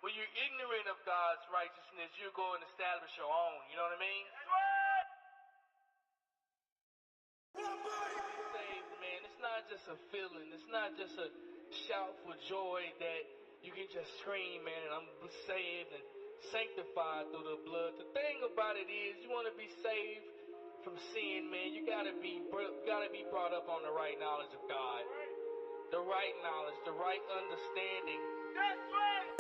when you're ignorant of God's righteousness, you go and establish your own. You know what I mean? Saved, man. It's not just a feeling. It's not just a shout for joy that you can just scream, man, and I'm saved and sanctified through the blood. The thing about it is, you want to be saved from sin, man. You gotta be brought up on the right knowledge of God, the right knowledge, the right understanding. That's right.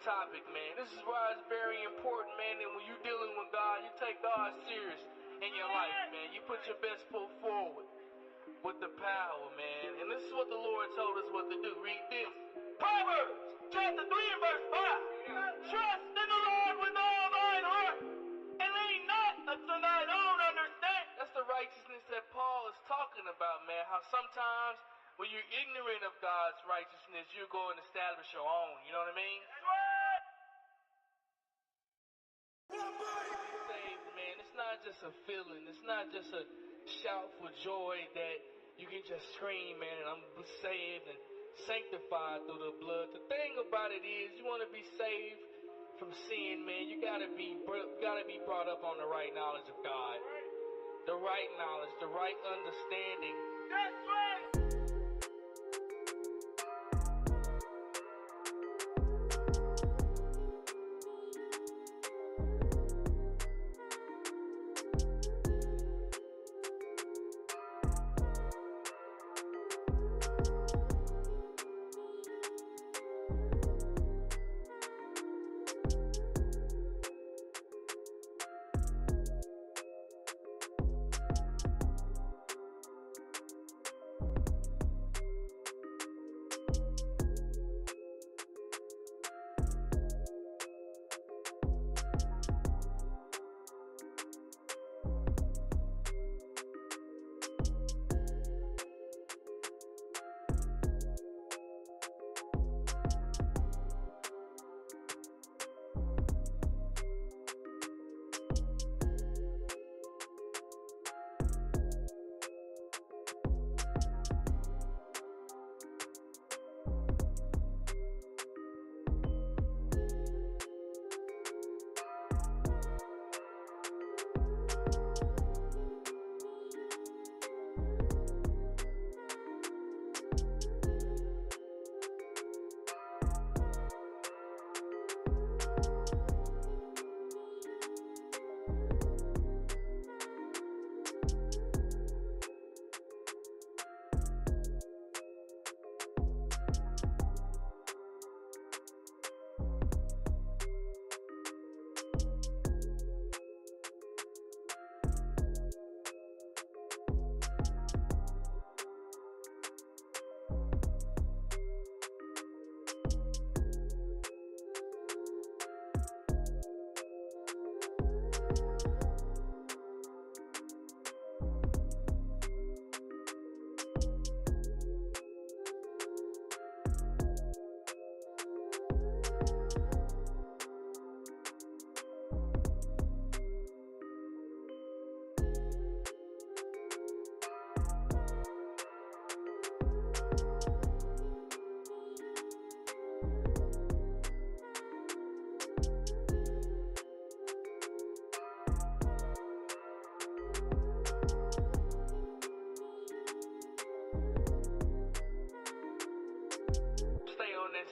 Topic, man. This is why it's very important, man, that when you're dealing with God, you take God serious in your life, man. You put your best foot forward with the power, man. And this is what the Lord told us what to do. Read this. Proverbs chapter 3 and verse 5. Trust in the Lord with all thine heart, and lean not unto thine own understanding. That's the righteousness that Paul is talking about, man. How sometimes when you're ignorant of God's righteousness, you go and establish your own. You know what I mean? Saved, man. It's not just a feeling. It's not just a shout for joy that you can just scream, man, and I'm saved and sanctified through the blood. The thing about it is, you want to be saved from sin, man. You gotta be brought up on the right knowledge of God, the right knowledge, the right understanding. That's right.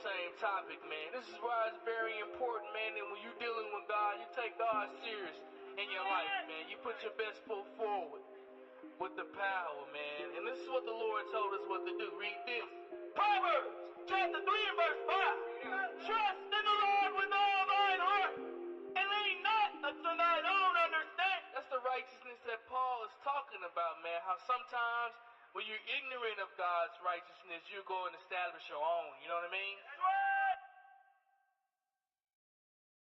same topic, man. This is why it's very important, man, that when you're dealing with God, you take God serious in your life, man. You put your best foot forward with the power, man. And this is what the Lord told us what to do. Read this. Proverbs chapter 3 and verse 5. Trust in the Lord with all thine heart, and lean not unto thine own understanding. That's the righteousness that Paul is talking about, man. How sometimes when you're ignorant of God's righteousness, you're going to establish your own. You know what I mean?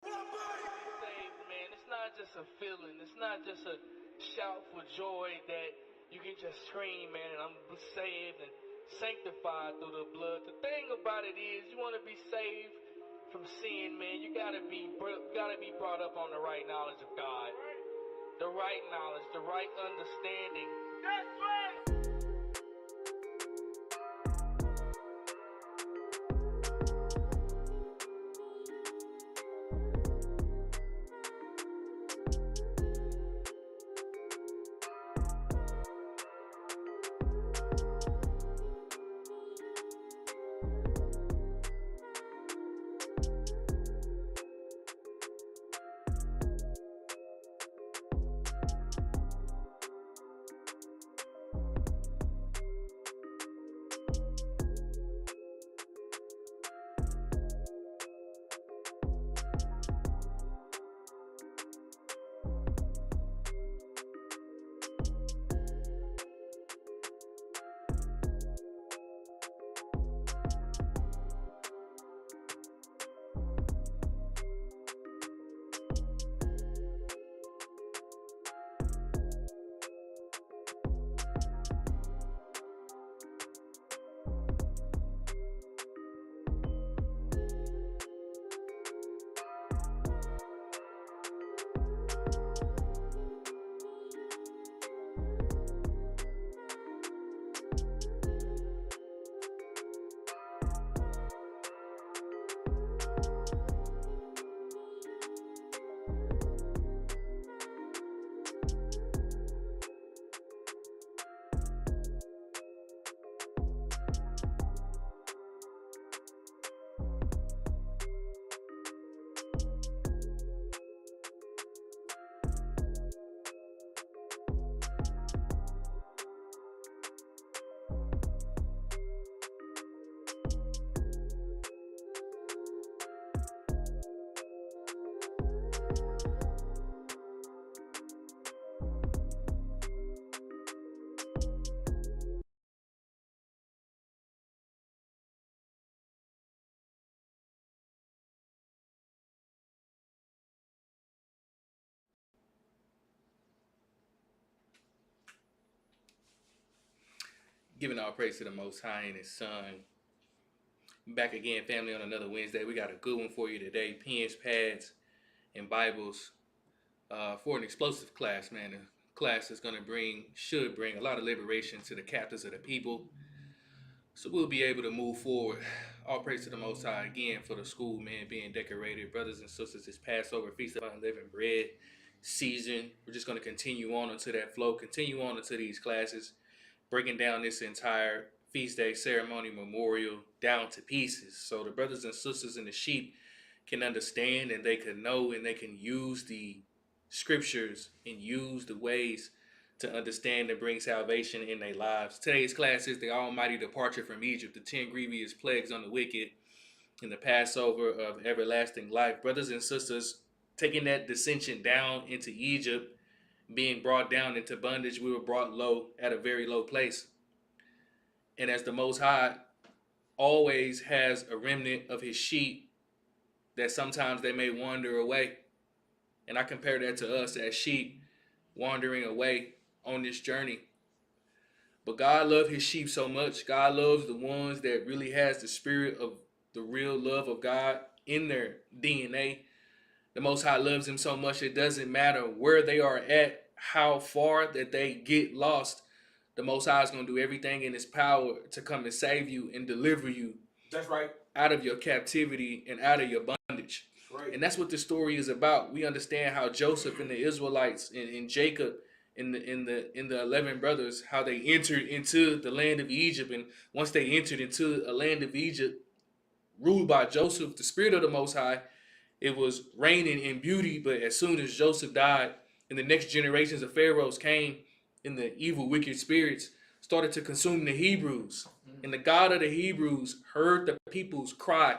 Saved, man. It's not just a feeling. It's not just a shout for joy that you can just scream, man, and I'm saved and sanctified through the blood. The thing about it is, you want to be saved from sin, man. You gotta be brought up on the right knowledge of God, the right knowledge, the right understanding. That's right. Giving all praise to the Most High and His Son. Back again, family, on another Wednesday. We got a good one for you today. Pens, pads, and Bibles for an explosive class, man. A class that's going to should bring a lot of liberation to the captives of the people. So we'll be able to move forward. All praise to the Most High again for the school, man, being decorated. Brothers and sisters, it's Passover, Feast of Unleavened Bread season. We're just going to continue on into that flow, continue on into these classes, breaking down this entire feast day ceremony memorial down to pieces, so the brothers and sisters in the sheep can understand, and they can know, and they can use the scriptures and use the ways to understand and bring salvation in their lives. Today's class is the almighty departure from Egypt, the 10 grievous plagues on the wicked, and the Passover of everlasting life. Brothers and sisters, taking that descension down into Egypt, being brought down into bondage, we were brought low at a very low place. And as the Most High always has a remnant of his sheep that sometimes they may wander away. And I compare that to us as sheep wandering away on this journey. But God loves his sheep so much. God loves the ones that really has the spirit of the real love of God in their DNA. The Most High loves them so much, it doesn't matter where they are at, how far that they get lost. The Most High is going to do everything in his power to come and save you and deliver you. That's right. Out of your captivity and out of your bondage. That's right. And that's what this story is about. We understand how Joseph and the Israelites and Jacob and the 11 brothers, how they entered into the land of Egypt. And once they entered into a land of Egypt, ruled by Joseph, the spirit of the Most High. It was reigning in beauty, but as soon as Joseph died, and the next generations of pharaohs came, and the evil, wicked spirits started to consume the Hebrews. And the God of the Hebrews heard the people's cry,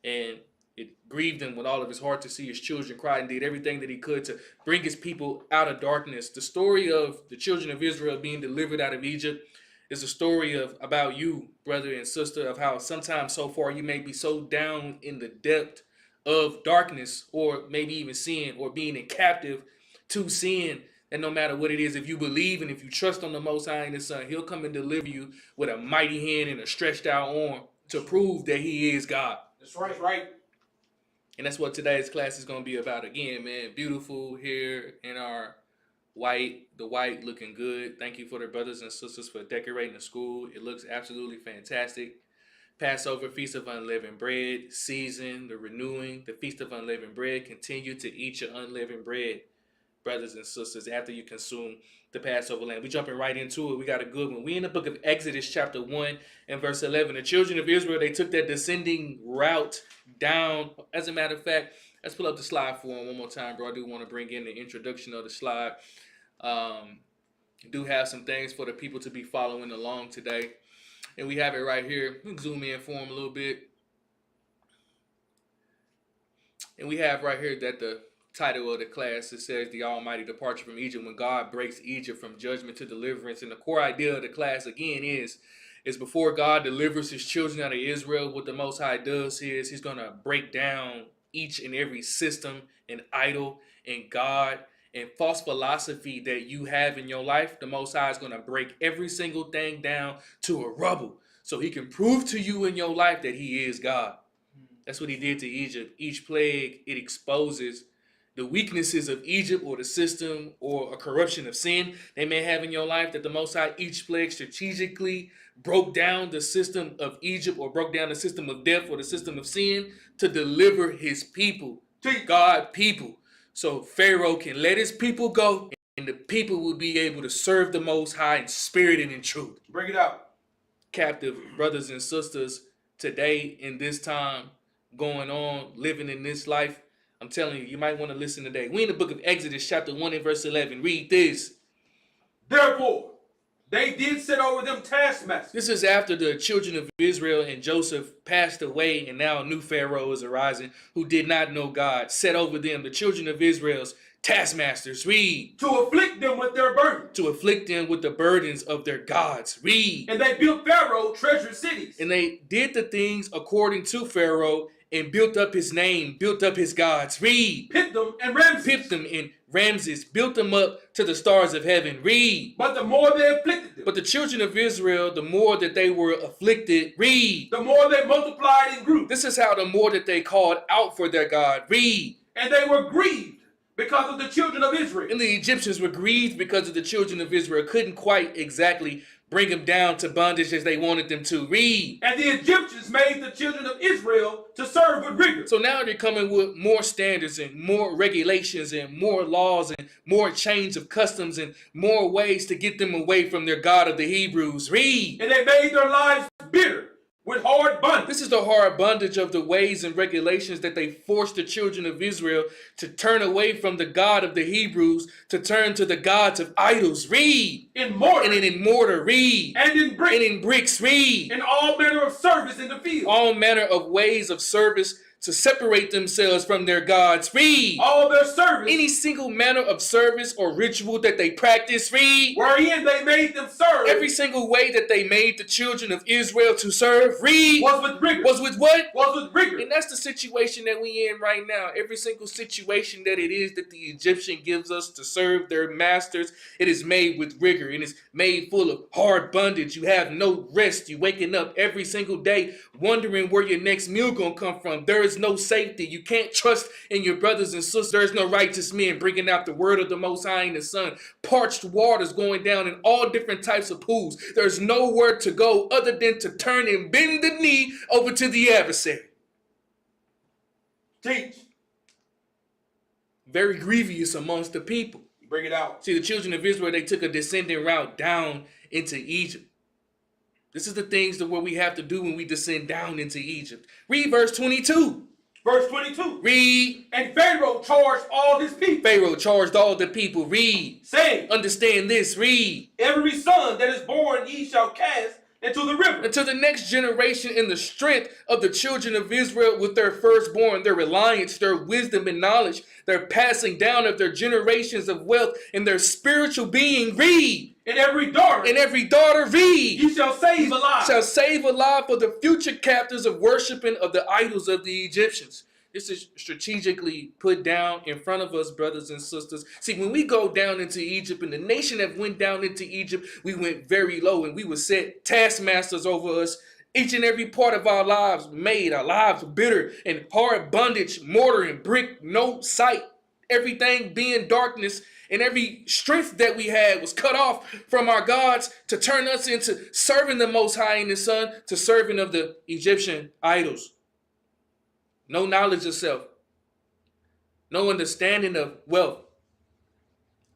and it grieved him with all of his heart to see his children cry, and did everything that he could to bring his people out of darkness. The story of the children of Israel being delivered out of Egypt is a story about you, brother and sister, of how sometimes so far you may be so down in the depth of darkness, or maybe even sin, or being in captive to sin, and no matter what it is, if you believe and if you trust on the Most High and His Son, He'll come and deliver you with a mighty hand and a stretched out arm to prove that He is God. That's right. That's right. And that's what today's class is going to be about. Again, man, beautiful here in our the white looking good. Thank you for the brothers and sisters for decorating the school. It looks absolutely fantastic. Passover, Feast of Unleavened Bread, season, the renewing, the Feast of Unleavened Bread. Continue to eat your unleavened bread, brothers and sisters, after you consume the Passover lamb. We jumping right into it. We got a good one. We in the book of Exodus chapter 1 and verse 11. The children of Israel, they took that descending route down. As a matter of fact, let's pull up the slide for them one more time, bro. I do want to bring in the introduction of the slide. Do have some things for the people to be following along today. And we have it right here. We can zoom in for them a little bit. And we have right here that the title of the class, it says the almighty departure from Egypt, when God breaks Egypt from judgment to deliverance. And the core idea of the class again is before God delivers his children out of Israel, what the Most High does is he's going to break down each and every system and idol and God and false philosophy that you have in your life. The Most High is going to break every single thing down to a rubble so he can prove to you in your life that he is God. That's what he did to Egypt. Each plague, it exposes the weaknesses of Egypt or the system or a corruption of sin they may have in your life, that the Most High, each plague strategically broke down the system of Egypt or broke down the system of death or the system of sin to deliver his people, God people. So Pharaoh can let his people go and the people will be able to serve the Most High in spirit and in truth. Bring it out. Captive brothers and sisters, today in this time going on, living in this life, I'm telling you, you might want to listen today. We in the book of Exodus chapter 1 and verse 11. Read this. Therefore, they did set over them taskmasters. This is after the children of Israel and Joseph passed away, and now a new Pharaoh is arising who did not know God. Set over them the children of Israel's taskmasters. Read. To afflict them with their burdens. To afflict them with the burdens of their gods. Read. And they built Pharaoh treasured cities. And they did the things according to Pharaoh and built up his name, built up his gods. Read. Pithom and Ramses. Pithom and Ramses, built them up to the stars of heaven. Read. But the more they afflicted them. But the children of Israel, the more that they were afflicted. Read. The more they multiplied and grew. This is how the more that they called out for their God. Read. And they were grieved because of the children of Israel. And the Egyptians were grieved because of the children of Israel. Couldn't quite exactly bring them down to bondage as they wanted them to. Read. And the Egyptians made the children of Israel to serve with rigor. So now they're coming with more standards and more regulations and more laws and more change of customs and more ways to get them away from their God of the Hebrews. Read. And they made their lives bitter with hard bondage. This is the hard bondage of the ways and regulations that they forced the children of Israel to turn away from the God of the Hebrews to turn to the gods of idols. Read. In mortar. And in mortar. Read. And in bricks. And in bricks. Read. In all manner of service in the field. All manner of ways of service to separate themselves from their gods. Read. All their service. Any single manner of service or ritual that they practice. Read. Wherein they made them serve. Every single way that they made the children of Israel to serve. Read. Was with rigor. Was with what? Was with rigor. And that's the situation that we in right now. Every single situation that it is that the Egyptian gives us to serve their masters, it is made with rigor and it's made full of hard bondage. You have no rest. You waking up every single day wondering where your next meal gonna come from. There is no safety. You can't trust in your brothers and sisters. There's no righteous men bringing out the word of the Most High and the Son. Parched waters going down in all different types of pools. There's nowhere to go other than to turn and bend the knee over to the adversary. Teach. Very grievous amongst the people. Bring it out. See, the children of Israel, they took a descending route down into Egypt. This is the things that what we have to do when we descend down into Egypt. Read verse 22. Verse 22. Read. And Pharaoh charged all his people. Pharaoh charged all the people. Read. Saying, understand this. Read. every son that is born ye shall cast into the river. Until the next generation in the strength of the children of Israel with their firstborn, their reliance, their wisdom and knowledge, their passing down of their generations of wealth and their spiritual being. Read. And every daughter, read. ye shall save alive. Shall save alive for the future captives of worshiping of the idols of the Egyptians. This is strategically put down in front of us, brothers and sisters. See, when we go down into Egypt, and the nation that went down into Egypt, we went very low, and we were set taskmasters over us. Each and every part of our lives made our lives bitter and hard bondage, mortar and brick, no sight. Everything being darkness, and every strength that we had was cut off from our gods to turn us into serving the Most High in the Son, to serving of the Egyptian idols. No knowledge of self. No understanding of wealth.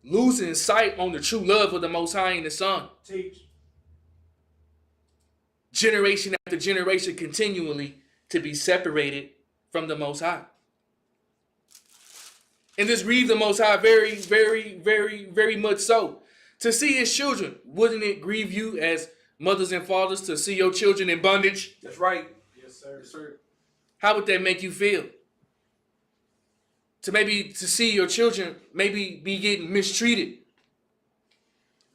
Losing sight on the true love of the Most High and the Son. Teach. Generation after generation continually to be separated from the Most High. And this grieves the Most High very, very, very, very much so. To see his children, wouldn't it grieve you as mothers and fathers to see your children in bondage? That's right. Yes, sir. Yes, sir. How would that make you feel? To see your children maybe be getting mistreated.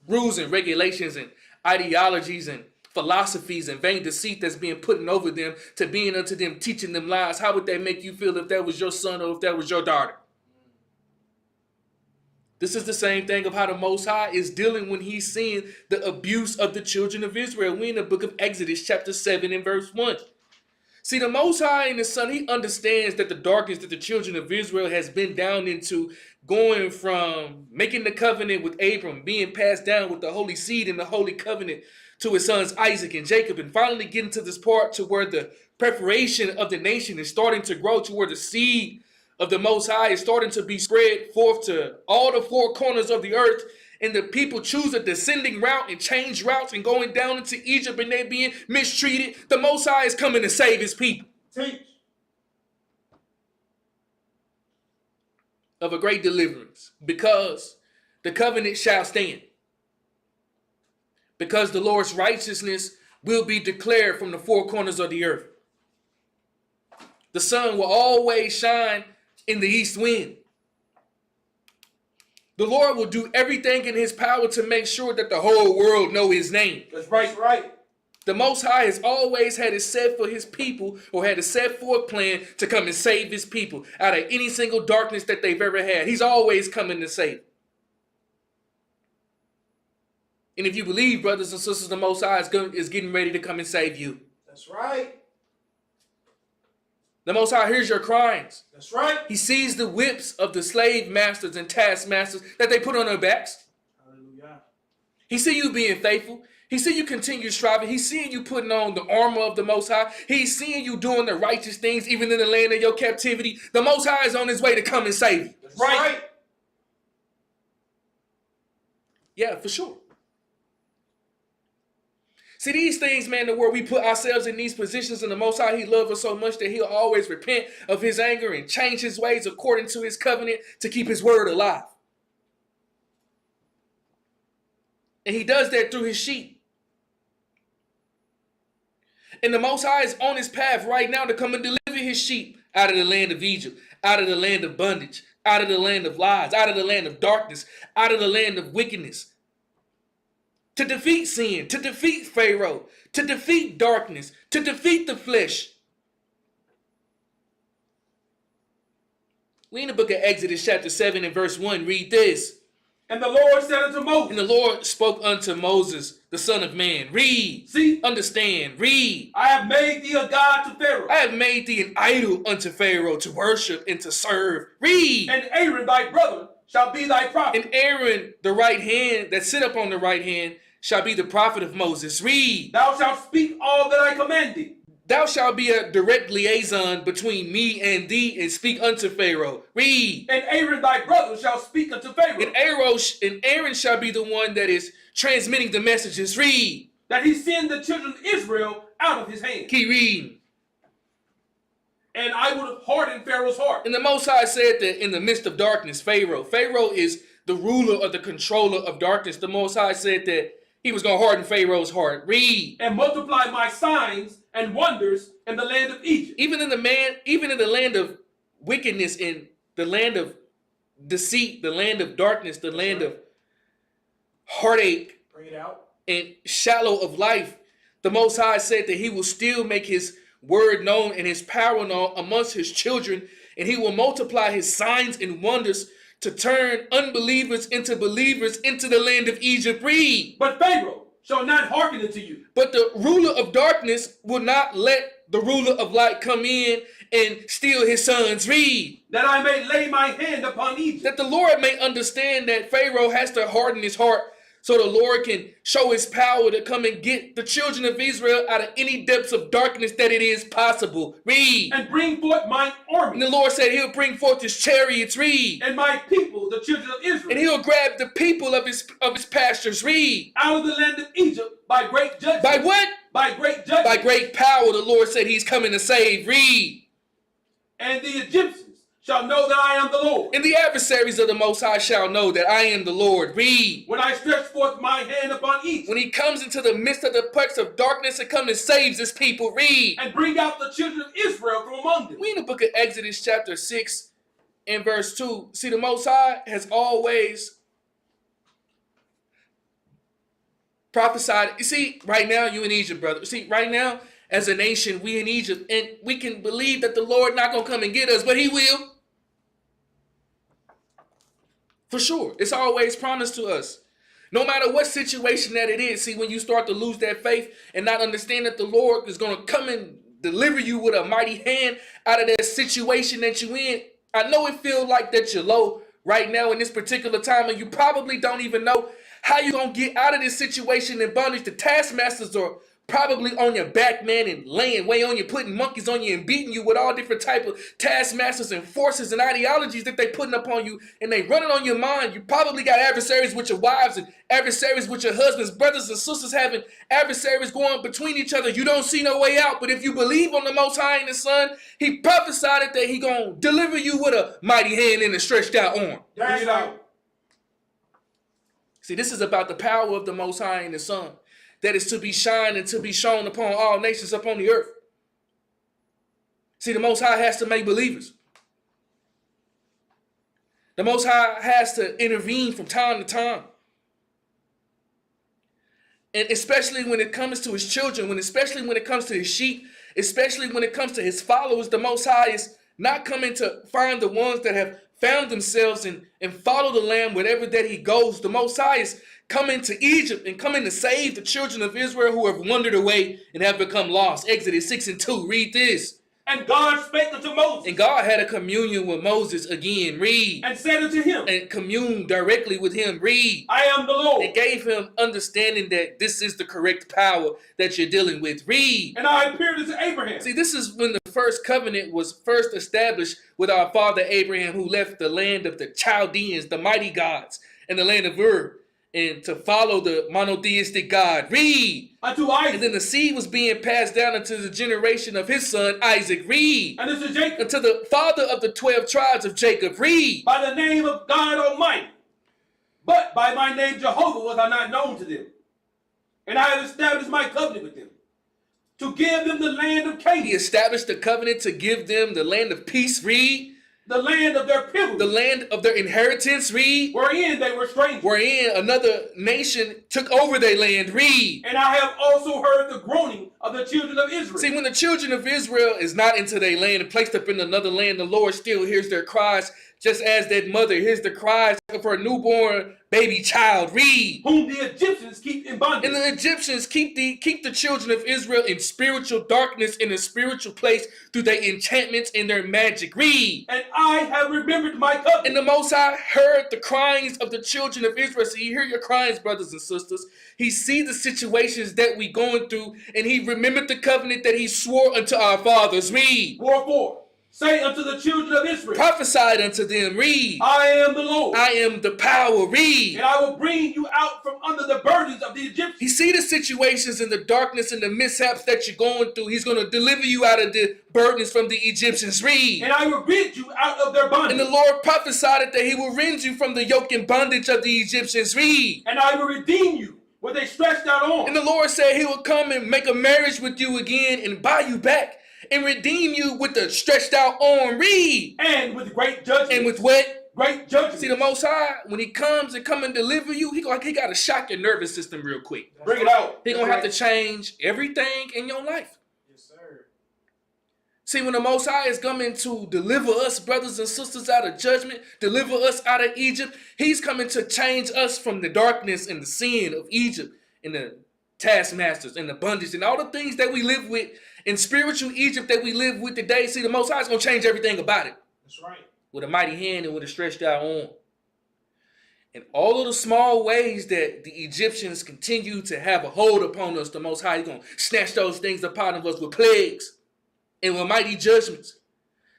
Rules and regulations and ideologies and philosophies and vain deceit that's being put over them, to being unto them, teaching them lies. How would that make you feel if that was your son or if that was your daughter? This is the same thing of how the Most High is dealing when he's seeing the abuse of the children of Israel. We're in the book of Exodus chapter 7 and verse 1. See, the Most High and the Son, he understands that the darkness that the children of Israel has been down into, going from making the covenant with Abram, being passed down with the holy seed and the holy covenant to his sons Isaac and Jacob, and finally getting to this part to where the preparation of the nation is starting to grow, to where the seed of the Most High is starting to be spread forth to all the four corners of the earth. And the people choose a descending route and change routes and going down into Egypt, and they being mistreated. The Most High is coming to save his people. Teach. Of a great deliverance, because the covenant shall stand. Because the Lord's righteousness will be declared from the four corners of the earth. The sun will always shine in the east wind. The Lord will do everything in his power to make sure that the whole world know his name. That's right. That's right. The Most High has always had it set for his people, or had a set forth plan to come and save his people out of any single darkness that they've ever had. He's always coming to save. And if you believe, brothers and sisters, the Most High is getting ready to come and save you. That's right. The Most High hears your cries. That's right. He sees the whips of the slave masters and taskmasters that they put on their backs. Hallelujah. He see you being faithful. He see you continue striving. He's seeing you putting on the armor of the Most High. He's seeing you doing the righteous things even in the land of your captivity. The Most High is on his way to come and save you. That's right. Yeah, for sure. See, these things, man, where we put ourselves in these positions, and the Most High, he loves us so much that he'll always repent of his anger and change his ways according to his covenant to keep his word alive. And he does that through his sheep. And the Most High is on his path right now to come and deliver his sheep out of the land of Egypt, out of the land of bondage, out of the land of lies, out of the land of darkness, out of the land of wickedness. To defeat sin, to defeat Pharaoh, to defeat darkness, to defeat the flesh. We in the book of Exodus chapter 7 and verse 1, read this. And the Lord said unto Moses. And the Lord spoke unto Moses, the son of man. Read. See. Understand. Read. I have made thee a god to Pharaoh. I have made thee an idol unto Pharaoh to worship and to serve. Read. And Aaron thy brother shall be thy prophet. And Aaron, the right hand, that sit up on the right hand, shall be the prophet of Moses. Read. Thou shalt speak all that I command thee. Thou shalt be a direct liaison between me and thee, and speak unto Pharaoh. Read. And Aaron thy brother shall speak unto Pharaoh. And Aaron shall be the one that is transmitting the messages. Read. that he send the children of Israel out of his hand. Keep reading. And I would have hardened Pharaoh's heart. And the Most High said that in the midst of darkness, Pharaoh is the ruler or the controller of darkness. The Most High said that he was going to harden Pharaoh's heart. Read. And multiply my signs and wonders in the land of Egypt. Even in the land of wickedness, in the land of deceit, the land of darkness, the land of heartache, bring it out, and shallow of life, the Most High said that he will still make his word known and his power known amongst his children, and he will multiply his signs and wonders to turn unbelievers into believers into the land of Egypt. Read. But Pharaoh shall not hearken unto you. But the ruler of darkness will not let the ruler of light come in and steal his sons. Read. That I may lay my hand upon Egypt. That the Lord may understand that Pharaoh has to harden his heart so the Lord can show his power to come and get the children of Israel out of any depths of darkness that it is possible. Read. And bring forth mine army. And the Lord said he'll bring forth his chariots. Read. And my people, the children of Israel. And he'll grab the people of his pastures. Read. Out of the land of Egypt by great judgment. By what? By great judgment. By great power, the Lord said he's coming to save. Read. And the Egyptians shall know that I am the Lord. And the adversaries of the Most High shall know that I am the Lord. Read. When I stretch forth my hand upon Egypt. When he comes into the midst of the perks of darkness and comes and saves his people. Read. And bring out the children of Israel from among them. We in the book of Exodus chapter 6 and verse 2. See, the Most High has always prophesied. You see, right now you in Egypt, brother. See, right now as a nation, we in Egypt. And we can believe that the Lord not going to come and get us, but he will. For sure. It's always promised to us. No matter what situation that it is. See, when you start to lose that faith and not understand that the Lord is going to come and deliver you with a mighty hand out of that situation that you in. I know it feels like that you're low right now in this particular time, and you probably don't even know how you're going to get out of this situation in bondage. The taskmasters are probably on your back, man, and laying way on you, putting monkeys on you and beating you with all different type of taskmasters and forces and ideologies that they putting upon you, and they running on your mind. You probably got adversaries with your wives and adversaries with your husbands, brothers and sisters having adversaries going between each other. You don't see no way out, but if you believe on the Most High and the Son, he prophesied that he gonna deliver you with a mighty hand and a stretched out arm. That's right. See, this is about the power of the Most High and the Son that is to be shined and to be shown upon all nations upon the earth. See, the Most High has to make believers. The Most High has to intervene from time to time. And especially when it comes to his children, especially when it comes to his sheep, especially when it comes to his followers, the Most High is not coming to find the ones that have found themselves and follow the Lamb wherever that he goes. The Most High is coming to Egypt and coming to save the children of Israel who have wandered away and have become lost. Exodus 6 and 2. Read this. And God spake unto Moses. And God had a communion with Moses again. Read. And said unto him. And communed directly with him. Read. I am the Lord. And gave him understanding that this is the correct power that you're dealing with. Read. And I appeared unto Abraham. See, this is when the first covenant was first established with our father Abraham, who left the land of the Chaldeans, the mighty gods, and the land of Ur, and to follow the monotheistic God. Read. Unto Isaac. And then the seed was being passed down into the generation of his son Isaac. Read. And unto Jacob. Unto the father of the 12 tribes of Jacob. Read. By the name of God Almighty. But by my name Jehovah was I not known to them. And I have established my covenant with them, to give them the land of Canaan. He established the covenant to give them the land of peace. Read. The land of their pilgrimage. The land of their inheritance. Read. Wherein they were strangers. Wherein another nation took over their land. Read. And I have also heard the groaning of the children of Israel. See, when the children of Israel is not into their land and placed up in another land, the Lord still hears their cries, just as that mother hears the cries for a newborn baby child. Read. Whom the Egyptians keep in bondage. And the Egyptians keep the children of Israel in spiritual darkness, in a spiritual place, through their enchantments and their magic. Read. And I have remembered my covenant. And the Most High heard the cryings of the children of Israel. So you hear your cryings, brothers and sisters. He see the situations that we going through, and he remembered the covenant that he swore unto our fathers. Read. Wherefore Say unto the children of Israel, prophesied unto them, read, I am the Lord, I am the power, read. and I will bring you out from under the burdens of the Egyptians. You see the situations and the darkness and the mishaps that you're going through. He's going to deliver you out of the burdens from the Egyptians, read. And I will rid you out of their bondage. And the Lord prophesied that he will rend you from the yoke and bondage of the Egyptians, read. And I will redeem you with a stretched out arm. And the Lord said he will come and make a marriage with you again and buy you back and redeem you with the stretched out arm, read. And with great judgment. And with what? Great judgment. See, the Most High, when he comes and deliver you, he got to shock your nervous system real quick. Bring it out. He going to have to change everything in your life. Yes, sir. See, when the Most High is coming to deliver us, brothers and sisters, out of judgment, deliver us out of Egypt, he's coming to change us from the darkness and the sin of Egypt and the taskmasters and the bondage and all the things that we live with in spiritual Egypt that we live with today. See, the Most High is going to change everything about it. That's right. With a mighty hand and with a stretched out arm. And all of the small ways that the Egyptians continue to have a hold upon us, the Most High is going to snatch those things upon of us with plagues and with mighty judgments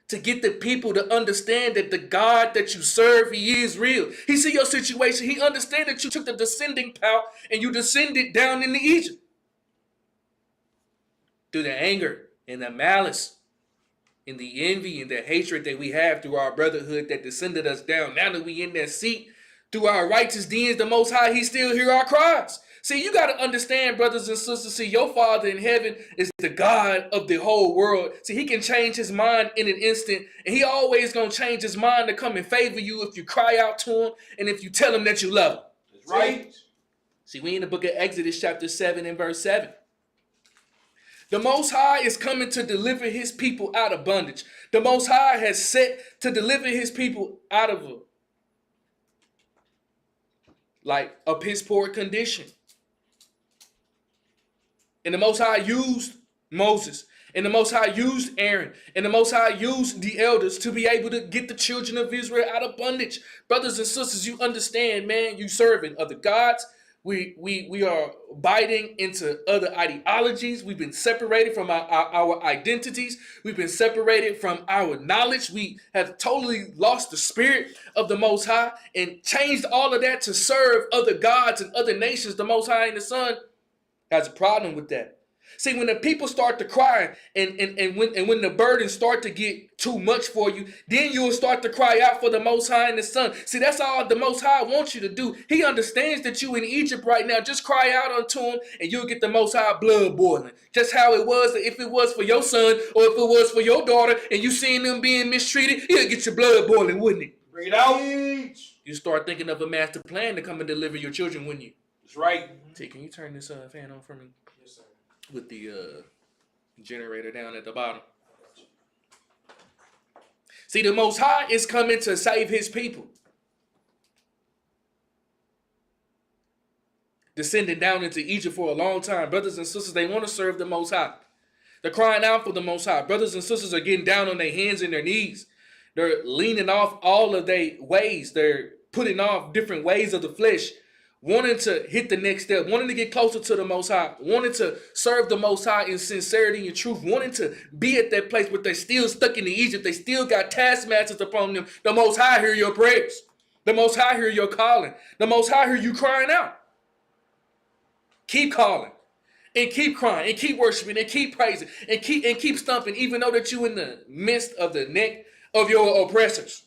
to get the people to understand that the God that you serve, he is real. He see your situation. He understands that you took the descending power and you descended down into Egypt. Through the anger and the malice and the envy and the hatred that we have through our brotherhood that descended us down. Now that we in that seat, through our righteous deeds, the Most High, he still hear our cries. See, you got to understand, brothers and sisters, see, your Father in heaven is the God of the whole world. See, he can change his mind in an instant, and he always going to change his mind to come and favor you if you cry out to him and if you tell him that you love him. That's right. See, we in the book of Exodus chapter 7 and verse 7. The Most High is coming to deliver his people out of bondage. The Most High has set to deliver his people out of a piss poor condition. And the Most High used Moses. And the Most High used Aaron. And the Most High used the elders to be able to get the children of Israel out of bondage. Brothers and sisters, you understand, man, you serving other gods. We are biting into other ideologies. We've been separated from our identities. We've been separated from our knowledge. We have totally lost the spirit of the Most High and changed all of that to serve other gods and other nations. The Most High and the Son has a problem with that. See, when the people start to cry and when the burdens start to get too much for you, then you will start to cry out for the Most High and the Son. See, that's all the Most High wants you to do. He understands that you in Egypt right now. Just cry out unto him and you'll get the Most High blood boiling. Just how it was if it was for your son or if it was for your daughter and you seeing them being mistreated, he'll get your blood boiling, wouldn't it? Bring it out. You start thinking of a master plan to come and deliver your children, wouldn't you? That's right. T, can you turn this fan on for me? Yes, sir. With the generator down at the bottom. See, the Most High is coming to save his people. Descending down into Egypt for a long time. Brothers and sisters, they want to serve the Most High. They're crying out for the Most High. Brothers and sisters are getting down on their hands and their knees. They're leaning off all of their ways. They're putting off different ways of the flesh, wanting to hit the next step, wanting to get closer to the Most High, wanting to serve the Most High in sincerity and truth, wanting to be at that place, but they're still stuck in Egypt. They still got taskmasters upon them. The Most High hear your prayers. The Most High hear your calling. The Most High hear you crying out. Keep calling and keep crying and keep worshiping and keep praising and keep stomping, even though that you're in the midst of the neck of your oppressors.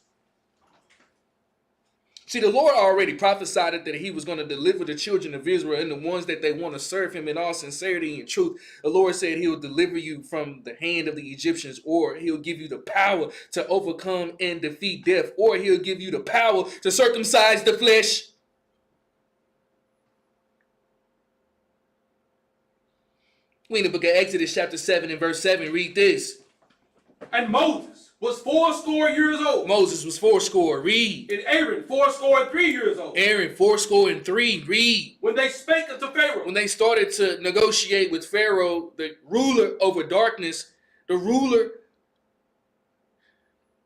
See, the Lord already prophesied that he was going to deliver the children of Israel and the ones that they want to serve him in all sincerity and truth. The Lord said he will deliver you from the hand of the Egyptians, or he'll give you the power to overcome and defeat death, or he'll give you the power to circumcise the flesh. We in the book of Exodus chapter 7 and verse 7, read this. And Moses was 80 years old. Moses was 80, read. And Aaron 83 years old. Aaron 83, read. When they spake unto Pharaoh. When they started to negotiate with Pharaoh, the ruler over darkness, the ruler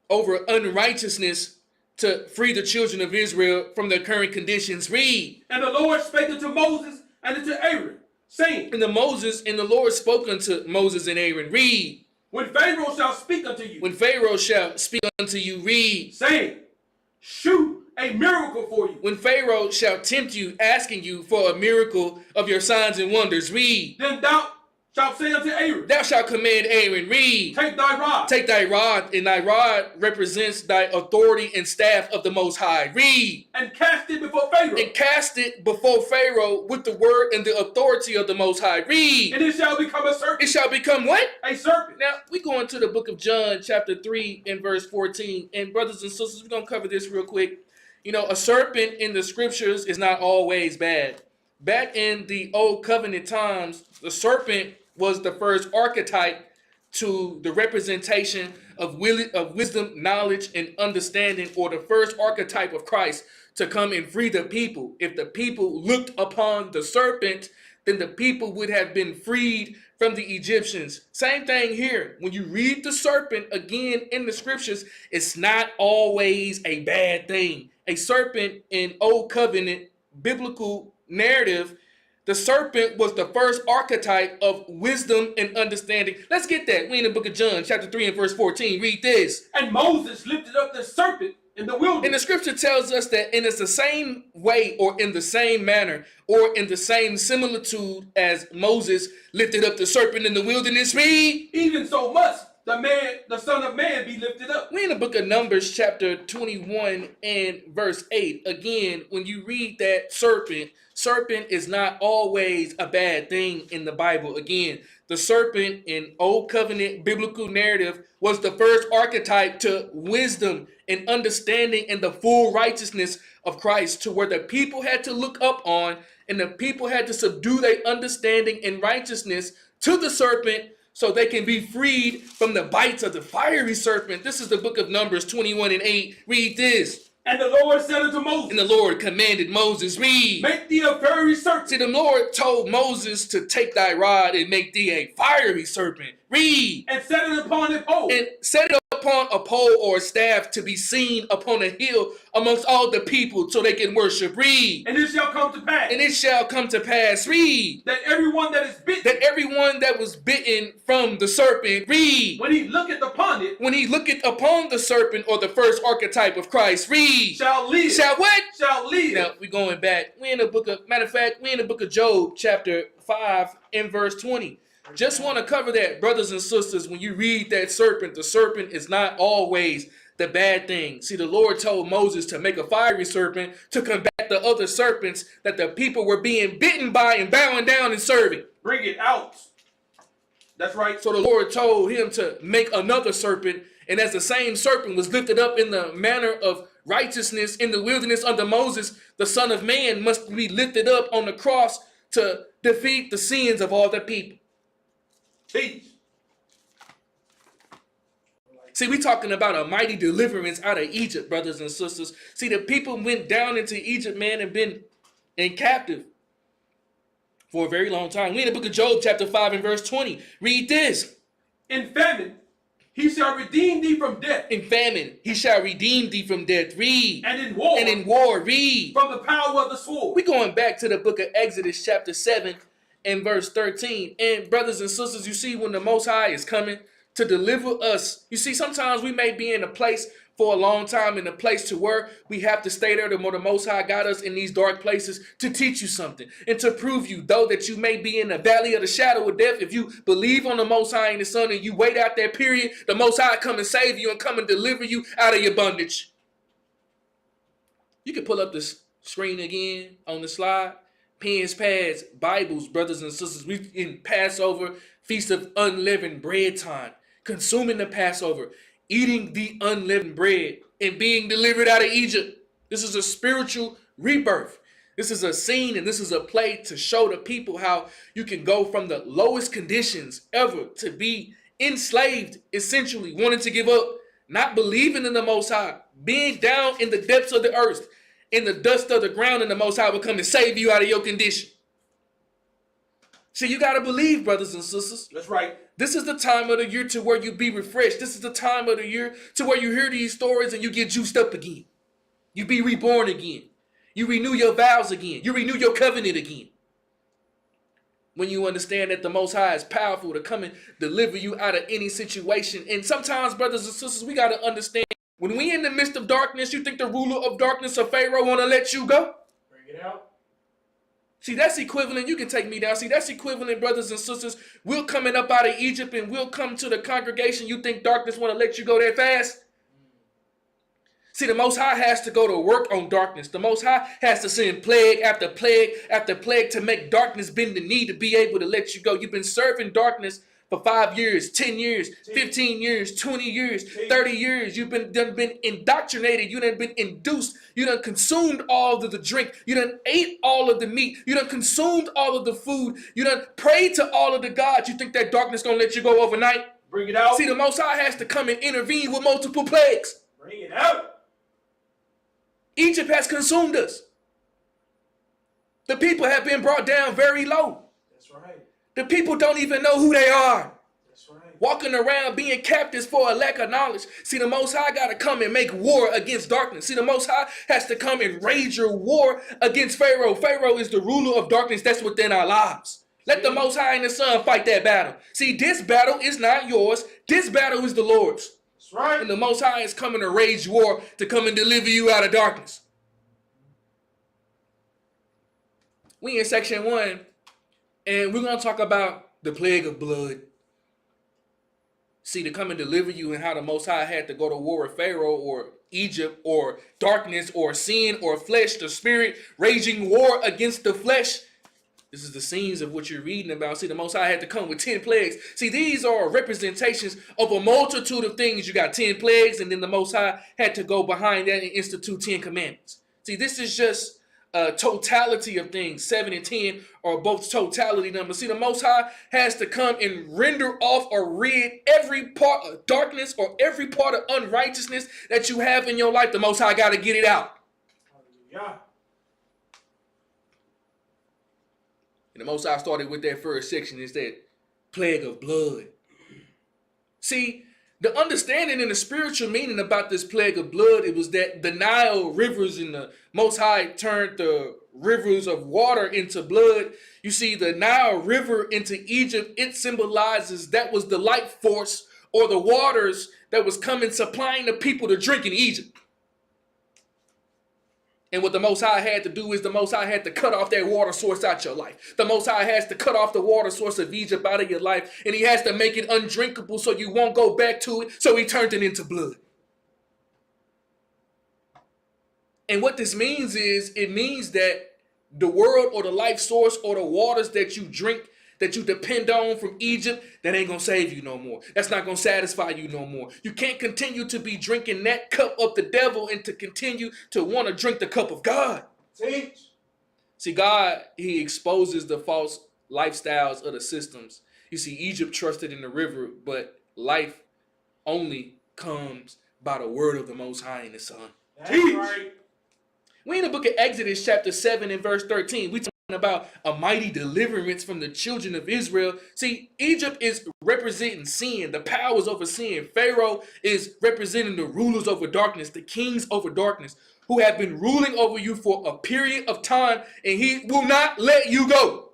over unrighteousness, to free the children of Israel from their current conditions, read. And the Lord spake unto Moses and unto Aaron, saying. And the Lord spoke unto Moses and Aaron, read. When Pharaoh shall speak unto you. When Pharaoh shall speak unto you, read. Saying, shew a miracle for you. When Pharaoh shall tempt you, asking you for a miracle of your signs and wonders, read. Then thou shalt say unto Aaron. Thou shalt command Aaron, read. Take thy rod. Take thy rod, and thy rod represents thy authority and staff of the Most High. Read. And cast it before Pharaoh. And cast it before Pharaoh with the word and the authority of the Most High. Read. And it shall become a serpent. It shall become what? A serpent. Now, we go into the book of John, chapter 3, and verse 14. And brothers and sisters, we're going to cover this real quick. You know, a serpent in the scriptures is not always bad. Back in the old covenant times, the serpent was the first archetype to the representation of wisdom, knowledge, and understanding, or the first archetype of Christ to come and free the people. If the people looked upon the serpent, then the people would have been freed from the Egyptians. Same thing here. When you read the serpent again in the scriptures, it's not always a bad thing. A serpent in Old Covenant biblical narrative, the serpent was the first archetype of wisdom and understanding. Let's get that. We in the book of John, chapter 3 and verse 14. Read this. And Moses lifted up the serpent in the wilderness. And the scripture tells us that it's the same way, or in the same manner, or in the same similitude as Moses lifted up the serpent in the wilderness. Read. Even so must the Son of Man be lifted up. We in the book of Numbers, chapter 21 and verse 8. Again, when you read that serpent is not always a bad thing in the Bible. Again, the serpent in Old Covenant biblical narrative was the first archetype to wisdom and understanding and the full righteousness of Christ, to where the people had to look up on, and the people had to subdue their understanding and righteousness to the serpent, so they can be freed from the bites of the fiery serpent. This is the book of Numbers 21 and 8. Read this. And the Lord said unto Moses. And the Lord commanded Moses, read. Make thee a fiery serpent. See, the Lord told Moses to take thy rod and make thee a fiery serpent. Read. And set it upon a pole. And set it upon a pole or a staff to be seen upon a hill amongst all the people, so they can worship. Read. And it shall come to pass. And it shall come to pass. Read. That everyone that is bitten. That everyone that was bitten from the serpent. Read. When he looketh upon it. When he looketh upon the serpent, or the first archetype of Christ. Read. Shall live. Shall what? Shall live. Now, we're going back. We in the book of, matter of fact, we in the book of Job, chapter 5 and verse 20. Just want to cover that, brothers and sisters. When you read that serpent, the serpent is not always the bad thing. See, the Lord told Moses to make a fiery serpent to combat the other serpents that the people were being bitten by and bowing down and serving. Bring it out. That's right. So the Lord told him to make another serpent, and as the same serpent was lifted up in the manner of righteousness in the wilderness under Moses, the Son of Man must be lifted up on the cross to defeat the sins of all the people. Peace. See, we're talking about a mighty deliverance out of Egypt, brothers and sisters. See, the people went down into Egypt, man, and been in captive for a very long time. We in the book of Job, chapter 5 and verse 20. Read this. In famine, he shall redeem thee from death. In famine, he shall redeem thee from death. Read. And in war. And in war, read. From the power of the sword. We're going back to the book of Exodus, chapter 7 and verse 13. And brothers and sisters, you see, when the Most High is coming to deliver us, you see, sometimes we may be in a place for a long time, in a place to where we have to stay there. The Most High got us in these dark places to teach you something and to prove you, though, that you may be in the valley of the shadow of death. If you believe on the Most High and the Son and you wait out that period, the Most High come and save you and come and deliver you out of your bondage. You can pull up this screen again on the slide. Pens, pads, Bibles, brothers and sisters. We in Passover, Feast of Unleavened Bread time. Consuming the Passover, eating the unleavened bread, and being delivered out of Egypt. This is a spiritual rebirth. This is a scene and this is a play to show the people how you can go from the lowest conditions ever to be enslaved, essentially wanting to give up, not believing in the Most High, being down in the depths of the earth, in the dust of the ground, and the Most High will come and save you out of your condition. See, you got to believe, brothers and sisters. That's right. This is the time of the year to where you be refreshed. This is the time of the year to where you hear these stories and you get juiced up again. You be reborn again. You renew your vows again. You renew your covenant again. When you understand that the Most High is powerful to come and deliver you out of any situation. And sometimes, brothers and sisters, we got to understand, when we in the midst of darkness, you think the ruler of darkness or Pharaoh want to let you go? Bring it out. See, that's equivalent. You can take me down. See, that's equivalent, brothers and sisters. We're coming up out of Egypt and we'll come to the congregation. You think darkness want to let you go that fast? See, the Most High has to go to work on darkness. The Most High has to send plague after plague after plague to make darkness bend the knee to be able to let you go. You've been serving darkness for 5 years, 10 years, 15 years, 20 years, 30 years. You've been indoctrinated. You done been induced. You done consumed all of the drink. You done ate all of the meat. You done consumed all of the food. You done prayed to all of the gods. You think that darkness gonna let you go overnight? Bring it out. See, the Most High has to come and intervene with multiple plagues. Bring it out. Egypt has consumed us. The people have been brought down very low. That's right. The people don't even know who they are. That's right. Walking around being captives for a lack of knowledge. See, the Most High got to come and make war against darkness. See, the Most High has to come and wage your war against Pharaoh. Pharaoh is the ruler of darkness that's within our lives. Let the Most High and the Son fight that battle. See, this battle is not yours. This battle is the Lord's. That's right. And the Most High is coming to wage war to come and deliver you out of darkness. We in section 1, and we're going to talk about the plague of blood. See, to come and deliver you and how the Most High had to go to war with Pharaoh or Egypt or darkness or sin or flesh, the spirit, raging war against the flesh. This is the scenes of what you're reading about. See, the Most High had to come with 10 plagues. See, these are representations of a multitude of things. You got 10 plagues, and then the Most High had to go behind that and institute 10 commandments. See, this is just a totality of things. 7 and 10 are both totality numbers. See, the Most High has to come and render off or rid every part of darkness or every part of unrighteousness that you have in your life. The Most High got to get it out. Hallelujah. And the Most High started with that first section, is that plague of blood. See, the understanding and the spiritual meaning about this plague of blood, it was that the Nile rivers and the Most High turned the rivers of water into blood. You see, the Nile River into Egypt, it symbolizes that was the life force or the waters that was coming supplying the people to drink in Egypt. And what the Most High had to do is the Most High had to cut off that water source out your life. The Most High has to cut off the water source of Egypt out of your life. And he has to make it undrinkable so you won't go back to it. So he turned it into blood. And what this means is, it means that the world or the life source or the waters that you drink, that you depend on from Egypt, that ain't going to save you no more. That's not going to satisfy you no more. You can't continue to be drinking that cup of the devil and to continue to want to drink the cup of God. Teach. See, God, he exposes the false lifestyles of the systems. You see, Egypt trusted in the river, but life only comes by the word of the Most High and the Son. That's right. We in the book of Exodus chapter 7 and verse 13. We talking about a mighty deliverance from the children of Israel. See, Egypt is representing sin, the powers over sin. Pharaoh is representing the rulers over darkness, the kings over darkness, who have been ruling over you for a period of time, and he will not let you go.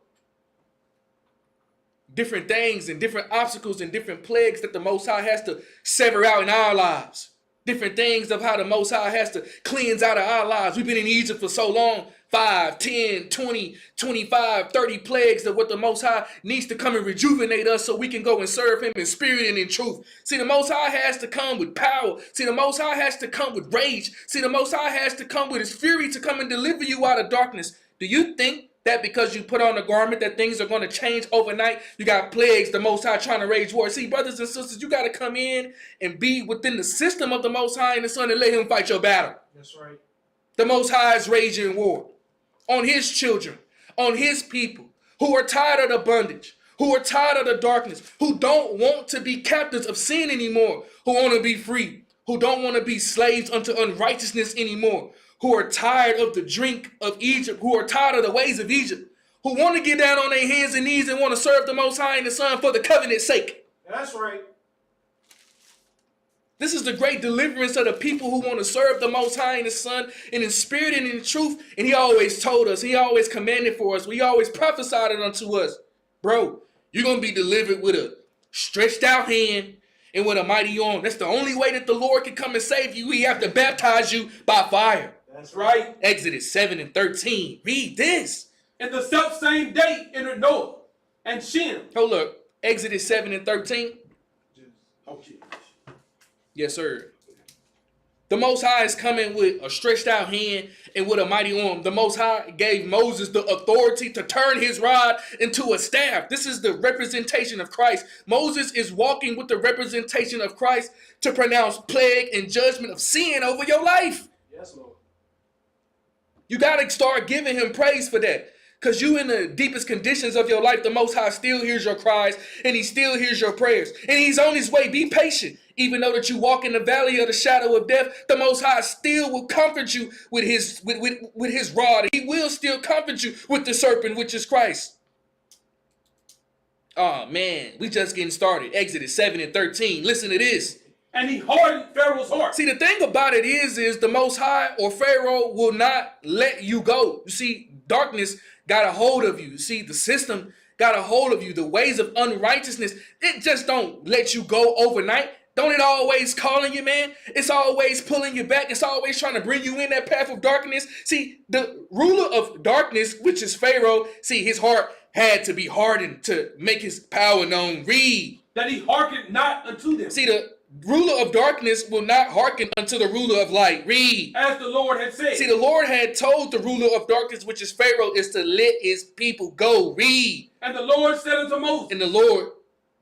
Different things and different obstacles and different plagues that the Most High has to sever out in our lives. Different things of how the Most High has to cleanse out of our lives. We've been in Egypt for so long. 5, 10, 20, 25, 30 plagues of what the Most High needs to come and rejuvenate us so we can go and serve him in spirit and in truth. See, the Most High has to come with power. See, the Most High has to come with rage. See, the Most High has to come with his fury to come and deliver you out of darkness. Do you think that because you put on a garment that things are going to change overnight? You got plagues, the Most High trying to rage war. See, brothers and sisters, you got to come in and be within the system of the Most High and the Son and let him fight your battle. That's right. The Most High is raging war on his children, on his people who are tired of the bondage, who are tired of the darkness, who don't want to be captives of sin anymore, who want to be free, who don't want to be slaves unto unrighteousness anymore, who are tired of the drink of Egypt, who are tired of the ways of Egypt, who want to get down on their hands and knees and want to serve the Most High and the Son for the covenant's sake. That's right. This is the great deliverance of the people who want to serve the Most High and the Son and in spirit and in truth. And he always told us, he always commanded for us, he always prophesied it unto us. Bro, you're going to be delivered with a stretched out hand and with a mighty arm. That's the only way that the Lord can come and save you. He have to baptize you by fire. That's right. Exodus 7 and 13. Read this. In the self-same day entered Noah and Shem. Hold up. Exodus 7 and 13. Okay. Yes, sir. The Most High is coming with a stretched out hand and with a mighty arm. The Most High gave Moses the authority to turn his rod into a staff. This is the representation of Christ. Moses is walking with the representation of Christ to pronounce plague and judgment of sin over your life. Yes, Lord. You got to start giving him praise for that. Because you in the deepest conditions of your life, the Most High still hears your cries and he still hears your prayers. And he's on his way. Be patient. Even though that you walk in the valley of the shadow of death, the Most High still will comfort you with his rod. He will still comfort you with the serpent, which is Christ. Oh, man. We just getting started. Exodus 7 and 13. Listen to this. And he hardened Pharaoh's heart. See, the thing about it is the Most High or Pharaoh will not let you go. You see, darkness got a hold of you. See, the system got a hold of you. The ways of unrighteousness, it just don't let you go overnight. Don't it always calling you, man? It's always pulling you back. It's always trying to bring you in that path of darkness. See, the ruler of darkness, which is Pharaoh, see, his heart had to be hardened to make his power known. Read. That he hearkened not unto them. See, the ruler of darkness will not hearken unto the ruler of light. Read. As the Lord had said. See, the Lord had told the ruler of darkness, which is Pharaoh, is to let his people go. Read. And the Lord said unto Moses. And the Lord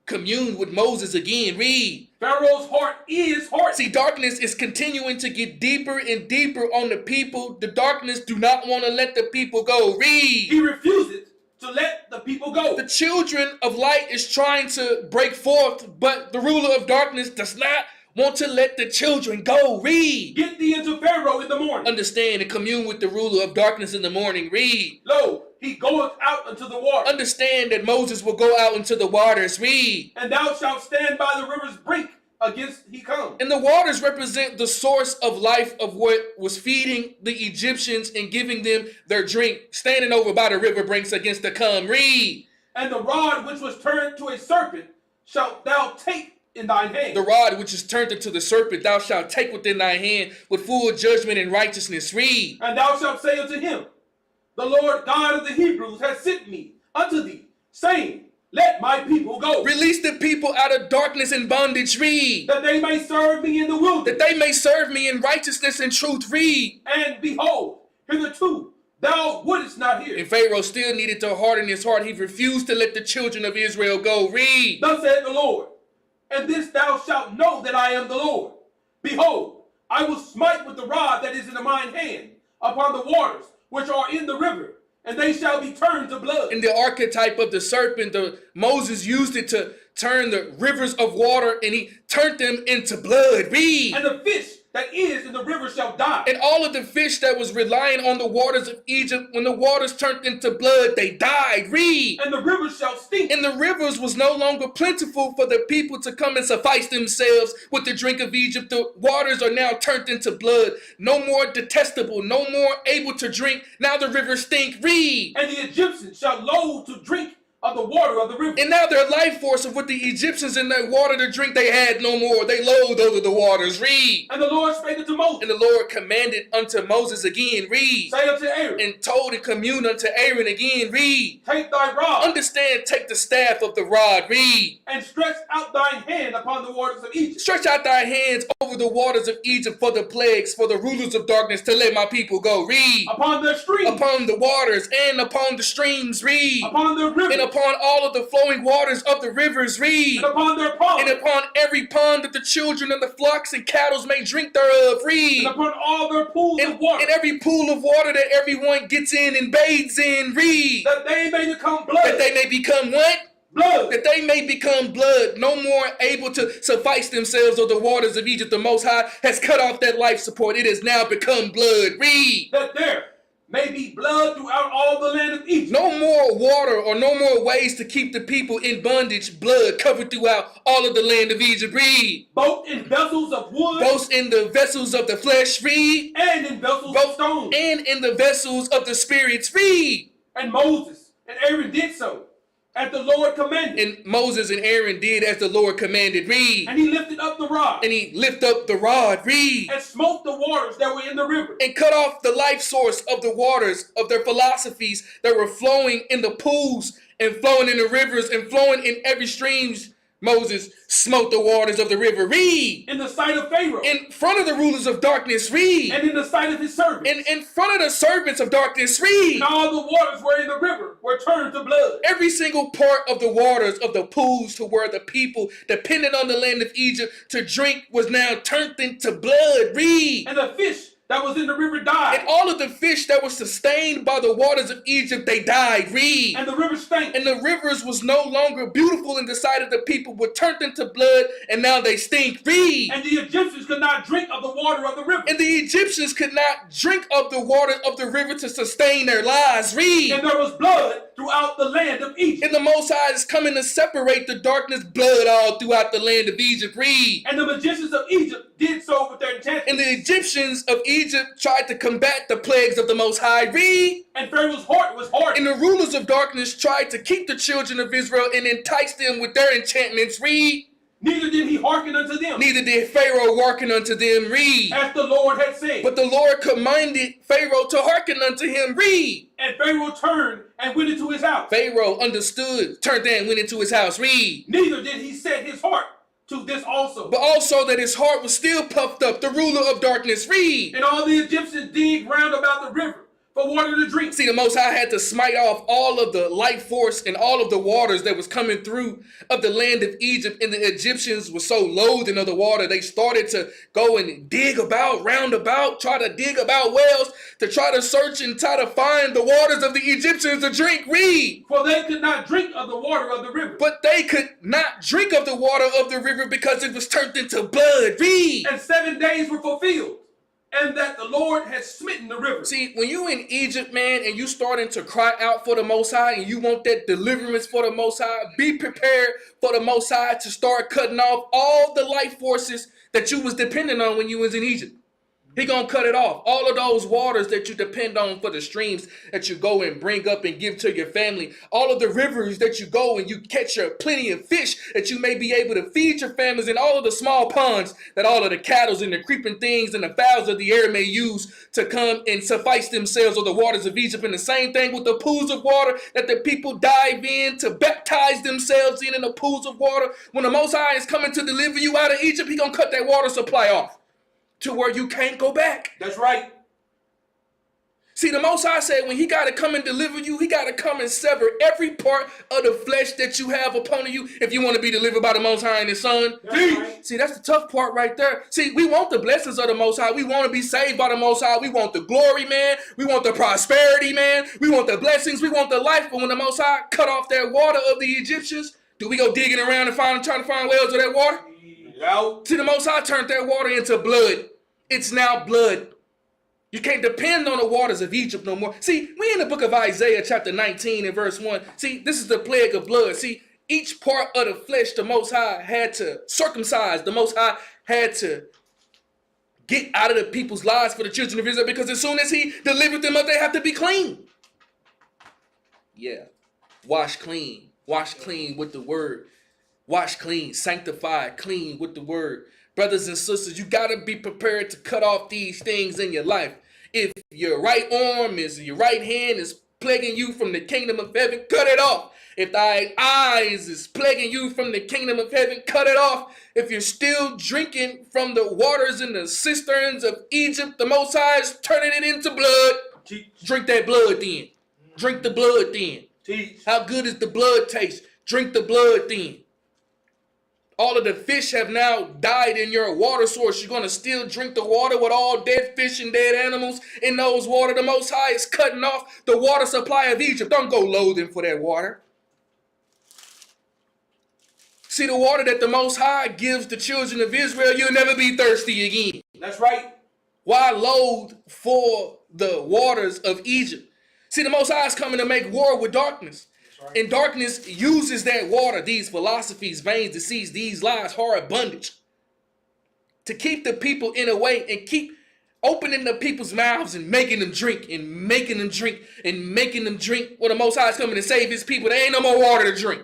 communed with Moses again. Read. Pharaoh's heart is hard. See, darkness is continuing to get deeper and deeper on the people. The darkness do not want to let the people go. Read. He refuses to let the people go. The children of light is trying to break forth, but the ruler of darkness does not want to let the children go. Read. Get thee into Pharaoh in the morning. Understand and commune with the ruler of darkness in the morning. Read. Lo, he goeth out unto the water. Understand that Moses will go out into the waters. Read. And thou shalt stand by the river's brink against he come. And the waters represent the source of life of what was feeding the Egyptians and giving them their drink. Standing over by the river brinks against the come. Read. And the rod which was turned to a serpent shalt thou take in thine hand. The rod which is turned into the serpent thou shalt take within thy hand with full judgment and righteousness. Read. And thou shalt say unto him, the Lord God of the Hebrews has sent me unto thee, saying, let my people go. Release the people out of darkness and bondage. Read. That they may serve me in the wilderness. That they may serve me in righteousness and truth. Read. And behold, hitherto thou wouldest not hear. And Pharaoh still needed to harden his heart. He refused to let the children of Israel go. Read. Thus said the Lord, and this thou shalt know that I am the Lord. Behold, I will smite with the rod that is in mine hand upon the waters which are in the river, and they shall be turned to blood. In the archetype of the serpent, Moses used it to turn the rivers of water, and he turned them into blood. Read. And the fish that is in the river shall die. And all of the fish that was relying on the waters of Egypt, when the waters turned into blood, they died. Read. And the rivers shall stink. And the rivers was no longer plentiful for the people to come and suffice themselves with the drink of Egypt. The waters are now turned into blood. No more detestable, no more able to drink. Now the rivers stink. Read. And the Egyptians shall loathe to drink of the water of the river. And now their life force of what the Egyptians in their water to drink, they had no more. They loathed over the waters. Read. And the Lord spake unto Moses. And the Lord commanded unto Moses again. Read. Say unto Aaron. And told and communed unto Aaron again. Read. Take thy rod. Understand, take the staff of the rod. Read. And stretch out thine hand upon the waters of Egypt. Stretch out thy hands over the waters of Egypt for the plagues, for the rulers of darkness, to let my people go. Read. Upon their streams. Upon the waters and upon the streams. Read. Upon their rivers. And upon all of the flowing waters of the rivers. Read. And upon their ponds. And upon every pond that the children of the flocks and cattle may drink thereof. Read. And upon all their pools of water. And every pool of water that everyone gets in and bathes in. Read. That they may become blood. That they may become what? Blood. That they may become blood, no more able to suffice themselves of the waters of Egypt. The Most High has cut off that life support. It has now become blood. Read. That there may be blood throughout all the land of Egypt. No more water or no more ways to keep the people in bondage. Blood covered throughout all of the land of Egypt. Read. Both in vessels of wood. Both in the vessels of the flesh. Read. And in vessels of stone. And in the vessels of the spirits. Read. And Moses and Aaron did so. as the Lord commanded. And Moses and Aaron did as the Lord commanded. Read. And he lifted up the rod. And he lifted up the rod. Read. And smote the waters that were in the river. And cut off the life source of the waters of their philosophies that were flowing in the pools and flowing in the rivers and flowing in every streams. Moses smote the waters of the river. Read. In the sight of Pharaoh. In front of the rulers of darkness. Read. And in the sight of his servants. In front of the servants of darkness. Read. And all the waters were in the river were turned to blood. Every single part of the waters of the pools to where the people dependent on the land of Egypt to drink was now turned into blood. Read. And the fish that was in the river died. And all of the fish that were sustained by the waters of Egypt, they died. Read. And the river stank. And the rivers was no longer beautiful in the sight of the people, but turned into blood, and now they stink. Read. And the Egyptians could not drink of the water of the river. And the Egyptians could not drink of the water of the river to sustain their lives. Read. And there was blood throughout the land of Egypt. And the Most High is coming to separate the darkness, blood all throughout the land of Egypt. Read. And the magicians of Egypt did so with their enchantments. And the Egyptians of Egypt tried to combat the plagues of the Most High. Read. And Pharaoh's heart was hardened. And the rulers of darkness tried to keep the children of Israel and entice them with their enchantments. Read. Neither did he hearken unto them. Neither did Pharaoh hearken unto them. Read. As the Lord had said. But the Lord commanded Pharaoh to hearken unto him. Read. And Pharaoh turned and went into his house. Pharaoh understood, turned and went into his house. Read. Neither did he set his heart to this also. But also that his heart was still puffed up, the ruler of darkness. Read. And all the Egyptians digged round about the river for water to drink. See, the Most High had to smite off all of the life force and all of the waters that was coming through of the land of Egypt. And the Egyptians were so loathing of the water, they started to go and dig about, round about, try to dig about wells to try to search and try to find the waters of the Egyptians to drink. Read. For they could not drink of the water of the river. But they could not drink of the water of the river because it was turned into blood. Read. And 7 days were fulfilled, and that the Lord had smitten the river. See, when you in Egypt, man, and you starting to cry out for the Most High and you want that deliverance for the Most High, be prepared for the Most High to start cutting off all the life forces that you was depending on when you was in Egypt. He gonna cut it off. All of those waters that you depend on for the streams that you go and bring up and give to your family. All of the rivers that you go and you catch your plenty of fish that you may be able to feed your families, and all of the small ponds that all of the cattle and the creeping things and the fowls of the air may use to come and suffice themselves of the waters of Egypt. And the same thing with the pools of water that the people dive in to baptize themselves in the pools of water. When the Most High is coming to deliver you out of Egypt, he gonna cut that water supply off to where you can't go back. That's right. See, the Most High said when he got to come and deliver you, he got to come and sever every part of the flesh that you have upon you if you want to be delivered by the Most High and his Son. That's right. See, that's the tough part right there. See, we want the blessings of the Most High. We want to be saved by the Most High. We want the glory, man. We want the prosperity, man. We want the blessings. We want the life. But when the Most High cut off that water of the Egyptians, do we go digging around and trying to find wells of that water? Out. See, the Most High turned that water into blood. It's now blood. You can't depend on the waters of Egypt no more. See, we in the book of Isaiah chapter 19 and verse 1. See, this is the plague of blood. See, each part of the flesh the Most High had to circumcise. The Most High had to get out of the people's lives for the children of Israel, because as soon as he delivered them up, they have to be clean. Yeah. Wash clean. Wash clean with the word. Wash clean, sanctified, clean with the word. Brothers and sisters, you got to be prepared to cut off these things in your life. If your right arm your right hand is plaguing you from the kingdom of heaven, cut it off. If thy eyes is plaguing you from the kingdom of heaven, cut it off. If you're still drinking from the waters in the cisterns of Egypt, the Most High is turning it into blood. Drink that blood then. Drink the blood then. How good does the blood taste? Drink the blood then. All of the fish have now died in your water source. You're going to still drink the water with all dead fish and dead animals in those water. The Most High is cutting off the water supply of Egypt. Don't go loathing for that water. See, the water that the Most High gives the children of Israel, you'll never be thirsty again. That's right. Why loathe for the waters of Egypt? See, the Most High is coming to make war with darkness. Right. And darkness uses that water, these philosophies, vains, deceits, these lies, horror, bondage, to keep the people in a way and keep opening the people's mouths and making them drink and making them drink and making them drink. When the Most High is coming to save his people, there ain't no more water to drink.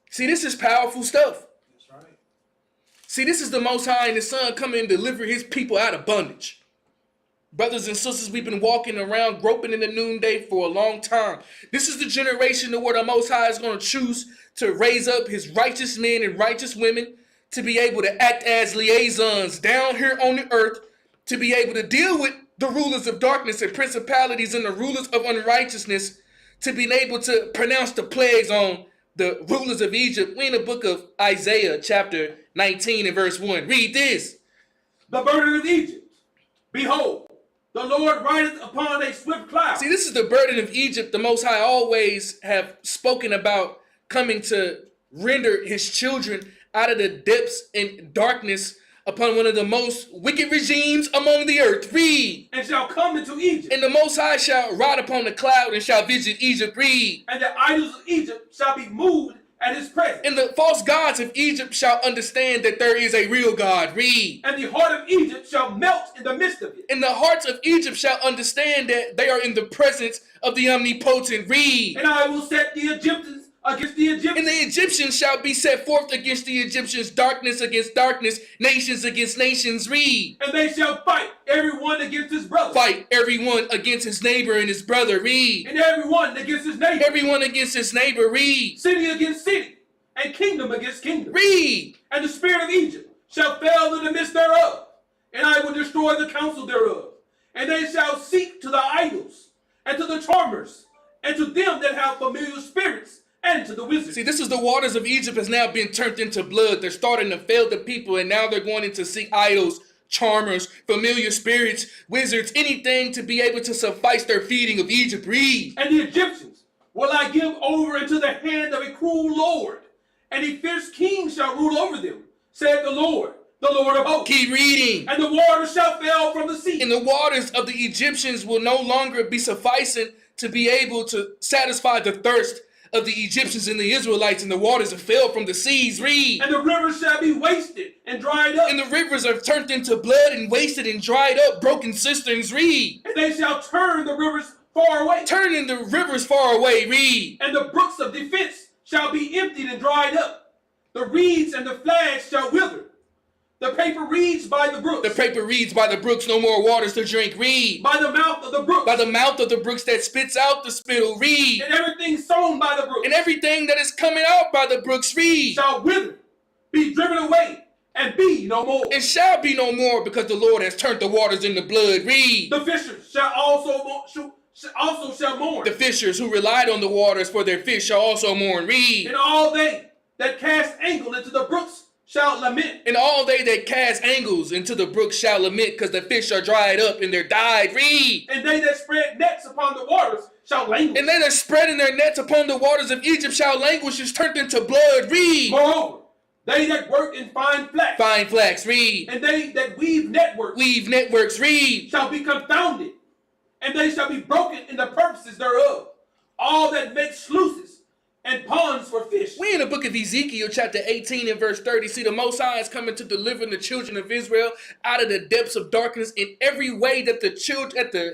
See, this is powerful stuff. That's right. See, this is the Most High and his Son coming and deliver his people out of bondage. Brothers and sisters, we've been walking around groping in the noonday for a long time. This is the generation where the Most High is going to choose to raise up his righteous men and righteous women to be able to act as liaisons down here on the earth, to be able to deal with the rulers of darkness and principalities and the rulers of unrighteousness, to be able to pronounce the plagues on the rulers of Egypt. We in the book of Isaiah chapter 19 and verse 1. Read this. The burden of Egypt. Behold, the Lord rideth upon a swift cloud. See, this is the burden of Egypt. The Most High always have spoken about coming to render his children out of the depths and darkness upon one of the most wicked regimes among the earth. Read. And shall come into Egypt. And the Most High shall ride upon the cloud and shall visit Egypt. Read. And the idols of Egypt shall be moved at his presence. And the false gods of Egypt shall understand that there is a real God. Read. And the heart of Egypt shall melt in the midst of it. And the hearts of Egypt shall understand that they are in the presence of the omnipotent. Read. And I will set the Egyptians against the Egyptians. And the Egyptians shall be set forth against the Egyptians, darkness against darkness, nations against nations. Read. And they shall fight everyone against his brother. Fight everyone against his neighbor and his brother. Read. And everyone against his neighbor. Everyone against his neighbor. Read. City against city, and kingdom against kingdom. Read. And the spirit of Egypt shall fail in the midst thereof, and I will destroy the counsel thereof. And they shall seek to the idols, and to the charmers, and to them that have familiar spirits, and to the wizards. See, this is the waters of Egypt has now been turned into blood. They're starting to fail the people, and now they're going to seek idols, charmers, familiar spirits, wizards, anything to be able to suffice their feeding of Egypt. Read. And the Egyptians will I give over into the hand of a cruel lord, and a fierce king shall rule over them, saith the Lord of hosts. Keep reading. And the waters shall fail from the sea. And the waters of the Egyptians will no longer be sufficing to be able to satisfy the thirst of the Egyptians and the Israelites, and the waters have fell from the seas. Read. And the rivers shall be wasted and dried up. And the rivers are turned into blood and wasted and dried up, broken cisterns. Read. And they shall turn the rivers far away. Turning the rivers far away. Read. And the brooks of defense shall be emptied and dried up. The reeds and the flags shall wither. The paper reeds by the brooks. The paper reeds by the brooks, no more waters to drink. Read. By the mouth of the brooks. By the mouth of the brooks that spits out the spittle. Read. And everything sown by the brooks. And everything that is coming out by the brooks. Read. Shall wither, be driven away, and be no more. It shall be no more, because the Lord has turned the waters into blood. Read. The fishers shall also shall mourn. The fishers who relied on the waters for their fish shall also mourn. Read. And all they that cast angle into the brooks shall lament. And all they that cast angles into the brook shall lament, because the fish are dried up and they're died. Read. And they that spread nets upon the waters shall languish. And they that spreading their nets upon the waters of Egypt shall languish, is turned into blood. Read. Moreover, they that work in fine flax. Fine flax. Read. And they that weave networks. Weave networks. Read. Shall be confounded, and they shall be broken in the purposes thereof. All that make sluices and ponds for fish. We in the book of Ezekiel chapter 18 and verse 30. See, the Most High is coming to deliver the children of Israel out of the depths of darkness in every way that the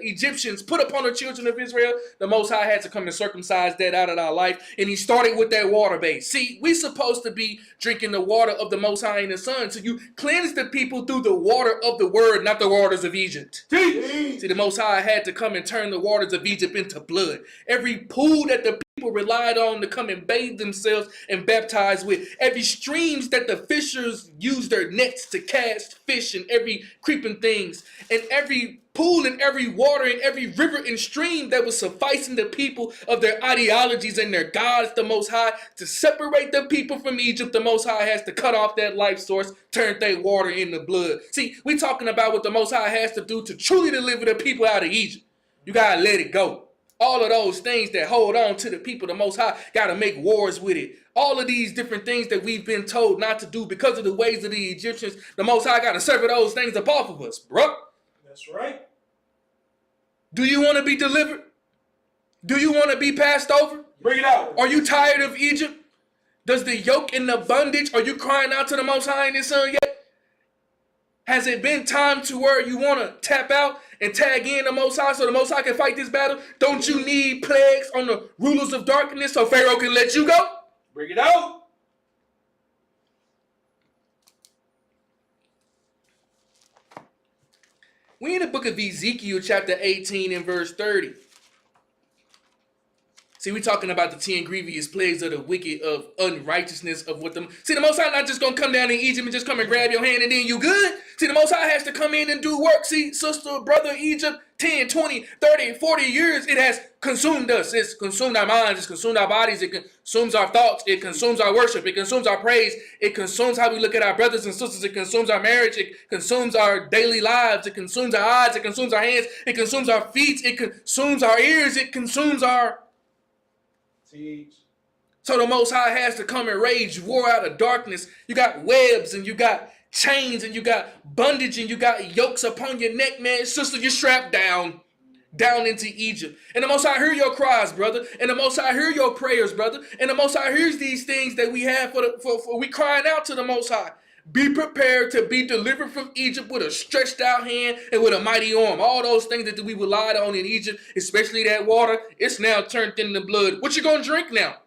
Egyptians put upon the children of Israel. The Most High had to come and circumcise that out of our life. And he started with that water base. See, we supposed to be drinking the water of the Most High and the Son. So you cleanse the people through the water of the word, not the waters of Egypt. See, the Most High had to come and turn the waters of Egypt into blood. Every pool that the people relied on to come and bathe themselves and baptize with, every streams that the fishers used their nets to cast fish, and every creeping things, and every pool and every water and every river and stream that was sufficing the people of their ideologies and their gods, the Most High, to separate the people from Egypt. The Most High has to cut off that life source, turn that water into blood. See, we talking about what the Most High has to do to truly deliver the people out of Egypt. You gotta let it go. All of those things that hold on to the people, the Most High got to make wars with it. All of these different things that we've been told not to do because of the ways of the Egyptians, the Most High got to sever those things up off of us, bro. That's right. Do you want to be delivered? Do you want to be passed over? Bring it out. Are you tired of Egypt? Does the yoke and the bondage, are you crying out to the Most High and His Son yet? Has it been time to where you want to tap out and tag in the Most High so the Most High can fight this battle? Don't you need plagues on the rulers of darkness so Pharaoh can let you go? Bring it out. We in the book of Ezekiel chapter 18 and verse 30. See, we talking about the 10 grievous plagues of the wicked, of unrighteousness, of what them. See, the Most High not just going to come down in Egypt and just come and grab your hand and then you good. See, the Most High has to come in and do work. See, sister, brother, Egypt, 10, 20, 30, 40 years, it has consumed us. It's consumed our minds. It's consumed our bodies. It consumes our thoughts. It consumes our worship. It consumes our praise. It consumes how we look at our brothers and sisters. It consumes our marriage. It consumes our daily lives. It consumes our eyes. It consumes our hands. It consumes our feet. It consumes our ears. It consumes our... Teach. So the Most High has to come and rage war out of darkness. You got webs and you got chains and you got bondage and you got yokes upon your neck, man. Sister, you're strapped down into Egypt. And the Most High hear your cries, brother. And the Most High hear your prayers, brother. And the Most High hears these things that we have for we crying out to the Most High. Be prepared to be delivered from Egypt with a stretched out hand and with a mighty arm. All those things that we relied on in Egypt, especially that water, it's now turned into blood. What you gonna drink now?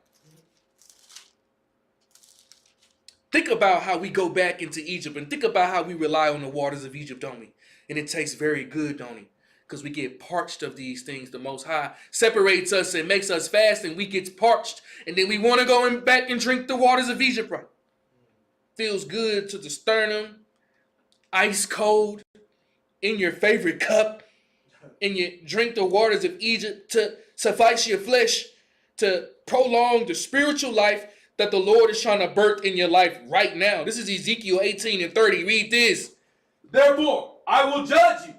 Think about how we go back into Egypt and think about how we rely on the waters of Egypt, don't we? And it tastes very good, don't it? Because we get parched of these things. The Most High separates us and makes us fast and we get parched. And then we want to go back and drink the waters of Egypt, right? Feels good to the sternum, ice cold, in your favorite cup, and you drink the waters of Egypt to suffice your flesh, to prolong the spiritual life that the Lord is trying to birth in your life right now. This is Ezekiel 18 and 30. Read this. Therefore, I will judge you,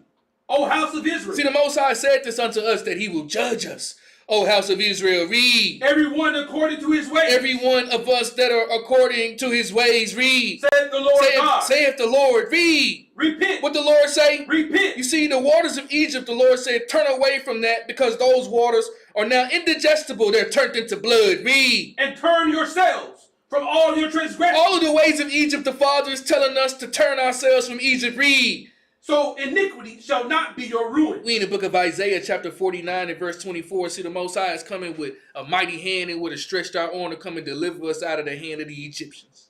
O house of Israel. See, the Most High said this unto us that he will judge us. O house of Israel, read. Everyone according to his ways. Every one of us that are according to his ways, read. Saith the Lord God. Saith the Lord, read. Repent. What the Lord say? Repent. You see, the waters of Egypt, the Lord said, turn away from that because those waters are now indigestible. They're turned into blood. Read. And turn yourselves from all your transgressions. All of the ways of Egypt, the Father is telling us to turn ourselves from Egypt. Read. So iniquity shall not be your ruin. We in the book of Isaiah chapter 49 and verse 24. See, the Most High is coming with a mighty hand and with a stretched out arm to come and deliver us out of the hand of the Egyptians.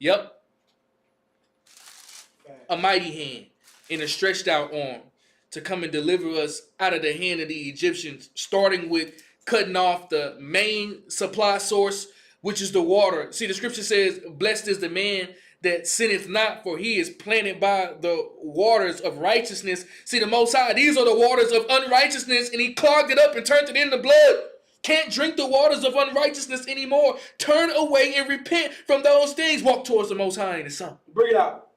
Yep. A mighty hand and a stretched out arm to come and deliver us out of the hand of the Egyptians, starting with cutting off the main supply source, which is the water. See, the scripture says, blessed is the man that sinneth not, for he is planted by the waters of righteousness. See, the Most High, these are the waters of unrighteousness, and he clogged it up and turned it into blood. Can't drink the waters of unrighteousness anymore. Turn away and repent from those things. Walk towards the Most High and his Son. Bring it out.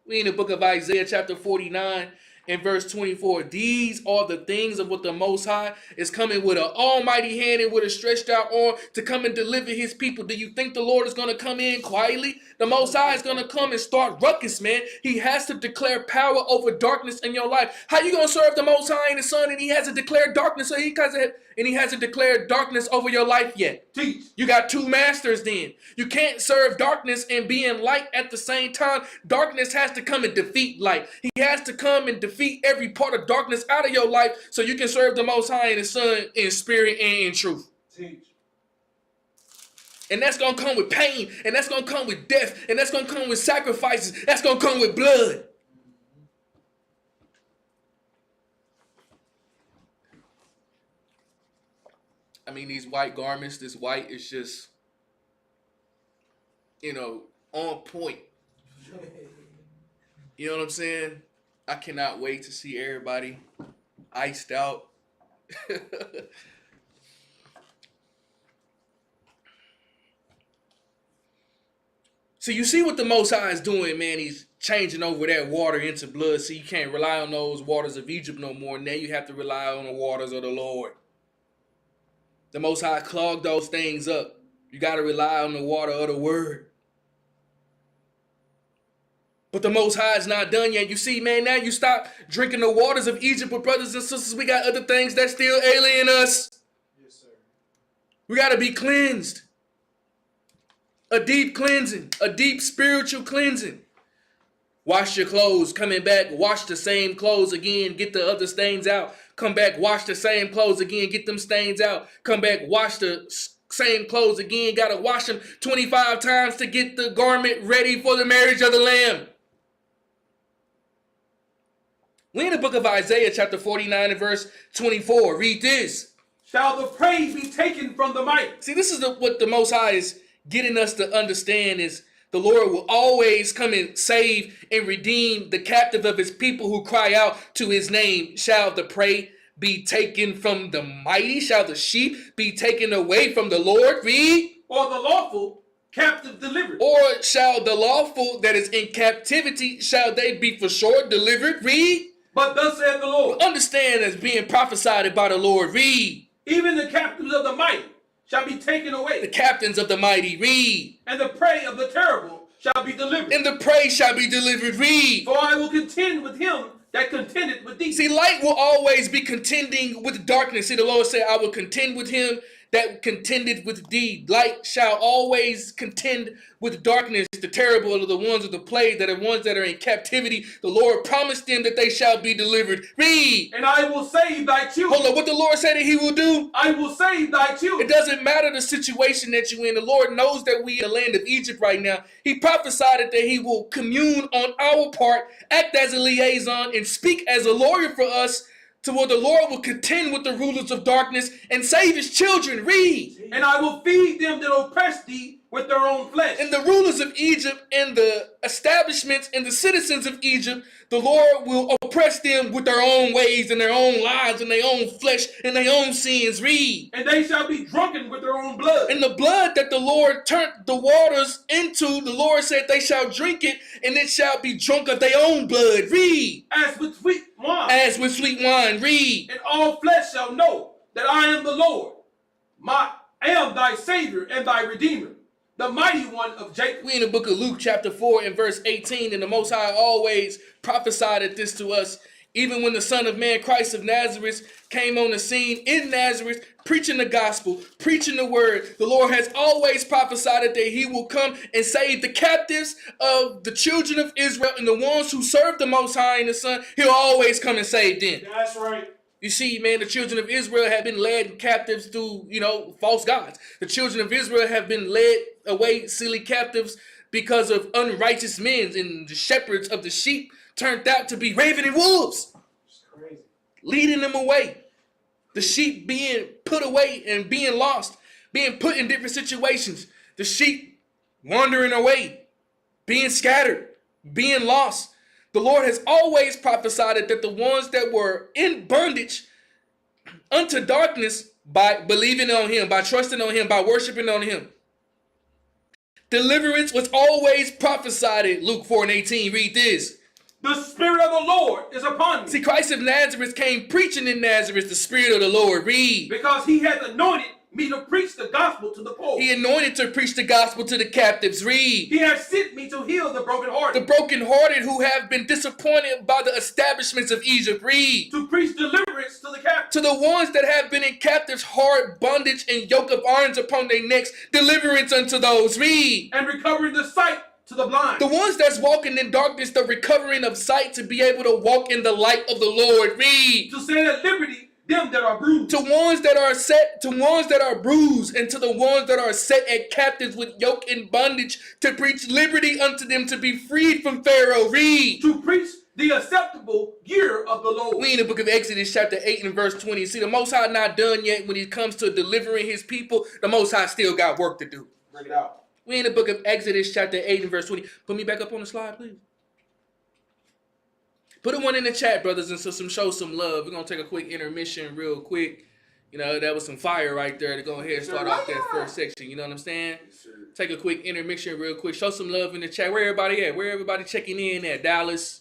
We in the book of Isaiah chapter 49 and verse 24. These are the things of what the Most High is coming with an almighty hand and with a stretched out arm to come and deliver his people. Do you think the Lord is going to come in quietly? The Most High is going to come and start ruckus, man. He has to declare power over darkness in your life. How you going to serve the Most High and the Son and he hasn't declared darkness, so he hasn't declared darkness over your life yet? Teach. You got two masters then. You can't serve darkness and be in light at the same time. Darkness has to come and defeat light. He has to come and defeat every part of darkness out of your life so you can serve the Most High and his Son in spirit and in truth. Teach. And that's going to come with pain, and that's going to come with death, and that's going to come with sacrifices. That's going to come with blood. I mean, these white garments, this white is just, on point. You know what I'm saying? I cannot wait to see everybody iced out. So you see what the Most High is doing, man. He's changing over that water into blood, so you can't rely on those waters of Egypt no more. Now you have to rely on the waters of the Lord. The Most High clogged those things up. You got to rely on the water of the Word. But the Most High is not done yet. You see, man, now you stop drinking the waters of Egypt with brothers and sisters. We got other things that still alien us. Yes, sir. We got to be cleansed. A deep cleansing, a deep spiritual cleansing. Wash your clothes, coming back, wash the same clothes again, get the other stains out. Come back, wash the same clothes again, get them stains out. Come back, wash the same clothes again. Got to wash them 25 times to get the garment ready for the marriage of the Lamb. We in the book of Isaiah chapter 49 and verse 24. Read this. Shall the prey be taken from the mighty? See, this is what the Most High is getting us to understand is the Lord will always come and save and redeem the captive of his people who cry out to his name. Shall the prey be taken from the mighty? Shall the sheep be taken away from the Lord? Read. Or the lawful captive delivered? Or shall the lawful that is in captivity, shall they be for sure delivered? Read. But thus saith the Lord. Understand as being prophesied by the Lord. Read. Even the captives of the mighty shall be taken away. The captains of the mighty. Read. And the prey of the terrible shall be delivered. And the prey shall be delivered. Read. For I will contend with him that contended with thee. See, light will always be contending with darkness. See, the Lord said, I will contend with him that contended with thee. Light shall always contend with darkness. The terrible are the ones of the plague, that are ones that are in captivity. The Lord promised them that they shall be delivered. Read. And I will save thy children. Hold on, what the Lord said that he will do? I will save thy children. It doesn't matter the situation that you're in. The Lord knows that we in the land of Egypt right now. He prophesied that he will commune on our part, act as a liaison, and speak as a lawyer for us, to where the Lord will contend with the rulers of darkness and save his children. Read. And I will feed them that oppress thee with their own flesh. And the rulers of Egypt and the establishments and the citizens of Egypt, the Lord will oppress them with their own ways and their own lives and their own flesh and their own sins. Read. And they shall be drunken with their own blood. And the blood that the Lord turned the waters into, the Lord said they shall drink it, and it shall be drunk of their own blood. Read. As with sweet wine. As with sweet wine. Read. And all flesh shall know that I am the Lord. I am thy Savior and thy Redeemer, the mighty one of Jacob. We in the book of Luke chapter 4 and verse 18, and the Most High always prophesied this to us. Even when the Son of Man, Christ of Nazareth, came on the scene in Nazareth, preaching the gospel, preaching the word, the Lord has always prophesied that he will come and save the captives of the children of Israel and the ones who serve the Most High and the Son. He'll always come and save them. That's right. You see, man, the children of Israel have been led captives through, false gods. The children of Israel have been led away silly captives because of unrighteous men, and the shepherds of the sheep turned out to be ravening wolves. It's crazy. Leading them away. The sheep being put away and being lost, being put in different situations. The sheep wandering away, being scattered, being lost. The Lord has always prophesied that the ones that were in bondage unto darkness, by believing on him, by trusting on him, by worshiping on him, deliverance was always prophesied. Luke 4 and 18, read this. The Spirit of the Lord is upon me. See, Christ of Nazareth came preaching in Nazareth the Spirit of the Lord. Read. Because he hath anointed me to preach the gospel to the poor. He anointed to preach the gospel to the captives. Read. He has sent me to heal the brokenhearted. The brokenhearted who have been disappointed by the establishments of Egypt. Read. To preach deliverance to the captives. To the ones that have been in captives, hard bondage and yoke of irons upon their necks. Deliverance unto those. Read. And recovering the sight to the blind. The ones that's walking in darkness, the recovering of sight to be able to walk in the light of the Lord. Read. To set at liberty them that are bruised. To ones that are set, to ones that are bruised, and to the ones that are set at captives with yoke and bondage, to preach liberty unto them, to be freed from Pharaoh. Read. To preach the acceptable year of the Lord. We in the book of Exodus chapter 8 and verse 20. See, the Most High not done yet when it comes to delivering his people. The Most High still got work to do. Bring it out. We in the book of Exodus chapter 8 and verse 20. Put me back up on the slide, please. Put one in the chat, brothers and sisters. Show some love. We're going to take a quick intermission real quick. That was some fire right there to go ahead and start off that first section. You know what I'm saying? Take a quick intermission real quick. Show some love in the chat. Where everybody at? Where everybody checking in at? Dallas,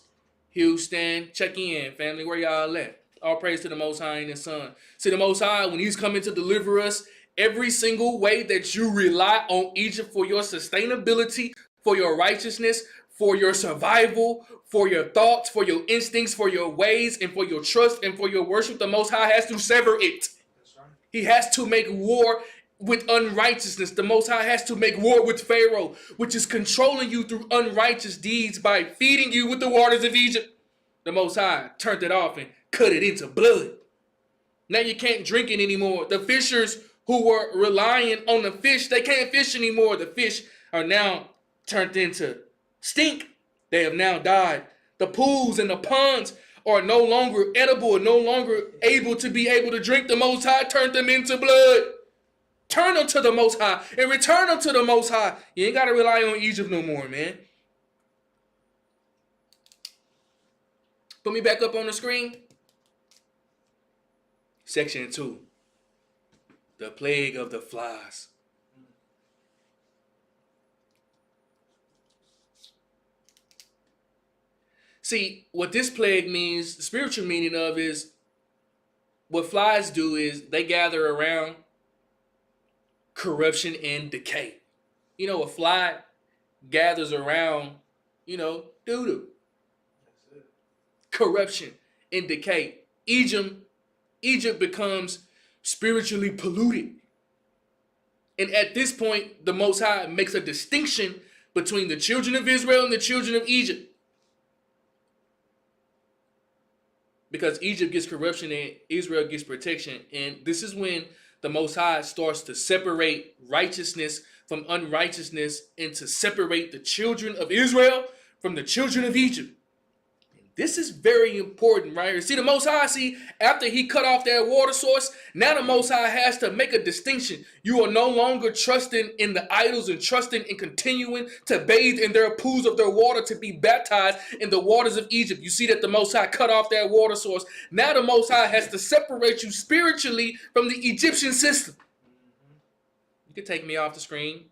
Houston. Check in, family. Where y'all at? All praise to the Most High and his Son. See, the Most High, when he's coming to deliver us, every single way that you rely on Egypt for your sustainability, for your righteousness, for your survival, for your thoughts, for your instincts, for your ways, and for your trust, and for your worship, the Most High has to sever it. That's right. He has to make war with unrighteousness. The Most High has to make war with Pharaoh, which is controlling you through unrighteous deeds by feeding you with the waters of Egypt. The Most High turned it off and cut it into blood. Now you can't drink it anymore. The fishers who were relying on the fish, they can't fish anymore. The fish are now turned into stink. They have now died. The pools and the ponds are no longer edible, no longer able to drink. The Most High turned them into blood. Turn them to the Most High and return them to the Most High. You ain't got to rely on Egypt no more, man. Put me back up on the screen. Section 2. The plague of the flies. See, what this plague means, the spiritual meaning of is, what flies do is they gather around corruption and decay. You know, a fly gathers around, doo-doo. Corruption and decay. Egypt becomes spiritually polluted. And at this point, the Most High makes a distinction between the children of Israel and the children of Egypt. Because Egypt gets corruption and Israel gets protection. And this is when the Most High starts to separate righteousness from unrighteousness and to separate the children of Israel from the children of Egypt. This is very important right here. See, the Most High, after he cut off that water source, now the Most High has to make a distinction. You are no longer trusting in the idols and trusting in continuing to bathe in their pools of their water to be baptized in the waters of Egypt. You see that the Most High cut off that water source. Now the Most High has to separate you spiritually from the Egyptian system. You can take me off the screen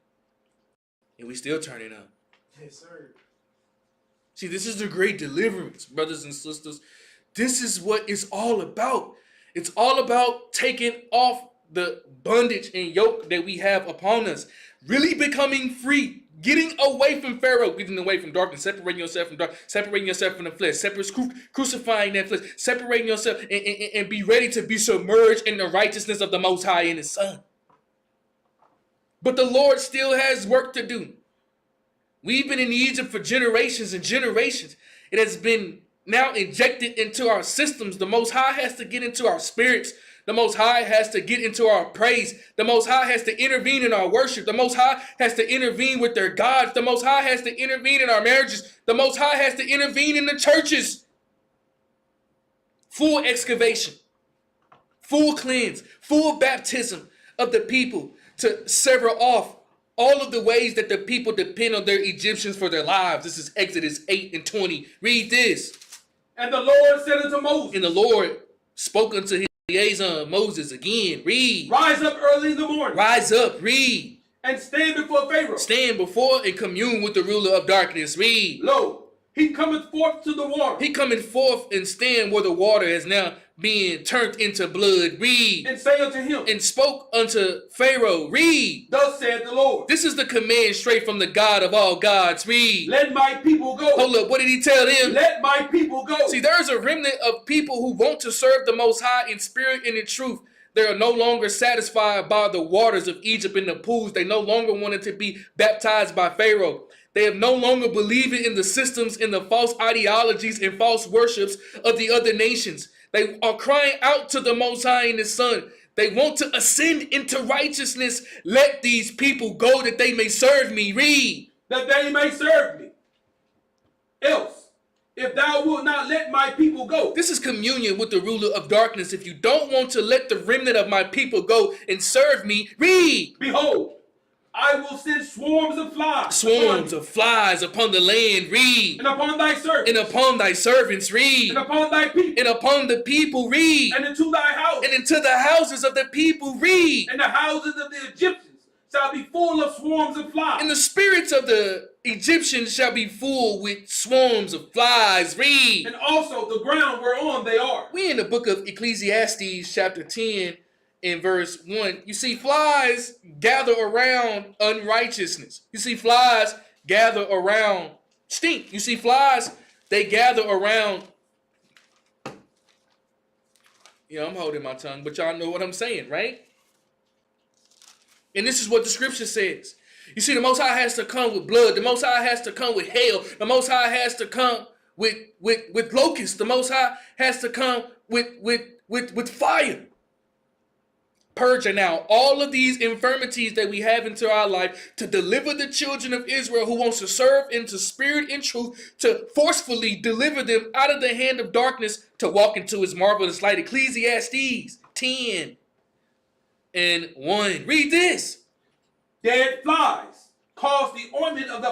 and we still turn it up. Yes, sir. See, this is the great deliverance, brothers and sisters. This is what it's all about. It's all about taking off the bondage and yoke that we have upon us. Really becoming free. Getting away from Pharaoh. Getting away from darkness. Separating yourself from darkness. Separating yourself from the flesh. Crucifying that flesh. Separating yourself and be ready to be submerged in the righteousness of the Most High and His Son. But the Lord still has work to do. We've been in Egypt for generations and generations. It has been now injected into our systems. The Most High has to get into our spirits. The Most High has to get into our praise. The Most High has to intervene in our worship. The Most High has to intervene with their gods. The Most High has to intervene in our marriages. The Most High has to intervene in the churches. Full excavation, full cleanse, full baptism of the people to sever off all of the ways that the people depend on their Egyptians for their lives. This is Exodus 8 and 20. Read this. And the Lord said unto Moses. And the Lord spoke unto his liaison Moses again. Read. Rise up early in the morning. Rise up. Read. And stand before Pharaoh. Stand before and commune with the ruler of darkness. Read. Lo, he cometh forth to the water. He cometh forth and stand where the water is now being turned into blood. Read. And say unto him. And spoke unto Pharaoh. Read. Thus said the Lord. This is the command straight from the God of all gods. Read. Let my people go. Hold up. What did he tell them? Let my people go. See, there's a remnant of people who want to serve the Most High in spirit and in truth. They are no longer satisfied by the waters of Egypt and the pools. They no longer wanted to be baptized by Pharaoh. They have no longer believed in the systems and the false ideologies and false worships of the other nations. They are crying out to the Most High and His Son. They want to ascend into righteousness. Let these people go that they may serve me. Read. That they may serve me. Else, if thou wilt not let my people go. This is communion with the ruler of darkness. If you don't want to let the remnant of my people go and serve me, read. Behold, I will send swarms of flies. Swarms of flies upon the land. Read. And upon thy servants. And upon thy servants. Read. And upon thy people. And upon the people. Read. And into thy house. And into the houses of the people. Read. And the houses of the Egyptians shall be full of swarms of flies. And the spirits of the Egyptians shall be full with swarms of flies. Read. And also the ground whereon they are. We in the book of Ecclesiastes chapter 10 in verse 1. You see flies gather around unrighteousness. You see flies gather around stink. You see flies, they gather around. I'm holding my tongue, but y'all know what I'm saying, right? And this is what the scripture says. You see, the Most High has to come with blood. The Most High has to come with hail. The Most High has to come with locusts. The Most High has to come with fire. Purging out all of these infirmities that we have into our life to deliver the children of Israel who wants to serve into spirit and truth, to forcefully deliver them out of the hand of darkness to walk into his marvelous light. Ecclesiastes 10:1. Read this. Dead flies cause the ointment of the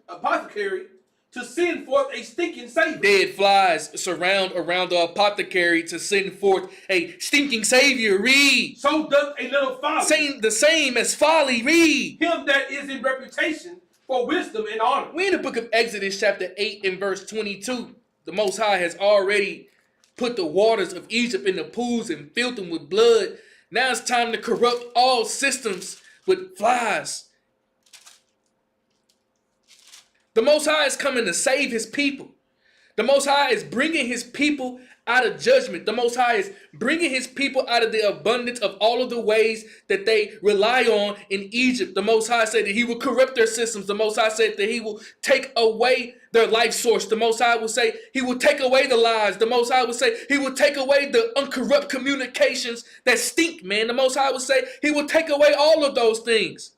apothecary to send forth a stinking savor. Dead flies surround around the apothecary to send forth a stinking savior. Read. So doth a little folly. The same as folly. Read. Him that is in reputation for wisdom and honor. We're in the book of Exodus chapter 8 and verse 22. The Most High has already put the waters of Egypt in the pools and filled them with blood. Now it's time to corrupt all systems with flies. The Most High is coming to save his people. The Most High is bringing his people out of judgment. The Most High is bringing his people out of the abundance of all of the ways that they rely on in Egypt. The Most High said that he will corrupt their systems. The Most High said that he will take away their life source. The Most High will say he will take away the lies. The Most High will say he will take away the uncorrupt communications that stink, man. The Most High will say he will take away all of those things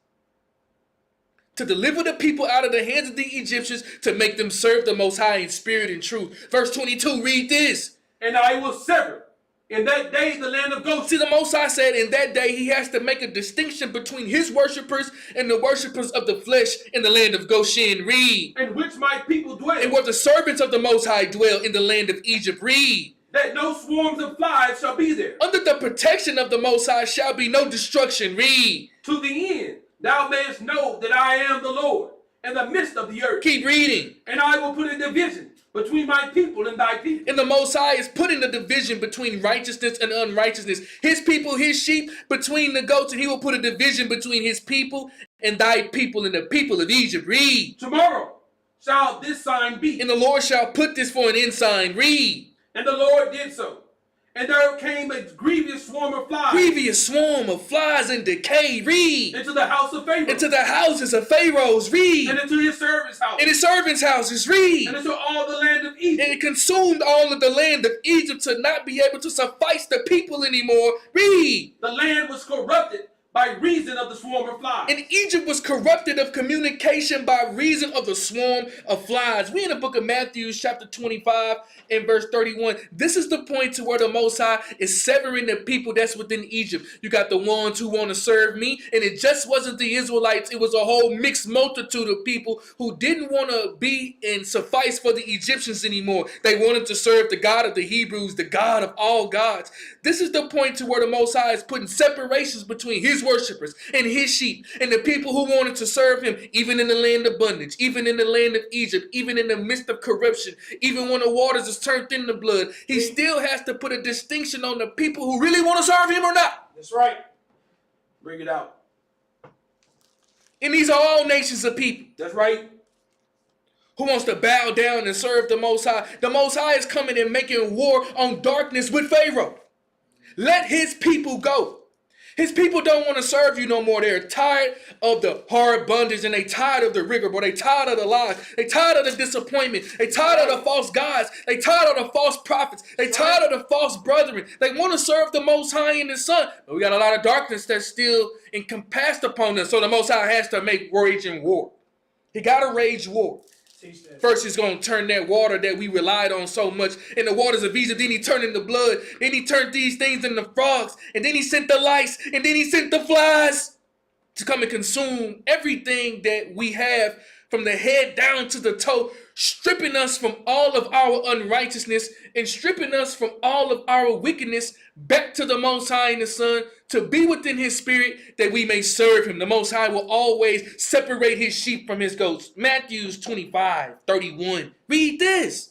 to deliver the people out of the hands of the Egyptians, to make them serve the Most High in spirit and truth. Verse 22, read this. And I will sever in that day the land of Goshen. See, the Most High said in that day he has to make a distinction between his worshipers and the worshipers of the flesh in the land of Goshen. Read. In which my people dwell. And where the servants of the Most High dwell in the land of Egypt. Read. That no swarms of flies shall be there. Under the protection of the Most High shall be no destruction. Read. To the end thou mayest know that I am the Lord in the midst of the earth. Keep reading. And I will put a division between my people and thy people. And the Most High is putting a division between righteousness and unrighteousness. His people, his sheep, between the goats, and he will put a division between his people and thy people and the people of Egypt. Read. Tomorrow shall this sign be. And the Lord shall put this for an ensign. Read. And the Lord did so. And there came a grievous swarm of flies. Grievous swarm of flies in decay. Read. Into the house of Pharaoh. Into the houses of Pharaohs. Read. And into his servants' house. And his servants' houses. Read. And into all the land of Egypt. And it consumed all of the land of Egypt to not be able to suffice the people anymore. Read. The land was corrupted by reason of the swarm of flies. And Egypt was corrupted of communication by reason of the swarm of flies. We in the book of Matthew chapter 25 and verse 31. This is the point to where the Most High is severing the people that's within Egypt. You got the ones who want to serve me, and it just wasn't the Israelites. It was a whole mixed multitude of people who didn't want to be and suffice for the Egyptians anymore. They wanted to serve the God of the Hebrews, the God of all gods. This is the point to where the Most High is putting separations between his worshipers and his sheep and the people who wanted to serve him, even in the land of bondage, even in the land of Egypt, even in the midst of corruption, even when the waters is turned into blood. He still has to put a distinction on the people who really want to serve him or not. That's right. Bring it out. And these are all nations of people. That's right. Who wants to bow down and serve the Most High. The Most High is coming and making war on darkness with Pharaoh. Let his people go. His people don't want to serve you no more. They're tired of the hard bondage, and they tired of the rigor, but they tired of the lies. They tired of the disappointment. They tired of the false gods. They tired of the false prophets. They tired of the false brethren. They want to serve the Most High and His Son, but we got a lot of darkness that's still encompassed upon us. So the Most High has to make raging war. He got to rage war. First, he's going to turn that water that we relied on so much in the waters of Egypt. Then he turned into blood. Then he turned these things into frogs. And then he sent the lice. And then he sent the flies to come and consume everything that we have from the head down to the toe, stripping us from all of our unrighteousness and stripping us from all of our wickedness back to the Most High and the Son to be within his spirit that we may serve him. The Most High will always separate his sheep from his goats. Matthew 25:31. Read this.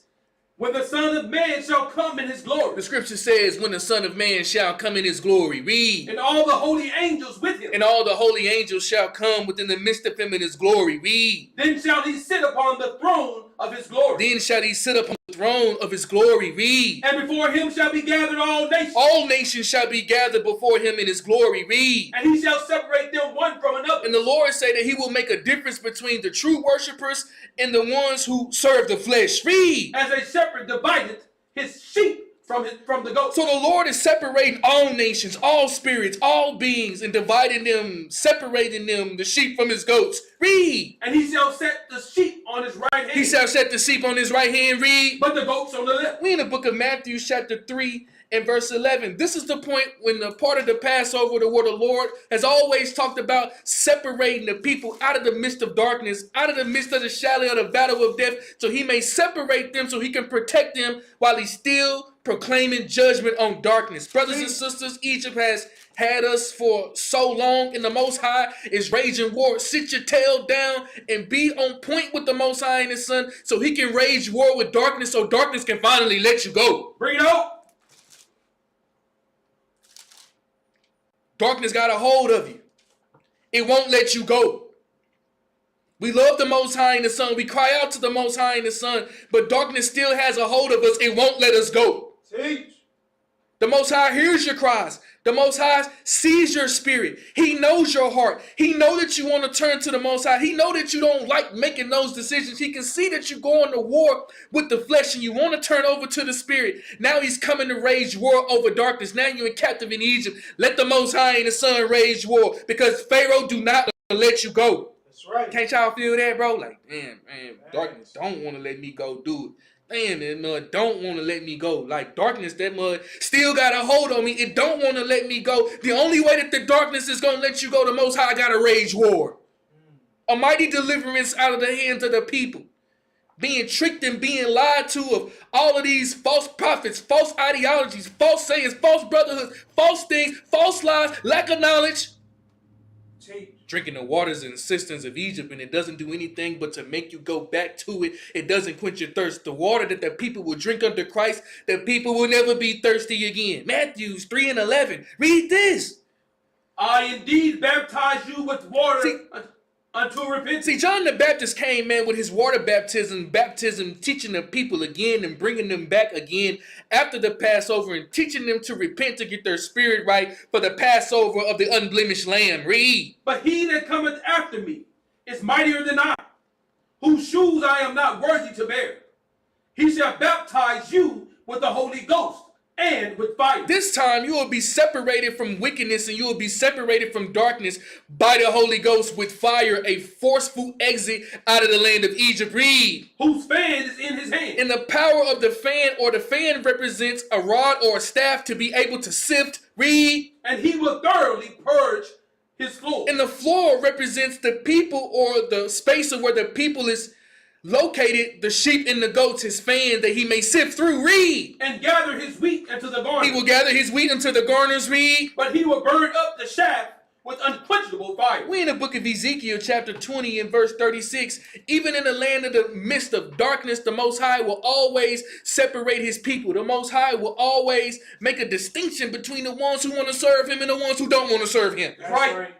When the Son of Man shall come in his glory. The scripture says, when the Son of Man shall come in his glory. Read. And all the holy angels with him. And all the holy angels shall come within the midst of him in his glory. Read. Then shall he sit upon the throne of his glory. Then shall he sit upon the throne of his glory. Read. And before him shall be gathered all nations. All nations shall be gathered before him in his glory. Read. And he shall separate them one from another. And the Lord said that he will make a difference between the true worshipers and the ones who serve the flesh. Read. As a shepherd divideth his sheep from the goats. So the Lord is separating all nations, all spirits, all beings, and dividing them, separating them, the sheep from his goats. Read. And he shall set the sheep on his right hand. He shall set the sheep on his right hand. Read. But the goats on the left. We in the book of Matthew chapter 3 and verse 11. This is the point when the part of the Passover, the word of the Lord has always talked about separating the people out of the midst of darkness, out of the midst of the shadow of the battle of death, so he may separate them, so he can protect them while he's still proclaiming judgment on darkness. Brothers and sisters, Egypt has had us for so long, and the Most High is raging war. Sit your tail down and be on point with the Most High and his son, so he can rage war with darkness, so darkness can finally let you go. Bring it out. Darkness got a hold of you. It won't let you go. We love the Most High and the Son. We cry out to the Most High and the Son, but darkness still has a hold of us. It won't let us go. Teach. The Most High hears your cries. The Most High sees your spirit. He knows your heart. He knows that you want to turn to the Most High. He knows that you don't like making those decisions. He can see that you're going to war with the flesh and you want to turn over to the spirit. Now he's coming to rage war over darkness. Now you're in captive in Egypt. Let the Most High and the Son rage war, because Pharaoh do not let you go. That's right. Can't y'all feel that, bro? Like, man, darkness don't want to let me go do it. Damn, that mud don't want to let me go. Like darkness, that mud still got a hold on me. It don't want to let me go. The only way that the darkness is going to let you go, the Most High got to rage war. A mighty deliverance out of the hands of the people. Being tricked and being lied to of all of these false prophets, false ideologies, false sayings, false brotherhoods, false things, false lies, lack of knowledge. Drinking the waters and cisterns of Egypt, and it doesn't do anything but to make you go back to it. It doesn't quench your thirst. The water that the people will drink under Christ, the people will never be thirsty again. Matthew 3 and 11. Read this. I indeed baptize you with water unto repentance. See, John the Baptist came, man, with his water baptism, teaching the people again and bringing them back again after the Passover and teaching them to repent to get their spirit right for the Passover of the unblemished lamb. Read. But he that cometh after me is mightier than I, whose shoes I am not worthy to bear. He shall baptize you with the Holy Ghost and with fire. This time you will be separated from wickedness and you will be separated from darkness by the Holy Ghost with fire, a forceful exit out of the land of Egypt. Read. Whose fan is in his hand. And the power of the fan, or the fan represents a rod or a staff to be able to sift. Read. And he will thoroughly purge his floor. And the floor represents the people, or the space of where the people is located, the sheep and the goats, his fan, that he may sift through. Read. And gather his wheat into the garners. He will gather his wheat into the garners. Read. But he will burn up the shaft with unquenchable fire. We in the book of Ezekiel chapter 20 and verse 36. Even in the land of the midst of darkness, the Most High will always separate his people. The Most High will always make a distinction between the ones who want to serve him and the ones who don't want to serve him. That's right.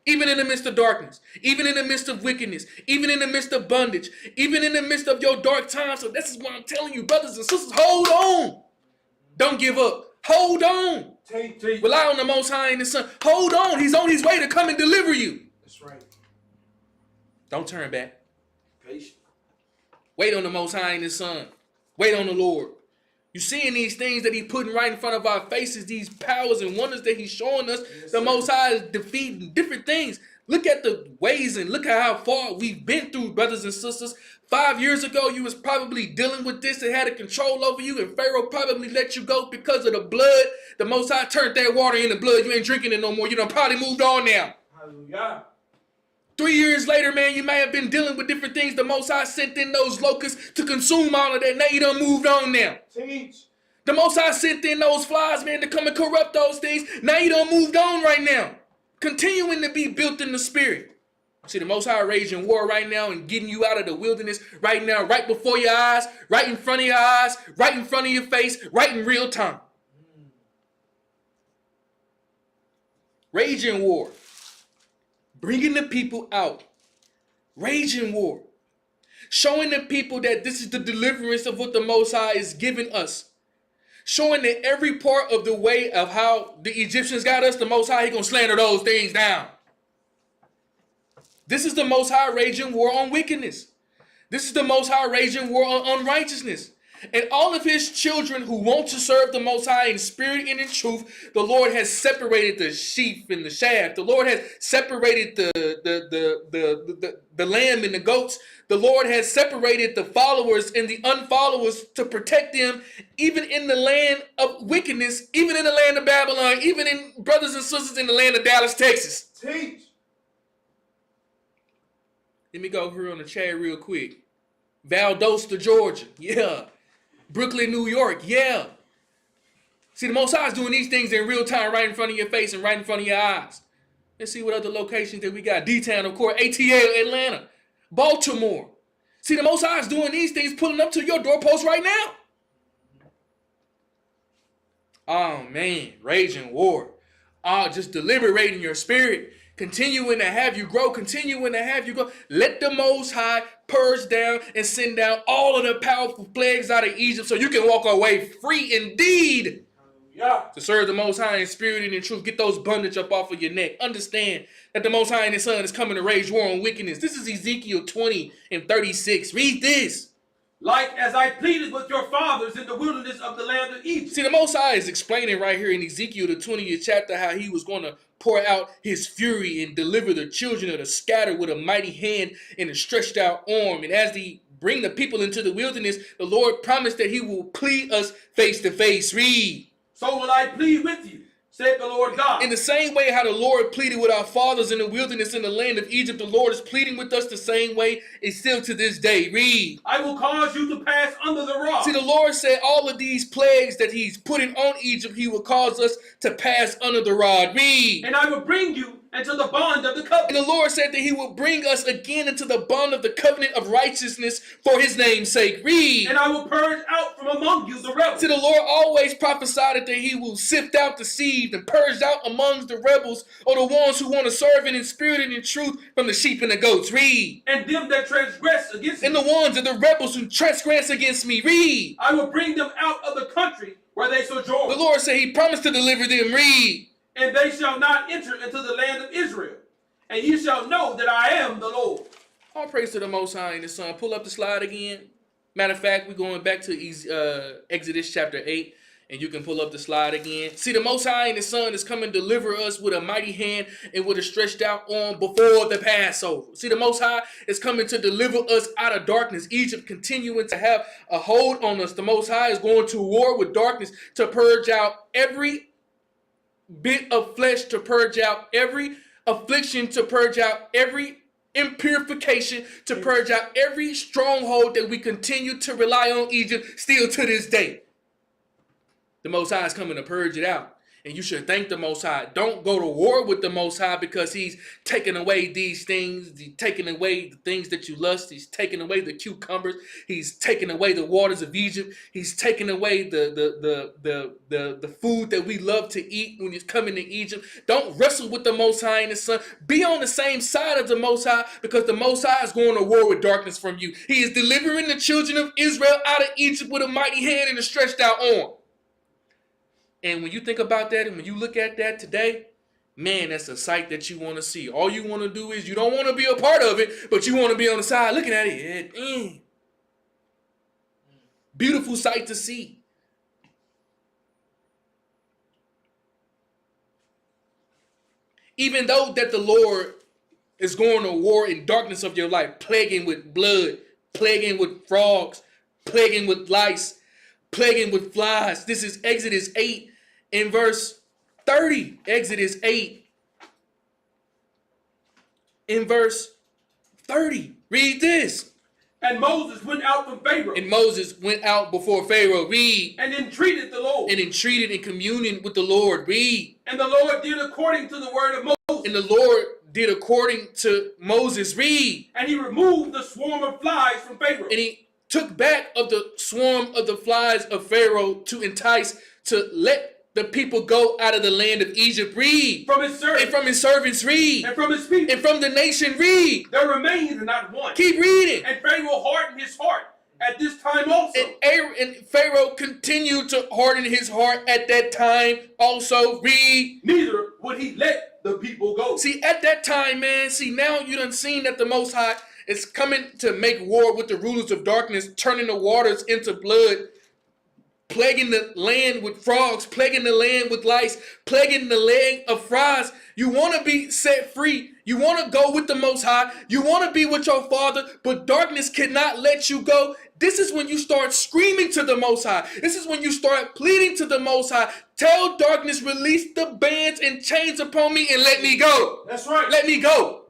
Even in the midst of darkness, even in the midst of wickedness, even in the midst of bondage, even in the midst of your dark times. So this is what I'm telling you, brothers and sisters, hold on. Don't give up. Hold on. Rely on the Most High and the Son. Hold on. He's on his way to come and deliver you. That's right. Don't turn back. Patient. Wait on the Most High and his Son. Wait on the Lord. You're seeing these things that he's putting right in front of our faces, these powers and wonders that he's showing us. Yes, the Most High is defeating different things. Look at the ways and look at how far we've been through, brothers and sisters. 5 years ago, you was probably dealing with this and had a control over you, and Pharaoh probably let you go because of the blood. The Most High turned that water into blood. You ain't drinking it no more. You done probably moved on now. Hallelujah. 3 years later, man, you may have been dealing with different things. The Most High sent in those locusts to consume all of that. Now you done moved on now. Teach. The Most High sent in those flies, man, to come and corrupt those things. Now you done moved on right now. Continuing to be built in the spirit. See, the Most High raging war right now and getting you out of the wilderness right now, right before your eyes, right in front of your eyes, right in front of your face, right in real time. Raging war. Bringing the people out. Raging war. showing the people that this is the deliverance of what the Most High is giving us. Showing that every part of the way of how the Egyptians got us, the Most High, He gonna slander those things down. This is the Most High raging war on wickedness. This is the Most High raging war on unrighteousness. And all of His children who want to serve the Most High in spirit and in truth, the Lord has separated the sheep and the shaft. The Lord has separated the lamb and the goats. The Lord has separated the followers and the unfollowers to protect them, even in the land of wickedness, even in the land of Babylon, even in brothers and sisters in the land of Dallas, Texas. Teach. Let me go over here on the chat real quick. Valdosta, Georgia. Yeah. Brooklyn, New York. Yeah. See, the Most High is doing these things in real time right in front of your face and right in front of your eyes. Let's see what other locations that we got. D-Town, of course. ATL, Atlanta. Baltimore. See, the Most High is doing these things, pulling up to your doorpost right now. Oh, man. Raging war. Oh, just deliberating your spirit. Continuing to have you grow, continuing to have you grow. Let the Most High purge down and send down all of the powerful plagues out of Egypt so you can walk away free indeed. Yeah. To serve the Most High in spirit and in truth. Get those bondage up off of your neck. Understand that the Most High and His Son is coming to rage war on wickedness. This is Ezekiel 20 and 36. Read this. Like as I pleaded with your fathers in the wilderness of the land of Egypt. See, the Most High is explaining right here in Ezekiel, the 20th chapter, how He was going to pour out His fury and deliver the children of the scattered with a mighty hand and a stretched out arm. And as He bring the people into the wilderness, the Lord promised that He will plead us face to face. Read. So will I plead with you, said the Lord God. In the same way how the Lord pleaded with our fathers in the wilderness in the land of Egypt, the Lord is pleading with us the same way and still to this day. Read. I will cause you to pass under the rod. See, the Lord said all of these plagues that He's putting on Egypt, He will cause us to pass under the rod. Read. And I will bring you into the bond of the covenant. And the Lord said that He will bring us again into the bond of the covenant of righteousness for His name's sake. Read. And I will purge out from among you the rebels. See, the Lord always prophesied that He will sift out the seed and purge out amongst the rebels, or the ones who want to serve Him in spirit and in truth, from the sheep and the goats. Read. And them that transgress against me. And the ones and the rebels who transgress against me. Read. I will bring them out of the country where they sojourn. The Lord said He promised to deliver them. Read. And they shall not enter into the land of Israel. And you shall know that I am the Lord. All praise to the Most High and His Son. Pull up the slide again. Matter of fact, we're going back to Exodus chapter 8. And you can pull up the slide again. See, the Most High and His Son is coming to deliver us with a mighty hand and with a stretched out arm before the Passover. See, the Most High is coming to deliver us out of darkness. Egypt continuing to have a hold on us. The Most High is going to war with darkness to purge out every bit of flesh, to purge out every affliction, to purge out every impurification, to purge out every stronghold that we continue to rely on Egypt still to this day. The Most High is coming to purge it out. And you should thank the Most High. Don't go to war with the Most High because He's taking away these things. He's taking away the things that you lust. He's taking away the cucumbers. He's taking away the waters of Egypt. He's taking away the food that we love to eat when He's coming to Egypt. Don't wrestle with the Most High and His Son. Be on the same side of the Most High, because the Most High is going to war with darkness from you. He is delivering the children of Israel out of Egypt with a mighty hand and a stretched out arm. And when you think about that and when you look at that today, man, that's a sight that you want to see. All you want to do is, you don't want to be a part of it, but you want to be on the side looking at it. Beautiful sight to see. Even though that the Lord is going to war in darkness of your life, plaguing with blood, plaguing with frogs, plaguing with lice, plaguing with flies. This is Exodus 8 in verse 30. Exodus 8 in verse 30. Read this. And Moses went out from Pharaoh. And Moses went out before Pharaoh. Read. And entreated the Lord. And entreated in communion with the Lord. Read. And the Lord did according to the word of Moses. And the Lord did according to Moses. Read. And He removed the swarm of flies from Pharaoh. And He took back of the swarm of the flies of Pharaoh to entice, to let the people go out of the land of Egypt? Read. From his servants. And from his servants, read. And from his people. And from the nation, read. There remained not one. Keep reading. And Pharaoh hardened his heart at this time also. And Pharaoh continued to harden his heart at that time also. Read. Neither would he let the people go. See, at that time, man, now you done seen that the Most High is coming to make war with the rulers of darkness, turning the waters into blood, plaguing the land with frogs, plaguing the land with lice, plaguing the land of flies. You want to be set free. You want to go with the Most High. You want to be with your Father, but darkness cannot let you go. This is when you start screaming to the Most High. This is when you start pleading to the Most High. Tell darkness, release the bands and chains upon me and let me go. That's right. Let me go.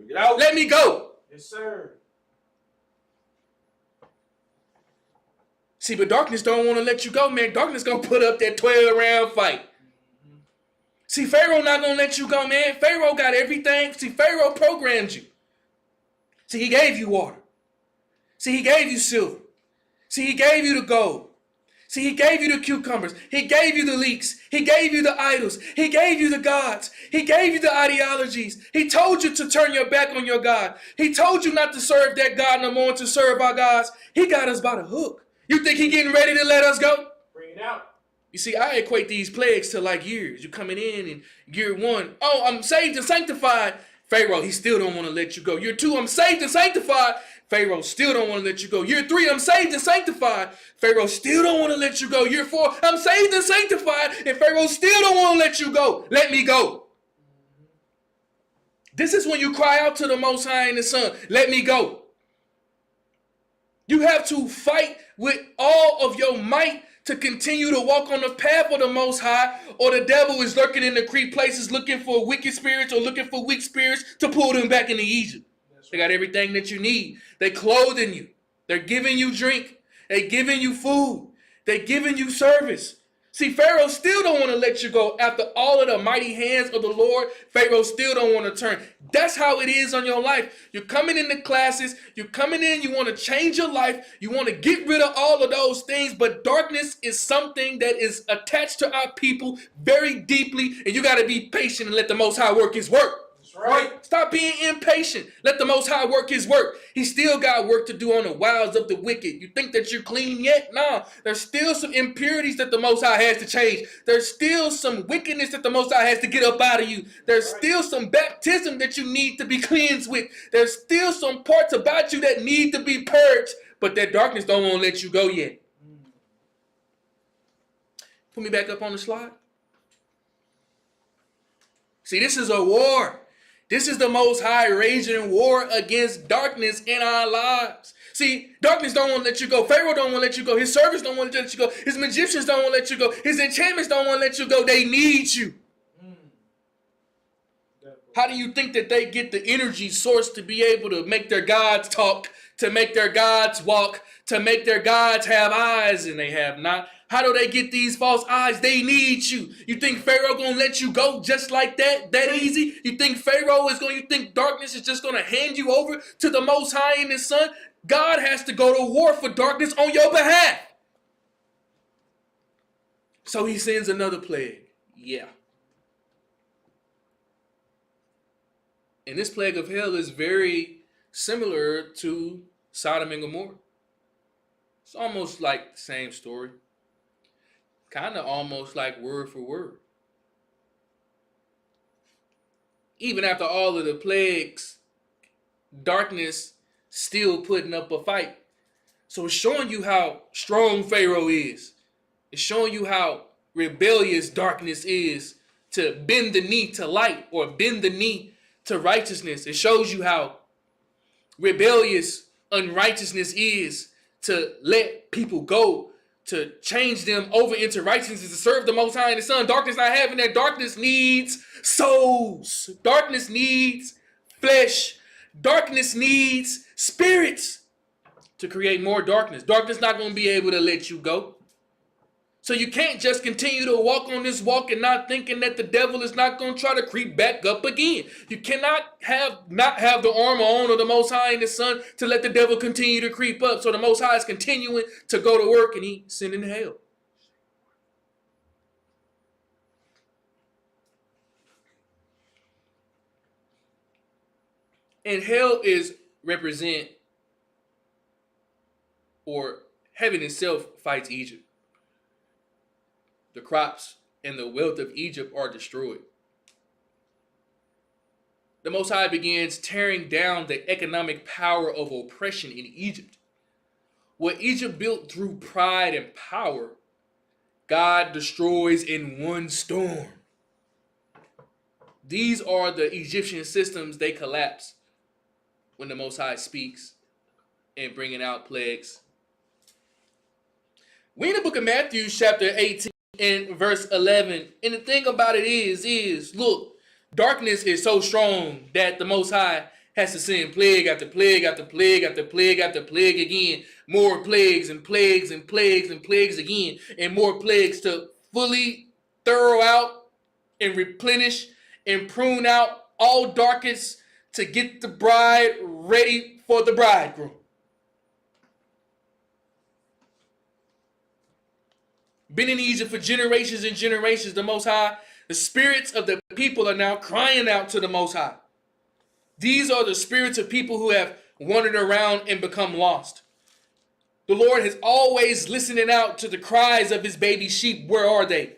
Get out. Let me go. Yes, sir. See, but darkness don't want to let you go, man. Darkness going to put up that 12-round fight. See, Pharaoh not going to let you go, man. Pharaoh got everything. See, Pharaoh programmed you. See, he gave you water. See, he gave you silver. See, he gave you the gold. See, he gave you the cucumbers. He gave you the leeks. He gave you the idols. He gave you the gods. He gave you the ideologies. He told you to turn your back on your God. He told you not to serve that God no more, to serve our gods. He got us by the hook. You think he getting ready to let us go? Bring it out. You see, I equate these plagues to like years. You coming in year 1. Oh, I'm saved and sanctified. Pharaoh, he still don't want to let you go. Year 2, I'm saved and sanctified. Pharaoh still don't want to let you go. Year 3, I'm saved and sanctified. Pharaoh still don't want to let you go. Year 4, I'm saved and sanctified. And Pharaoh still don't want to let you go. Let me go. This is when you cry out to the Most High and the Son. Let me go. You have to fight with all of your might to continue to walk on the path of the Most High, or the devil is lurking in the creep places looking for wicked spirits or looking for weak spirits to pull them back into Egypt. They got everything that you need. They're clothing you. They're giving you drink. They're giving you food. They're giving you service. See, Pharaoh still don't want to let you go. After all of the mighty hands of the Lord, Pharaoh still don't want to turn. That's how it is on your life. You're coming into classes. You're coming in. You want to change your life. You want to get rid of all of those things. But darkness is something that is attached to our people very deeply. And you got to be patient and let the Most High work his work. Right? Stop being impatient. Let the Most High work his work. He still got work to do on the wiles of the wicked. You think that you're clean yet? No. There's still some impurities that the Most High has to change. There's still some wickedness that the Most High has to get up out of you. There's still some baptism that you need to be cleansed with. There's still some parts about you that need to be purged. But that darkness don't want to let you go yet. Put me back up on the slide. See, this is a war. This is the Most High raging war against darkness in our lives. See, darkness don't want to let you go. Pharaoh don't want to let you go. His servants don't want to let you go. His magicians don't want to let you go. His enchantments don't want to let you go. They need you. How do you think that they get the energy source to be able to make their gods talk, to make their gods walk, to make their gods have eyes and they have not? How do they get these false eyes? They need you. You think Pharaoh gonna let you go just like that? That easy? You think you think darkness is just gonna hand you over to the Most High and his Son? God has to go to war for darkness on your behalf. So he sends another plague. Yeah. And this plague of hell is very similar to Sodom and Gomorrah. It's almost like the same story. Kind of almost like word for word. Even after all of the plagues, darkness still putting up a fight. So it's showing you how strong Pharaoh is. It's showing you how rebellious darkness is to bend the knee to light or bend the knee to righteousness. It shows you how rebellious unrighteousness is to let people go, to change them over into righteousness, to serve the Most High and the Son. Darkness not having that. Darkness needs souls. Darkness needs flesh. Darkness needs spirits to create more darkness. Darkness not going to be able to let you go. So you can't just continue to walk on this walk and not thinking that the devil is not going to try to creep back up again. You cannot not have the armor on of the Most High and the Son to let the devil continue to creep up. So the Most High is continuing to go to work and he's sending hell. And hell is represent, or heaven itself fights Egypt. The crops and the wealth of Egypt are destroyed. The Most High begins tearing down the economic power of oppression in Egypt. What Egypt built through pride and power, God destroys in one storm. These are the Egyptian systems. They collapse when the Most High speaks and bringing out plagues. We in the book of Matthew chapter 18 and verse 11. And the thing about it is look, darkness is so strong that the Most High has to send plague after plague after plague after plague after plague again. More plagues and plagues and plagues and plagues again. And more plagues to fully thorough out and replenish and prune out all darkness to get the bride ready for the bridegroom. Been in Egypt for generations and generations. The Most High, the spirits of the people are now crying out to the Most High. These are the spirits of people who have wandered around and become lost. The Lord is always listening out to the cries of his baby sheep. Where are they?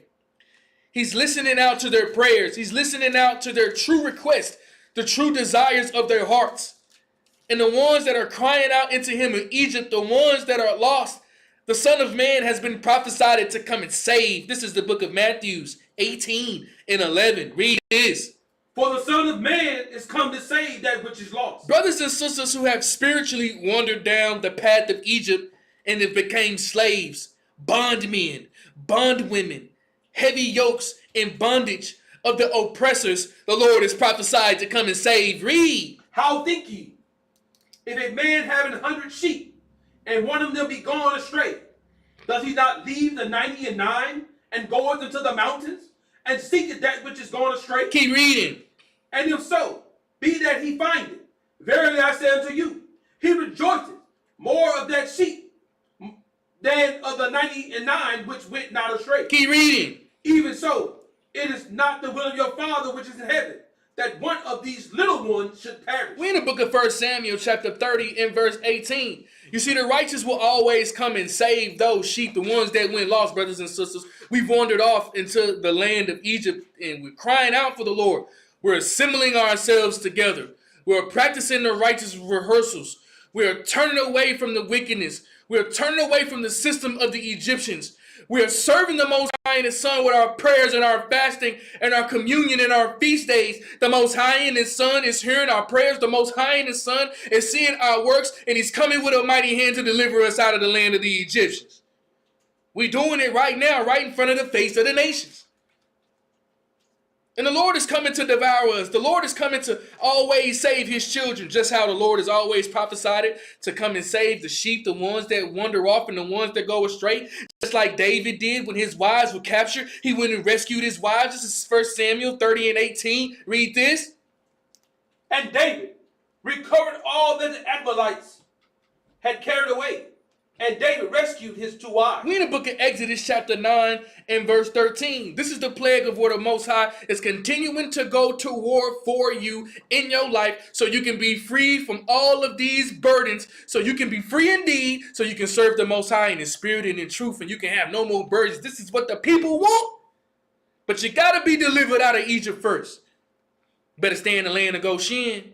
He's listening out to their prayers. He's listening out to their true requests, the true desires of their hearts. And the ones that are crying out into him in Egypt, the ones that are lost, the Son of Man has been prophesied to come and save. This is the book of Matthew 18 and 11. Read this. For the Son of Man is come to save that which is lost. Brothers and sisters who have spiritually wandered down the path of Egypt and have became slaves, bondmen, bondwomen, heavy yokes and bondage of the oppressors, the Lord is prophesied to come and save. Read. How think ye? If a man having 100 sheep, and one of them be gone astray, does he not leave the 99 and goeth into the mountains, and seeketh that which is gone astray? Keep reading. And if so, be that he find it, verily I say unto you, he rejoiceth more of that sheep than of the 99 which went not astray. Keep reading. Even so, it is not the will of your Father which is in heaven, that one of these little ones should perish. We're in the book of 1 Samuel chapter 30 and verse 18. You see, the righteous will always come and save those sheep, the ones that went lost, brothers and sisters. We've wandered off into the land of Egypt and we're crying out for the Lord. We're assembling ourselves together. We're practicing the righteous rehearsals. We're turning away from the wickedness. We're turning away from the system of the Egyptians. We are serving the Most High and His Son with our prayers and our fasting and our communion and our feast days. The Most High and His Son is hearing our prayers. The Most High and His Son is seeing our works, and He's coming with a mighty hand to deliver us out of the land of the Egyptians. We're doing it right now, right in front of the face of the nations. And the Lord is coming to devour us. The Lord is coming to always save his children, just how the Lord has always prophesied it, to come and save the sheep, the ones that wander off and the ones that go astray. Just like David did when his wives were captured. He went and rescued his wives. This is 1 Samuel 30 and 18. Read this. And David recovered all that the Amalekites had carried away. And David rescued his 2 wives. We're in the book of Exodus chapter 9 and verse 13. This is the plague of where the Most High is continuing to go to war for you in your life so you can be free from all of these burdens, so you can be free indeed, so you can serve the Most High in his spirit and in truth, and you can have no more burdens. This is what the people want. But you got to be delivered out of Egypt first. Better stay in the land of Goshen.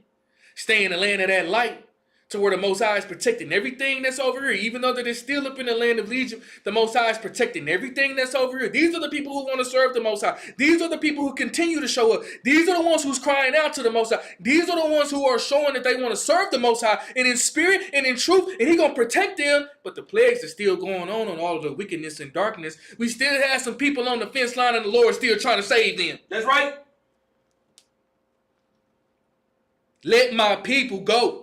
Stay in the land of that light. To where the Most High is protecting everything that's over here. Even though that it's still up in the land of Egypt, the Most High is protecting everything that's over here. These are the people who want to serve the Most High. These are the people who continue to show up. These are the ones who's crying out to the Most High. These are the ones who are showing that they want to serve the Most High and in spirit and in truth. And He's going to protect them. But the plagues are still going on all of the wickedness and darkness. We still have some people on the fence line and the Lord is still trying to save them. That's right. Let my people go.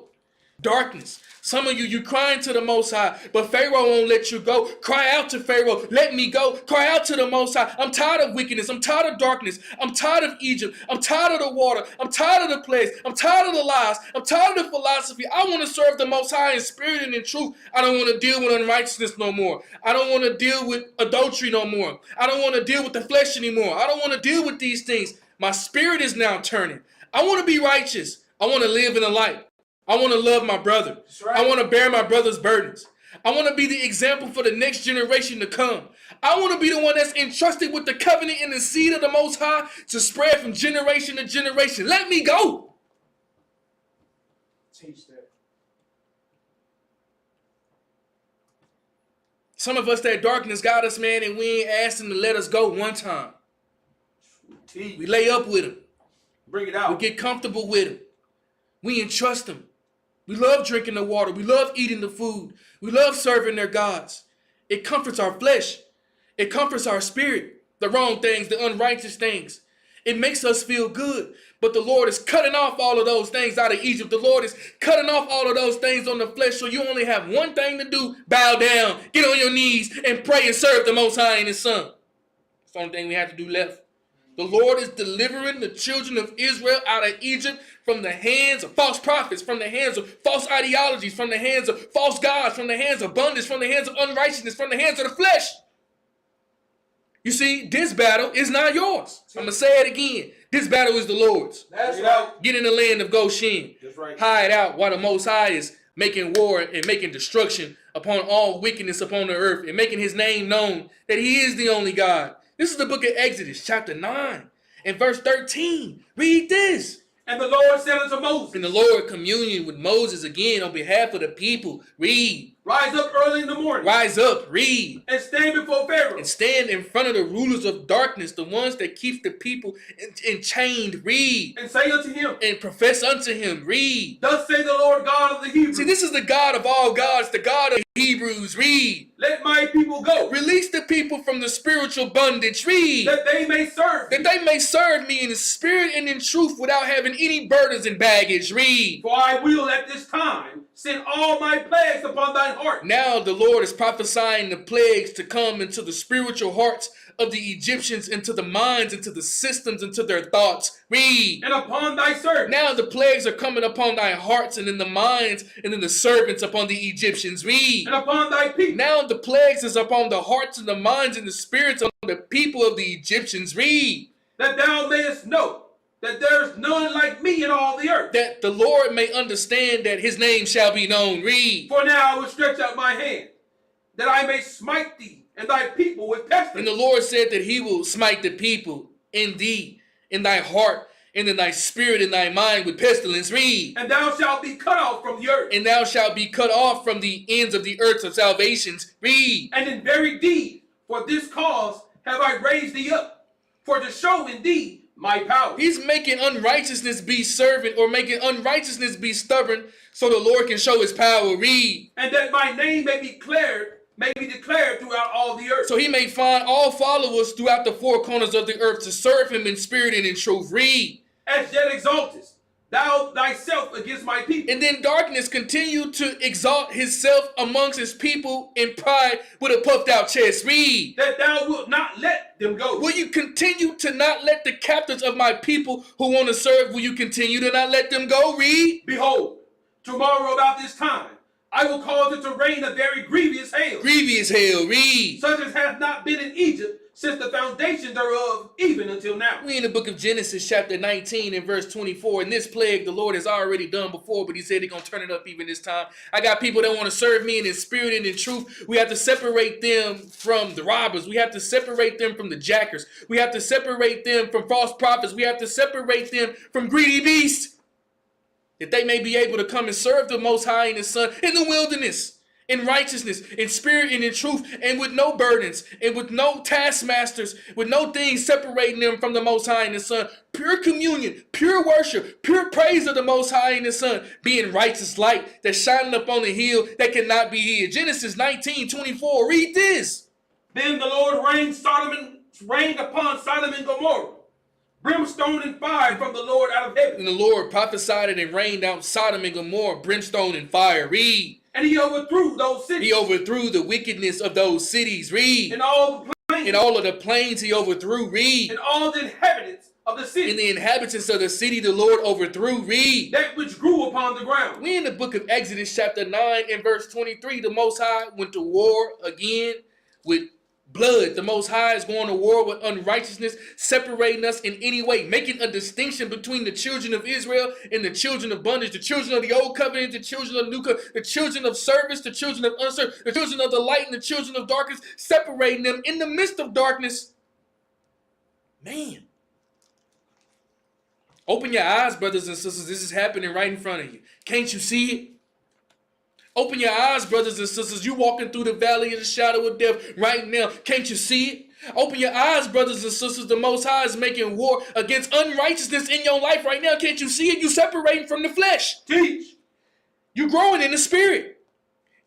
Darkness. Some of you, you're crying to the Most High, but Pharaoh won't let you go. Cry out to Pharaoh, let me go. Cry out to the Most High. I'm tired of wickedness. I'm tired of darkness. I'm tired of Egypt. I'm tired of the water. I'm tired of the plagues. I'm tired of the lies. I'm tired of the philosophy. I want to serve the Most High in spirit and in truth. I don't want to deal with unrighteousness no more. I don't want to deal with adultery no more. I don't want to deal with the flesh anymore. I don't want to deal with these things. My spirit is now turning. I want to be righteous. I want to live in the light. I want to love my brother. right. I want to bear my brother's burdens. I want to be the example for the next generation to come. I want to be the one that's entrusted with the covenant and the seed of the Most High to spread from generation to generation. Let me go. Teach that. Some of us, that darkness got us, man, and we ain't asked him to let us go one time. Teach. We lay up with him. Bring it out. We get comfortable with him. We entrust him. We love drinking the water. We love eating the food. We love serving their gods. It comforts our flesh. It comforts our spirit. The wrong things, the unrighteous things. It makes us feel good. But the Lord is cutting off all of those things out of Egypt. The Lord is cutting off all of those things on the flesh. So you only have one thing to do. Bow down, get on your knees, and pray and serve the Most High and His Son. It's the only thing we have to do left. The Lord is delivering the children of Israel out of Egypt from the hands of false prophets, from the hands of false ideologies, from the hands of false gods, from the hands of bondage, from the hands of unrighteousness, from the hands of the flesh. You see, this battle is not yours. I'm going to say it again. This battle is the Lord's. That's right. Get in the land of Goshen. That's right. Hide out while the Most High is making war and making destruction upon all wickedness upon the earth and making His name known that He is the only God. This is the book of Exodus, chapter 9, and verse 13. Read this. And the Lord said unto Moses. And the Lord communed with Moses again on behalf of the people. Read. Rise up early in the morning. Rise up. Read. And stand before Pharaoh. And stand in front of the rulers of darkness, the ones that keep the people enchained. Read. And say unto him. And profess unto him. Read. Thus say the Lord God of the Hebrews. See, this is the God of all gods, the God of Hebrews. Read. Let my people go. Release the people from the spiritual bondage. Read. That they may serve. That they may serve me in spirit and in truth without having any burdens and baggage. Read. For I will at this time send all my plagues upon thine heart. Now the Lord is prophesying the plagues to come into the spiritual hearts of the Egyptians, into the minds, into the systems, into their thoughts. Read. And upon thy servants. Now the plagues are coming upon thy hearts and in the minds and in the servants upon the Egyptians. Read. And upon thy people. Now the plagues is upon the hearts and the minds and the spirits of the people of the Egyptians. Read. That thou mayest know that there is none like me in all the earth. That the Lord may understand that His name shall be known. Read. For now I will stretch out my hand, that I may smite thee and thy people with pestilence. And the Lord said that He will smite the people in thee, in thy heart, and in thy spirit, and thy mind with pestilence. Read. And thou shalt be cut off from the earth. And thou shalt be cut off from the ends of the earth of salvations. Read. And in very deed, for this cause have I raised thee up, for to show in thee my power. He's making unrighteousness be servant, or making unrighteousness be stubborn, so the Lord can show His power. Read. And that my name may be declared throughout all the earth. So He may find all followers throughout the four corners of the earth to serve Him in spirit and in truth. Read. As yet exaltest thou thyself against my people. And then darkness continued to exalt himself amongst His people in pride with a puffed out chest. Read. That thou wilt not let them go. Will you continue to not let the captives of my people who want to serve, will you continue to not let them go? Read. Behold, tomorrow about this time, I will cause it to rain a very grievous hail. Grievous hail. Read. Such as hath not been in Egypt since the foundation thereof, even until now. We in the book of Genesis chapter 19 and verse 24. And this plague the Lord has already done before, but He said He's going to turn it up even this time. I got people that want to serve me in spirit and in truth. We have to separate them from the robbers. We have to separate them from the jackers. We have to separate them from false prophets. We have to separate them from greedy beasts, that they may be able to come and serve the Most High and His Son in the wilderness, in righteousness, in spirit and in truth, and with no burdens, and with no taskmasters, with no things separating them from the Most High and His Son. Pure communion, pure worship, pure praise of the Most High and His Son, being righteous light that's shining up on the hill that cannot be hid. Genesis 19:24. Read this. Then the Lord rained upon Sodom and Gomorrah brimstone and fire from the Lord out of heaven. And the Lord prophesied it and rained out Sodom and Gomorrah, brimstone and fire. Read. And He overthrew those cities. He overthrew the wickedness of those cities. Read. And all the plains. And all of the plains He overthrew. Read. And all the inhabitants of the city. And the inhabitants of the city the Lord overthrew. Read. That which grew upon the ground. We in the book of Exodus chapter 9 and verse 23. The Most High went to war again with blood. The Most High is going to war with unrighteousness, separating us in any way, making a distinction between the children of Israel and the children of bondage, the children of the old covenant, the children of the new covenant, the children of service, the children of unservice, the children of the light and the children of darkness, separating them in the midst of darkness. Man. Open your eyes, brothers and sisters. This is happening right in front of you. Can't you see it? Open your eyes, brothers and sisters. You walking through the valley of the shadow of death right now. Can't you see it? Open your eyes, brothers and sisters. The Most High is making war against unrighteousness in your life right now. Can't you see it? You separating from the flesh. Teach. You growing in the spirit.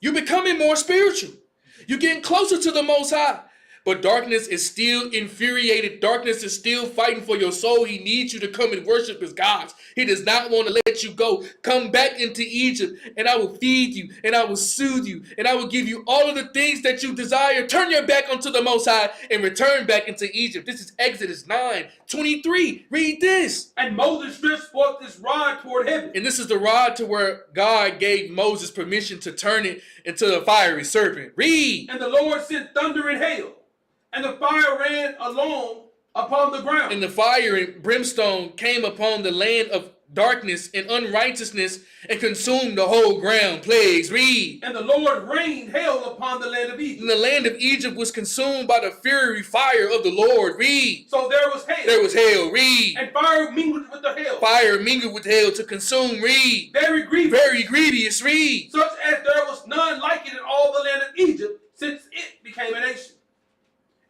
You becoming more spiritual. You getting closer to the Most High. But darkness is still infuriated. Darkness is still fighting for your soul. He needs you to come and worship his gods. He does not want to let you go. Come back into Egypt, and I will feed you, and I will soothe you, and I will give you all of the things that you desire. Turn your back unto the Most High and return back into Egypt. This is Exodus 9:23. Read this. And Moses stretched forth this rod toward heaven. And this is the rod to where God gave Moses permission to turn it into a fiery serpent. Read. And the Lord sent thunder and hail, and the fire ran along upon the ground. And the fire and brimstone came upon the land of darkness and unrighteousness and consumed the whole ground. Plagues. Read. And the Lord rained hail upon the land of Egypt. And the land of Egypt was consumed by the fiery fire of the Lord. Read. So there was hail. There was hail. Read. And fire mingled with the hail. Fire mingled with hail to consume. Read. Very grievous. Very grievous. Read. Such as there was none like it in all the land of Egypt, since it became a nation.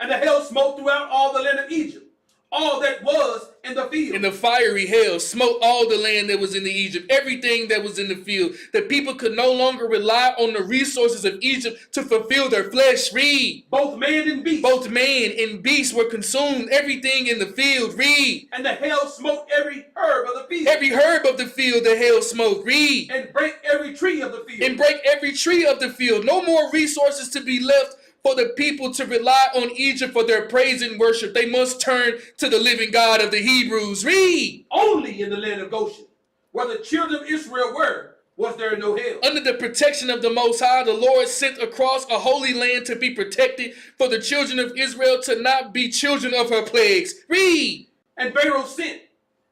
And the hail smote throughout all the land of Egypt, all that was in the field. And the fiery hail smote all the land that was in the Egypt, everything that was in the field. The people could no longer rely on the resources of Egypt to fulfill their flesh. Read. Both man and beast. Both man and beast were consumed, everything in the field. Read. And the hail smote every herb of the field. Every herb of the field the hail smote. Read. And brake every tree of the field. And break every tree of the field. No more resources to be left for the people to rely on Egypt for their praise and worship. They must turn to the living God of the Hebrews. Read. Only in the land of Goshen, where the children of Israel were, was there no hail. Under the protection of the Most High, the Lord sent across a holy land to be protected for the children of Israel to not be children of her plagues. Read. And Pharaoh sent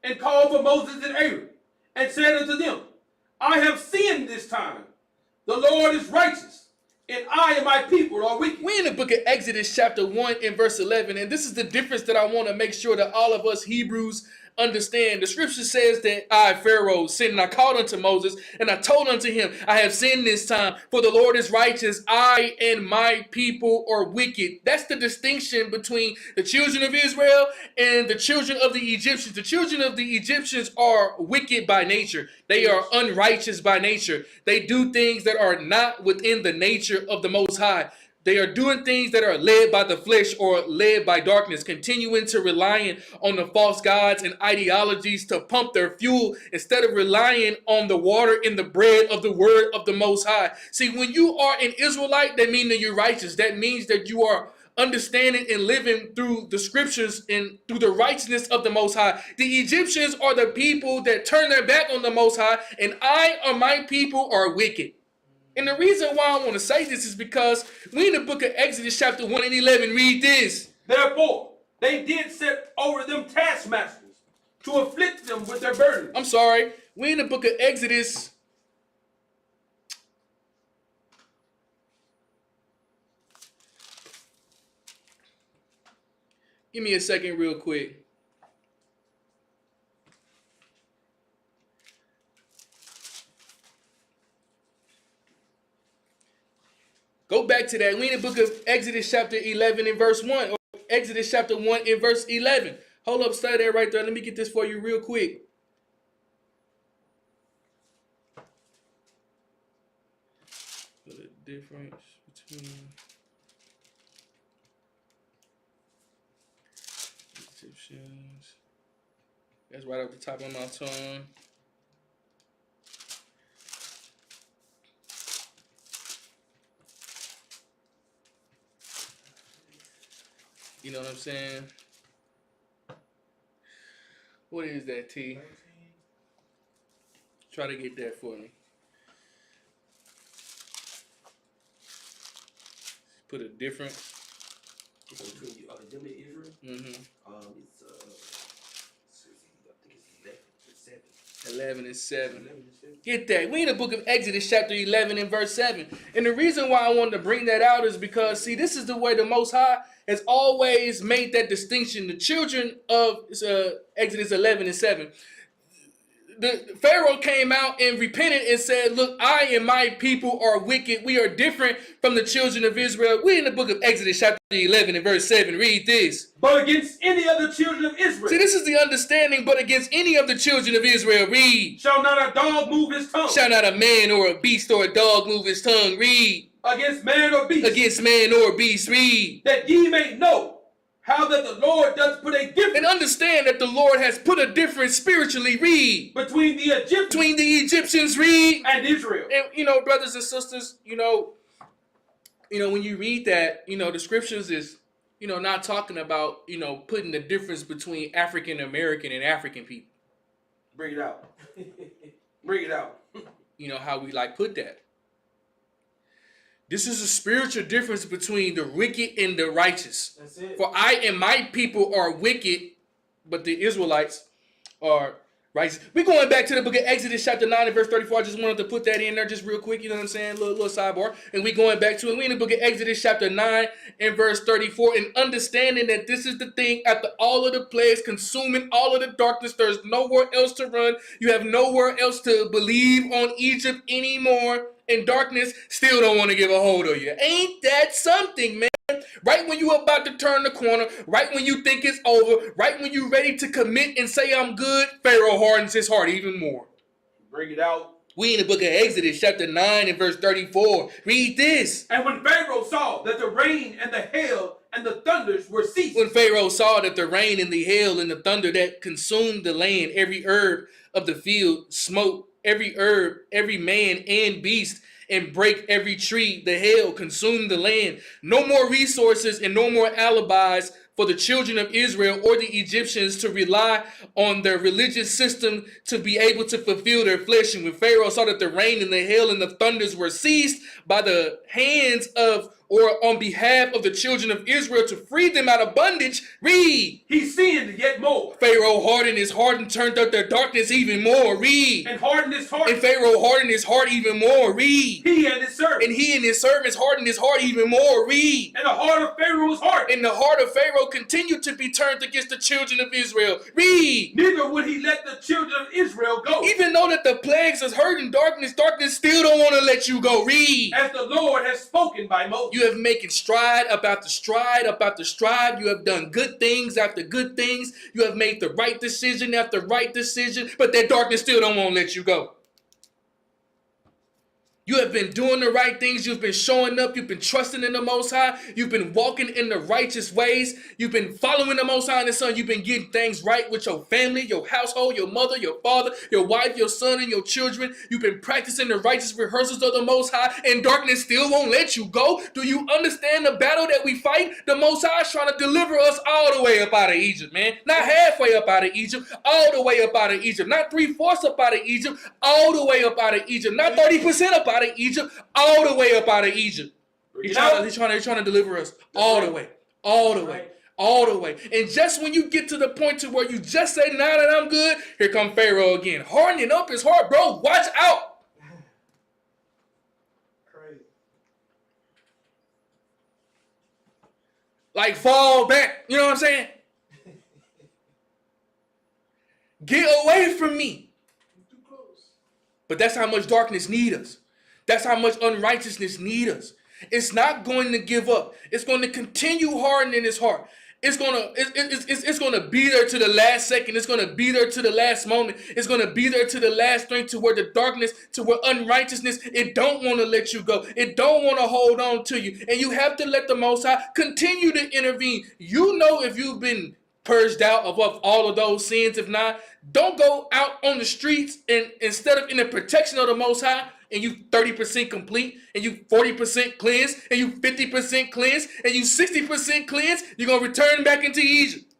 and called for Moses and Aaron and said unto them, I have sinned this time. The Lord is righteous, and I and my people are wicked. We're in the book of Exodus chapter 1 and verse 11. And this is the difference that I want to make sure that all of us Hebrews understand. The scripture says that I, Pharaoh, sinned, and I called unto Moses, and I told unto him, I have sinned this time, for the Lord is righteous, I and my people are wicked. That's the distinction between the children of Israel and the children of the Egyptians. The children of the Egyptians are wicked by nature. They are unrighteous by nature. They do things that are not within the nature of the Most High. They are doing things that are led by the flesh or led by darkness, continuing to relying on the false gods and ideologies to pump their fuel instead of relying on the water and the bread of the word of the Most High. See, when you are an Israelite, that means that you're righteous. That means that you are understanding and living through the scriptures and through the righteousness of the Most High. The Egyptians are the people that turn their back on the Most High, and I or my people are wicked. And the reason why I want to say this is because we in the book of Exodus chapter 1 and 11 read this. Therefore, they did set over them taskmasters to afflict them with their burdens. I'm sorry. We in the book of Exodus. Give me a second real quick. Go back to that. We in the book of Exodus chapter 11 and verse 1. Or Exodus chapter 1 and verse 11. Hold up, stay there right there. Let me get this for you real quick. What the difference between Egyptians. That's right off the top of my tongue. You know what I'm saying? What is that, T? Try to get that for me. Put a different. Between them and Israel. Mm-hmm. It's I think it's 11 and 7. 11 and 7. 11 and 7. Get that. We in the book of Exodus, chapter 11 and verse 7. And the reason why I wanted to bring that out is because, see, this is the way the Most High has always made that distinction. The children of Exodus 11 and 7. The Pharaoh came out and repented and said, look, I and my people are wicked. We are different from the children of Israel. We in the book of Exodus chapter 11 and verse 7. Read this. But against any of the children of Israel. See, this is the understanding. But against any of the children of Israel. Read. Shall not a dog move his tongue. Shall not a man or a beast or a dog move his tongue. Read. Against man or beast. Against man or beast. Read. That ye may know how that the Lord does put a difference. And understand that the Lord has put a difference spiritually. Read. Between the Egyptians. Between the Egyptians. Read. And Israel. And, brothers and sisters, when you read that, the scriptures is, not talking about, putting the difference between African American and African people. Bring it out. Bring it out. How we put that. This is a spiritual difference between the wicked and the righteous. That's it. For I and my people are wicked, but the Israelites are righteous. We're going back to the book of Exodus chapter 9 and verse 34. I just wanted to put that in there just real quick. You know what I'm saying? Little sidebar. And we're going back to it. We're in the book of Exodus chapter 9 and verse 34. And understanding that this is the thing, after all of the plagues, consuming all of the darkness, there's nowhere else to run. You have nowhere else to believe on Egypt anymore. And darkness still don't want to give a hold of you. Ain't that something, man? Right when you're about to turn the corner, right when you think it's over, right when you're ready to commit and say I'm good, Pharaoh hardens his heart even more. Bring it out. We in the book of Exodus, chapter 9 and verse 34. Read this. And when Pharaoh saw that the rain and the hail and the thunders were ceased. When Pharaoh saw that the rain and the hail and the thunder that consumed the land, every herb of the field smote, every herb, every man and beast, and break every tree, the hail consumed the land. No more resources and no more alibis for the children of Israel or the Egyptians to rely on their religious system to be able to fulfill their flesh. And when Pharaoh saw that the rain and the hail and the thunders were seized by the hands of or on behalf of the children of Israel to free them out of bondage, read. He sinned yet more. Pharaoh hardened his heart and turned up their darkness even more, read. And hardened his heart. And Pharaoh hardened his heart even more, read. He and his servants. And he and his servants hardened his heart even more, read. And the heart of Pharaoh's heart. And the heart of Pharaoh continued to be turned against the children of Israel, read. Neither would he let the children of Israel go. Even though that the plagues is hurting darkness, darkness still don't want to let you go, read. As the Lord has spoken by Moses. You have making stride about the stride about the stride. You have done good things after good things. You have made the right decision after right decision, but that darkness still don't want to let you go. You have been doing the right things. You've been showing up. You've been trusting in the Most High. You've been walking in the righteous ways. You've been following the Most High and the Son. You've been getting things right with your family, your household, your mother, your father, your wife, your son, and your children. You've been practicing the righteous rehearsals of the Most High, and darkness still won't let you go. Do you understand the battle that we fight? The Most High is trying to deliver us all the way up out of Egypt, man. Not halfway up out of Egypt, all the way up out of Egypt. Not 3/4 up out of Egypt, all the way up out of Egypt. Not 30% up out of Egypt, all the way up out of Egypt. He's trying to deliver us all the way, all the way, all the way. And just when you get to the point to where you just say, "Now that I'm good," here come Pharaoh again, hardening up his heart, bro. Watch out. Crazy. Like fall back. You know what I'm saying? Get away from me. Too close. But that's how much darkness need us. That's how much unrighteousness need us. It's not going to give up. It's going to continue hardening his heart. It's gonna be there to the last second. It's gonna be there to the last moment. It's gonna be there to the last thing, to where the darkness, to where unrighteousness, it don't want to let you go. It don't want to hold on to you. And you have to let the Most High continue to intervene. You know if you've been purged out of all of those sins. If not, don't go out on the streets and instead of in the protection of the Most High, and you 30% complete, and you 40% cleansed, and you 50% cleansed, and you 60% cleansed, you're going to return back into Egypt.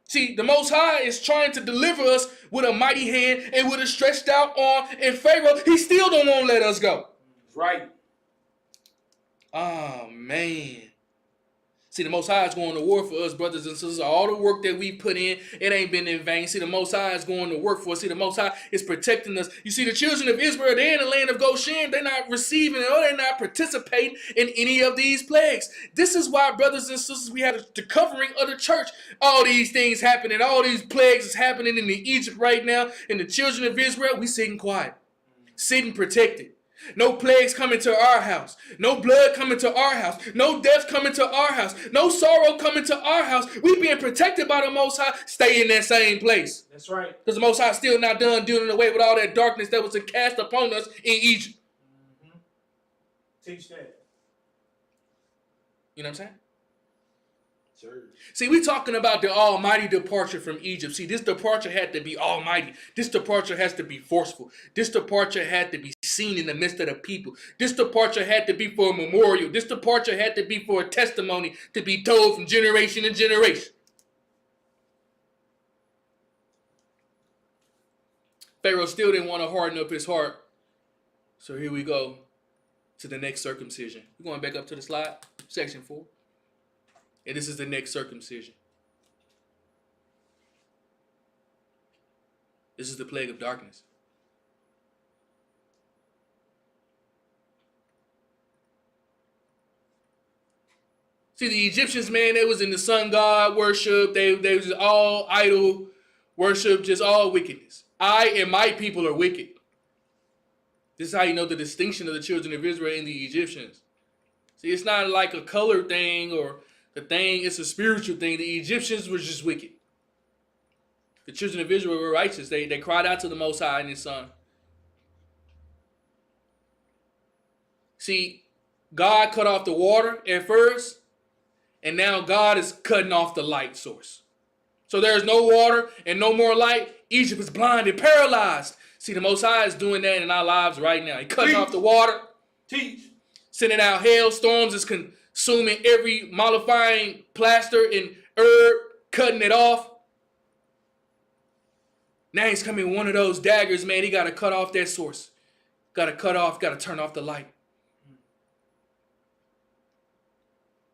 See, the Most High is trying to deliver us with a mighty hand and with a stretched out arm, and Pharaoh, he still don't want to let us go. That's right. Oh, man. See, the Most High is going to war for us, brothers and sisters. All the work that we put in, it ain't been in vain. See, the Most High is going to work for us. See, the Most High is protecting us. You see, the children of Israel, they're in the land of Goshen. They're not receiving or they're not participating in any of these plagues. This is why, brothers and sisters, we have the covering of the church. All these things happening, all these plagues is happening in Egypt right now. And the children of Israel, we sitting quiet, sitting protected. No plagues coming to our house. No blood coming to our house. No death coming to our house. No sorrow coming to our house. We being protected by the Most High. Stay in that same place. That's right. Because the Most High still not done dealing away with all that darkness that was cast upon us in Egypt. Mm-hmm. Teach that. You know what I'm saying? Sure. See, we're talking about the almighty departure from Egypt. See, this departure had to be almighty. This departure has to be forceful. This departure had to be seen in the midst of the people. This departure had to be for a memorial. This departure had to be for a testimony to be told from generation to generation. Pharaoh still didn't want to harden up his heart. So here we go to the next circumcision. We're going back up to the slide, section 4. And this is the next circumcision. This is the plague of darkness. See, the Egyptians, man, they was in the sun god worship. They was just all idol worship, just all wickedness. I and my people are wicked. This is how you know the distinction of the children of Israel and the Egyptians. See, it's not like a color thing or the thing, it's a spiritual thing. The Egyptians were just wicked. The children of Israel were righteous. They cried out to the Most High and His Son. See, God cut off the water at first, and now God is cutting off the light source. So there's no water and no more light. Egypt is blinded, paralyzed. See, the Most High is doing that in our lives right now. He's cutting off the water. Teach. Sending out hailstorms is consuming every mollifying plaster and herb, cutting it off. Now he's coming one of those daggers, man. He got to cut off that source. Got to cut off, got to turn off the light.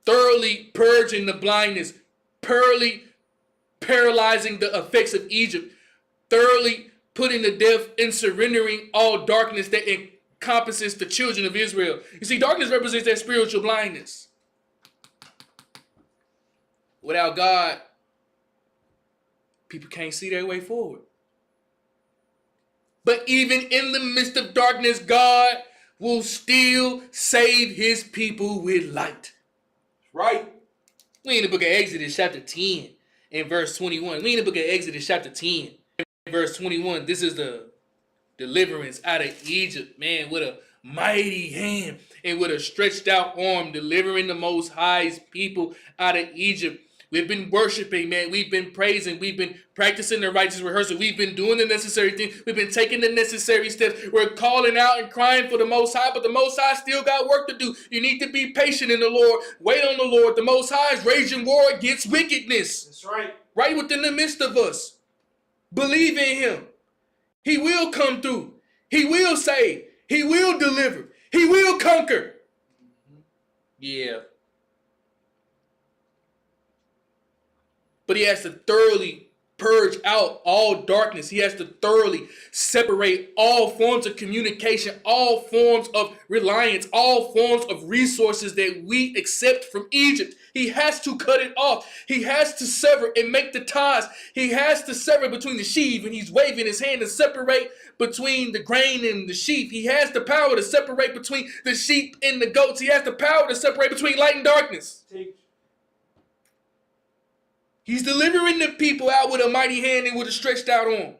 Thoroughly purging the blindness, thoroughly paralyzing the effects of Egypt, thoroughly putting to death and surrendering all darkness that encompasses the children of Israel. You see, darkness represents that spiritual blindness. Without God, people can't see their way forward. But even in the midst of darkness, God will still save His people with light. Right. We in the book of Exodus chapter 10 and verse 21. We in the book of Exodus chapter 10 and verse 21. This is the deliverance out of Egypt, man, with a mighty hand and with a stretched out arm, delivering the Most High's people out of Egypt. We've been worshiping, man. We've been praising. We've been practicing the righteous rehearsal. We've been doing the necessary things. We've been taking the necessary steps. We're calling out and crying for the Most High, but the Most High still got work to do. You need to be patient in the Lord. Wait on the Lord. The Most High is raging war against wickedness. That's right. Right within the midst of us. Believe in Him. He will come through. He will save. He will deliver. He will conquer. Yeah. But He has to thoroughly purge out all darkness. He has to thoroughly separate all forms of communication, all forms of reliance, all forms of resources that we accept from Egypt. He has to cut it off. He has to sever and make the ties. He has to sever between the sheaf, and He's waving His hand to separate between the grain and the sheaf. He has the power to separate between the sheep and the goats. He has the power to separate between light and darkness. He's delivering the people out with a mighty hand and with a stretched out arm.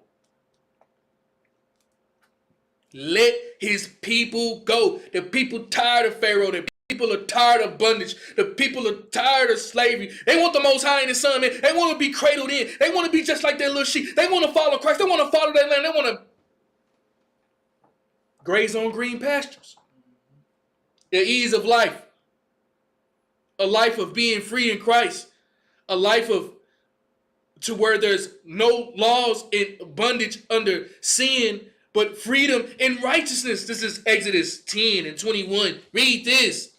Let His people go. The people tired of Pharaoh. The people are tired of bondage. The people are tired of slavery. They want the Most High and His Son, man. They want to be cradled in. They want to be just like their little sheep. They want to follow Christ. They want to follow their land. They want to graze on green pastures. The ease of life. A life of being free in Christ. A life of to where there's no laws and bondage under sin, but freedom and righteousness. This is Exodus 10 and 21. Read this.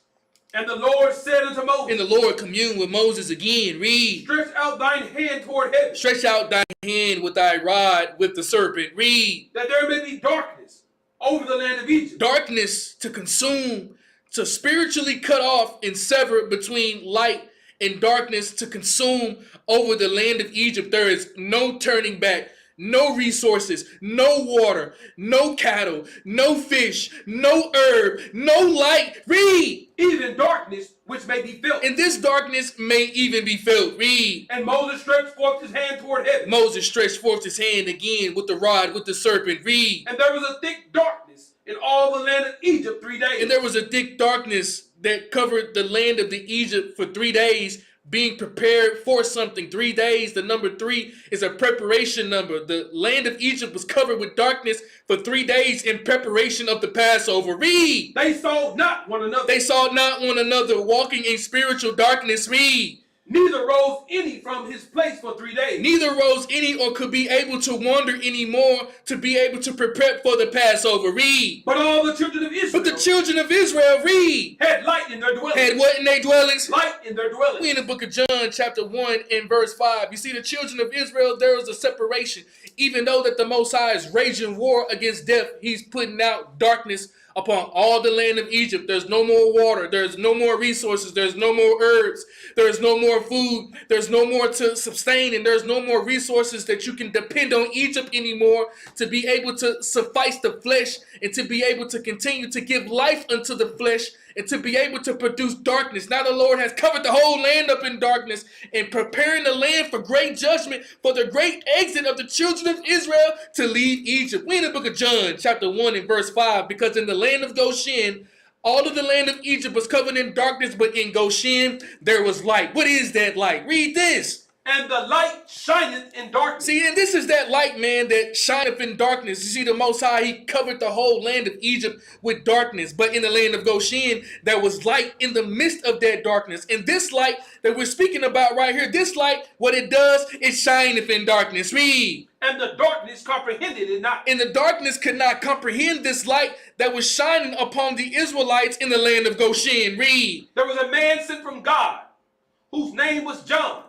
And the Lord said unto Moses, And the Lord communed with Moses again. Read. stretch out thine hand toward heaven, Stretch out thy hand with thy rod with the serpent. Read. that there may be darkness over the land of Egypt. Darkness to consume, to spiritually cut off and sever between light and darkness to consume over the land of Egypt. There is no turning back, no resources, no water, no cattle, no fish, no herb, no light. Read. Even darkness which may be felt. And this darkness may even be felt. Read. And Moses stretched forth his hand toward heaven. Moses stretched forth his hand again with the rod, with the serpent. Read. And there was a thick darkness in all the land of Egypt 3 days. And there was a thick darkness that covered the land of the Egypt for 3 days, being prepared for something. 3 days, the number 3 is a preparation number. The land of Egypt was covered with darkness for 3 days in preparation of the Passover. Read. They saw not one another. They saw not one another, walking in spiritual darkness. Read. Neither rose any from his place for 3 days. Neither rose any or could be able to wander anymore to be able to prepare for the Passover. Read. But all the children of Israel But the children of Israel, read, had light in their dwellings. had what in their dwellings? Light in their dwellings. We in the book of John, chapter 1 and verse 5. You see, the children of Israel, there is a separation. Even though that the Most High is raging war against death, he's putting out darkness upon all the land of Egypt. There's no more water. There's no more resources. There's no more herbs. There's no more food. There's no more to sustain, and there's no more resources that you can depend on Egypt anymore to be able to suffice the flesh and to be able to continue to give life unto the flesh and to be able to produce darkness. Now the Lord has covered the whole land up in darkness and preparing the land for great judgment, for the great exit of the children of Israel to leave Egypt. We in the book of John, chapter 1 and verse 5, because in the land of Goshen, all of the land of Egypt was covered in darkness, but in Goshen there was light. What is that light? Read this. And the light shineth in darkness. See, and this is that light, man, that shineth in darkness. You see, the Most High, he covered the whole land of Egypt with darkness. But in the land of Goshen, there was light in the midst of that darkness. And this light that we're speaking about right here, this light, what it does, it shineth in darkness. Read. And the darkness comprehended it not. And the darkness could not comprehend this light that was shining upon the Israelites in the land of Goshen. Read. There was a man sent from God, whose name was John.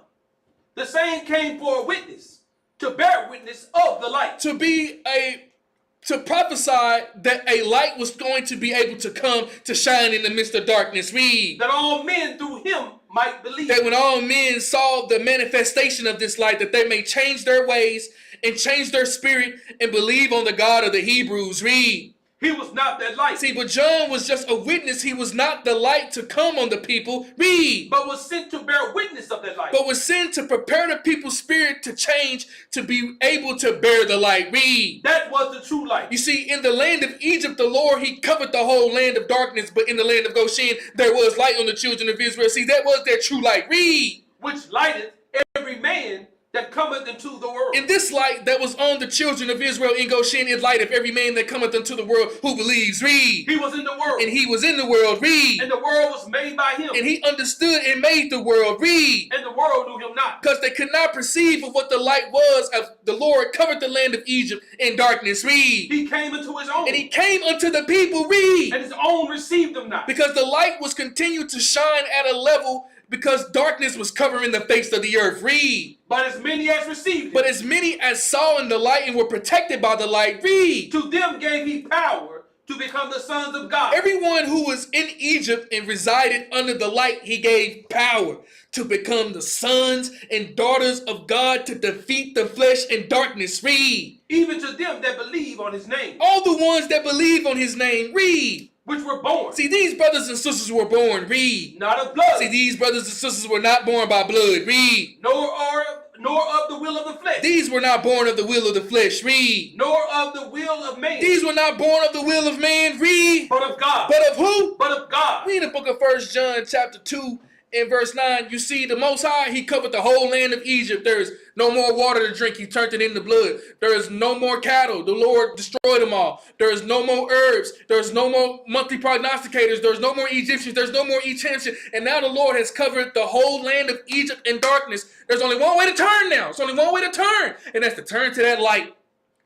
The same came for a witness, to bear witness of the light. To prophesy that a light was going to be able to come to shine in the midst of darkness. Read. That all men through him might believe. That when all men saw the manifestation of this light, that they may change their ways and change their spirit and believe on the God of the Hebrews. Read. He was not that light. See, but John was just a witness. He was not the light to come on the people. Read. But was sent to bear witness of that light. But was sent to prepare the people's spirit to change, to be able to bear the light. Read. That was the true light. You see, in the land of Egypt, the Lord, he covered the whole land of darkness. But in the land of Goshen, there was light on the children of Israel. See, that was their true light. Read. Which lighteth every man that cometh into the world. In this light that was on the children of Israel in Goshen, it lighteth every man that cometh into the world who believes. Read. He was in the world. And he was in the world. Read. And the world was made by him. And he understood and made the world. Read. And the world knew him not. Because they could not perceive of what the light was. Of the Lord covered the land of Egypt in darkness. Read. He came into his own. And he came unto the people. Read. And his own received him not. Because the light was continued to shine at a level because darkness was covering the face of the earth. Read. But as many as received him, But as many as saw in the light and were protected by the light. Read. to them gave he power to become the sons of God. Everyone who was in Egypt and resided under the light, he gave power to become the sons and daughters of God, to defeat the flesh and darkness. Read. Even to them that believe on his name, All the ones that believe on his name. Read. which were born, See, these brothers and sisters were born. Read. not of blood, See, these brothers and sisters were not born by blood. Read. nor of the will of the flesh, These were not born of the will of the flesh. Read. nor of the will of man, These were not born of the will of man. Read. but of God. But of who? But of God. Read the book of 1 John chapter 2 and verse 9. You see, the Most High, he covered the whole land of Egypt. There is no more water to drink. He turned it into blood. There is no more cattle. The Lord destroyed them all. There is no more herbs. There is no more monthly prognosticators. There's no more Egyptians. There's no more Egyptians. And now the Lord has covered the whole land of Egypt in darkness. There's only one way to turn now. It's only one way to turn. And that's to turn to that light.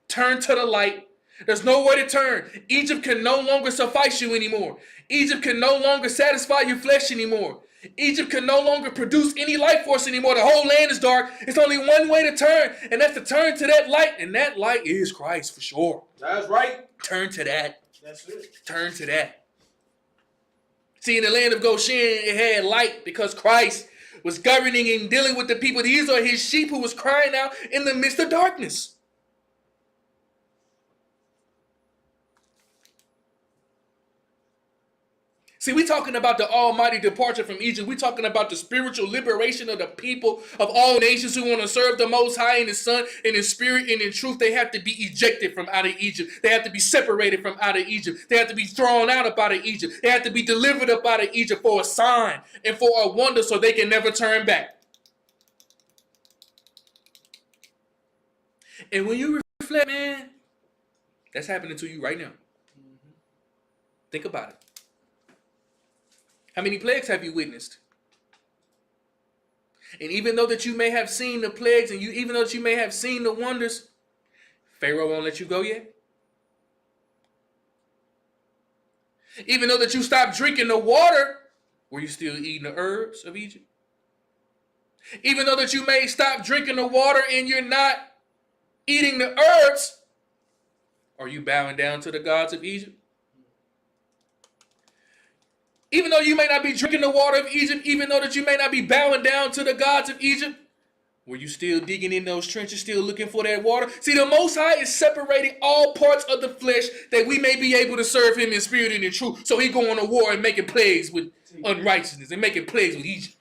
Turn to the light. There's nowhere to turn. Egypt can no longer suffice you anymore. Egypt can no longer satisfy your flesh anymore. Egypt can no longer produce any life force anymore. The whole land is dark. It's only one way to turn, and that's to turn to that light, and that light is Christ for sure. That's right. Turn to that. That's it. Turn to that. See, in the land of Goshen, it had light because Christ was governing and dealing with the people. These are his sheep who was crying out in the midst of darkness. See, we're talking about the almighty departure from Egypt. We're talking about the spiritual liberation of the people of all nations who want to serve the Most High in His Son, in His Spirit, and in truth. They have to be ejected from out of Egypt. They have to be separated from out of Egypt. They have to be thrown out of out of Egypt. They have to be delivered up out of Egypt for a sign and for a wonder so they can never turn back. And when you reflect, man, that's happening to you right now. Think about it. How many plagues have you witnessed? And even though that you may have seen the plagues and even though that you may have seen the wonders, Pharaoh won't let you go yet. Even though that you stopped drinking the water, were you still eating the herbs of Egypt? Even though that you may stop drinking the water and you're not eating the herbs, are you bowing down to the gods of Egypt? Even though you may not be drinking the water of Egypt, even though that you may not be bowing down to the gods of Egypt, were you still digging in those trenches, still looking for that water? See, the Most High is separating all parts of the flesh that we may be able to serve him in spirit and in truth. So he going to war and making plagues with unrighteousness and making plagues with Egypt,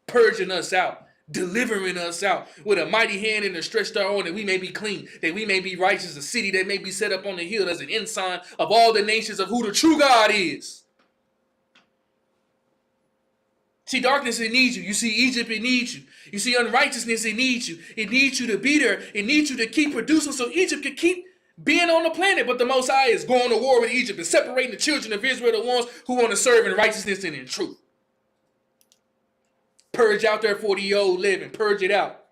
purging us out, delivering us out with a mighty hand and a stretched out arm that we may be clean, that we may be righteous, a city that may be set up on the hill as an ensign of all the nations of who the true God is. See, darkness, it needs you. You see Egypt, it needs you. You see unrighteousness, it needs you. It needs you to be there. It needs you to keep producing so Egypt can keep being on the planet. But the Most High is going to war with Egypt and separating the children of Israel, the ones who want to serve in righteousness and in truth. Purge out their 40-year-old living. Purge it out.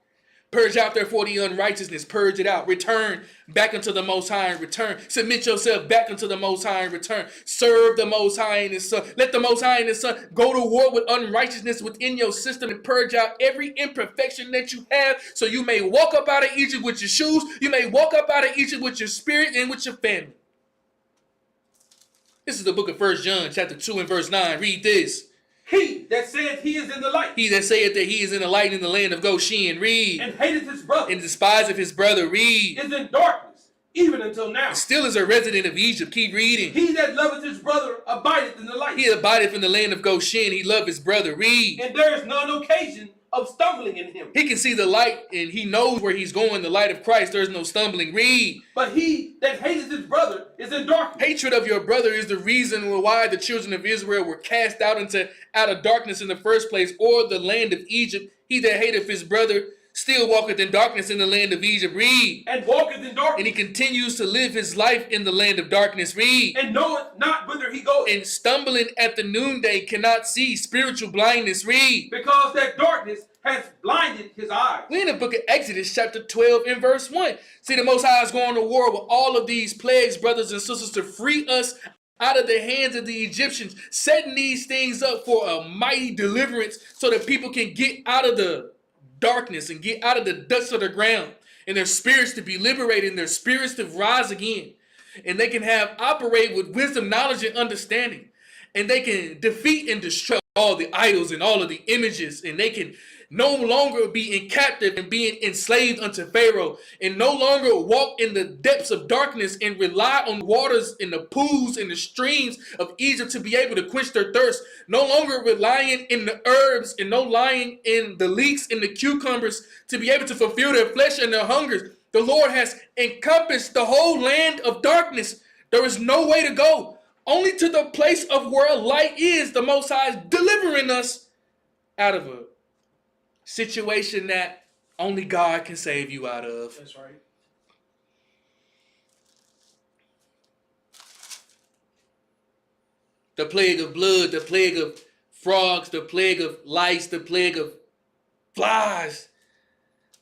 Purge out their 40 unrighteousness. Purge it out. Return back unto the Most High and return. Submit yourself back unto the Most High and return. Serve the Most High and His Son. Let the Most High and His Son go to war with unrighteousness within your system and purge out every imperfection that you have so you may walk up out of Egypt with your shoes. You may walk up out of Egypt with your spirit and with your family. This is the book of 1 John chapter 2 and verse 9. Read this. He that saith he is in the light. He that saith that he is in the light in the land of Goshen. Read. And hateth his brother. And despiseth his brother. Read. Is in darkness, even until now. And still is a resident of Egypt. Keep reading. He that loveth his brother abideth in the light. He abideth in the land of Goshen. He loveth his brother. Read. And there is none occasion of stumbling in him. He can see the light and he knows where he's going, the light of Christ. There is no stumbling. Read. But he that hateth his brother is in darkness. Hatred of your brother is the reason why the children of Israel were cast out of darkness in the first place, or the land of Egypt. He that hateth his brother still walketh in darkness in the land of Egypt. Read. And walketh in darkness. And he continues to live his life in the land of darkness. Read. And knoweth not whither he goeth. And stumbling at the noonday cannot see. Spiritual blindness. Read. Because that darkness has blinded his eyes. We're in the book of Exodus chapter 12 and verse 1. See, the Most High is going to war with all of these plagues, brothers and sisters, to free us out of the hands of the Egyptians, setting these things up for a mighty deliverance so that people can get out of the darkness and get out of the dust of the ground, and their spirits to be liberated and their spirits to rise again, and they can operate with wisdom, knowledge, and understanding, and they can defeat and destroy all the idols and all of the images, and they can no longer be in captive and being enslaved unto Pharaoh, and no longer walk in the depths of darkness and rely on the waters and the pools and the streams of Egypt to be able to quench their thirst, no longer relying in the herbs and no lying in the leeks and the cucumbers to be able to fulfill their flesh and their hungers. The Lord has encompassed the whole land of darkness. There is no way to go, only to the place of where light is. The Most High is delivering us out of a situation that only God can save you out of. That's right. The plague of blood, the plague of frogs, the plague of lice, the plague of flies,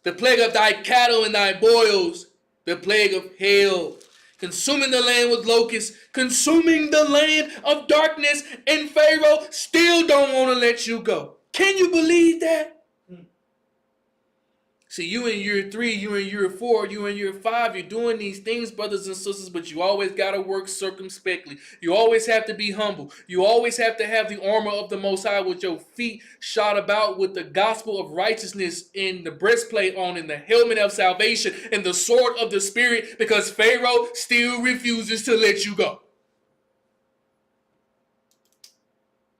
the plague of thy cattle and thy boils, the plague of hail consuming the land with locusts, consuming the land of darkness, and Pharaoh still don't want to let you go. Can you believe that? See, you in year 3, you in year 4, you in year 5, you're doing these things, brothers and sisters, but you always got to work circumspectly. You always have to be humble. You always have to have the armor of the Most High with your feet shot about with the gospel of righteousness in the breastplate on and the helmet of salvation and the sword of the Spirit, because Pharaoh still refuses to let you go.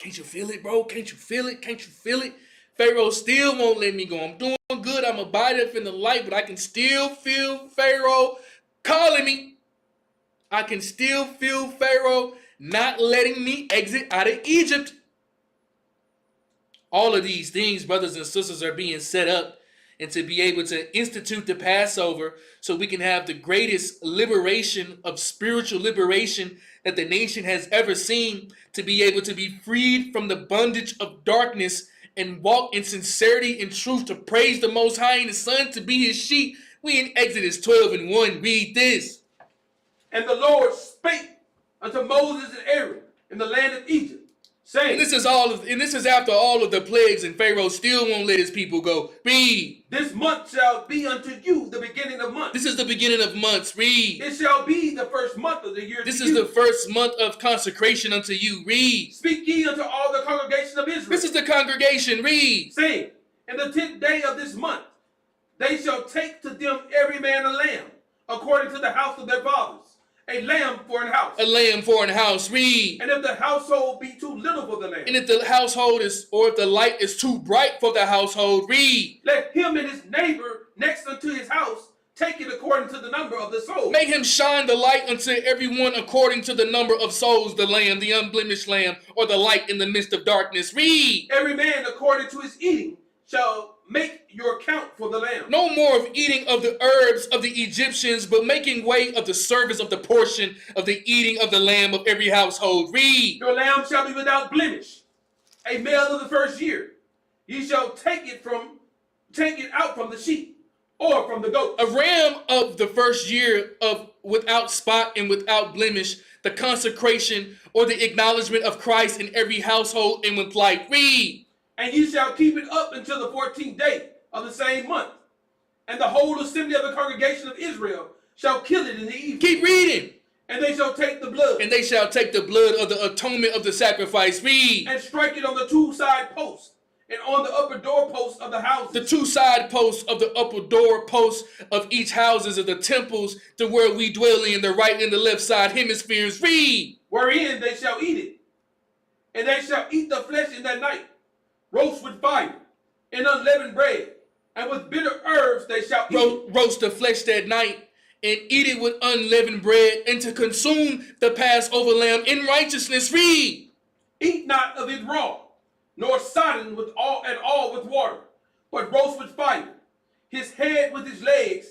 Can't you feel it, bro? Can't you feel it? Can't you feel it? Pharaoh still won't let me go. I'm doing good. I'm abiding in the light, but I can still feel Pharaoh calling me. I can still feel Pharaoh not letting me exit out of Egypt. All of these things, brothers and sisters, are being set up and to be able to institute the Passover so we can have the greatest liberation of spiritual liberation that the nation has ever seen, to be able to be freed from the bondage of darkness and walk in sincerity and truth to praise the Most High and His Son, to be His sheep. We in Exodus 12:1. Read this. And the Lord spake unto Moses and Aaron in the land of Egypt, saying, and this is after all of the plagues, and Pharaoh still won't let his people go. Read. This month shall be unto you the beginning of months. This is the beginning of months. Read. It shall be the first month of the year. This is the first month of consecration unto you. Read. Speak ye unto all the congregation of Israel. This is the congregation. Read. Saying, in the 10th day of this month, they shall take to them every man a lamb, according to the house of their fathers. A lamb for an house. A lamb for an house. Read. And if the household be too little for the lamb. And if the household is, or if the light is too bright for the household. Read. Let him and his neighbor next unto his house take it according to the number of the souls. Make him shine the light unto everyone according to the number of souls, the lamb, the unblemished lamb, or the light in the midst of darkness. Read. Every man according to his eating shall make your account for the lamb. No more of eating of the herbs of the Egyptians, but making way of the service of the portion of the eating of the lamb of every household. Read. Your lamb shall be without blemish, a male of the first year. Ye shall take it out from the sheep or from the goat. A ram of the first year of without spot and without blemish, the consecration or the acknowledgement of Christ in every household and with light. Read. And ye shall keep it up until the 14th day of the same month. And the whole assembly of the congregation of Israel shall kill it in the evening. Keep reading. And they shall take the blood. And they shall take the blood of the atonement of the sacrifice. Read. And strike it on the 2 side posts and on the upper doorposts of the houses. The 2 side posts of the upper doorposts of each houses of the temples, to where we dwell in the right and the left side hemispheres. Read. Wherein they shall eat it. And they shall eat the flesh in that night, roast with fire, and unleavened bread, and with bitter herbs they shall eat. Roast the flesh that night, and eat it with unleavened bread, and to consume the Passover lamb in righteousness. Read. Eat not of it raw, nor sodden with all with water, but roast with fire, his head with his legs,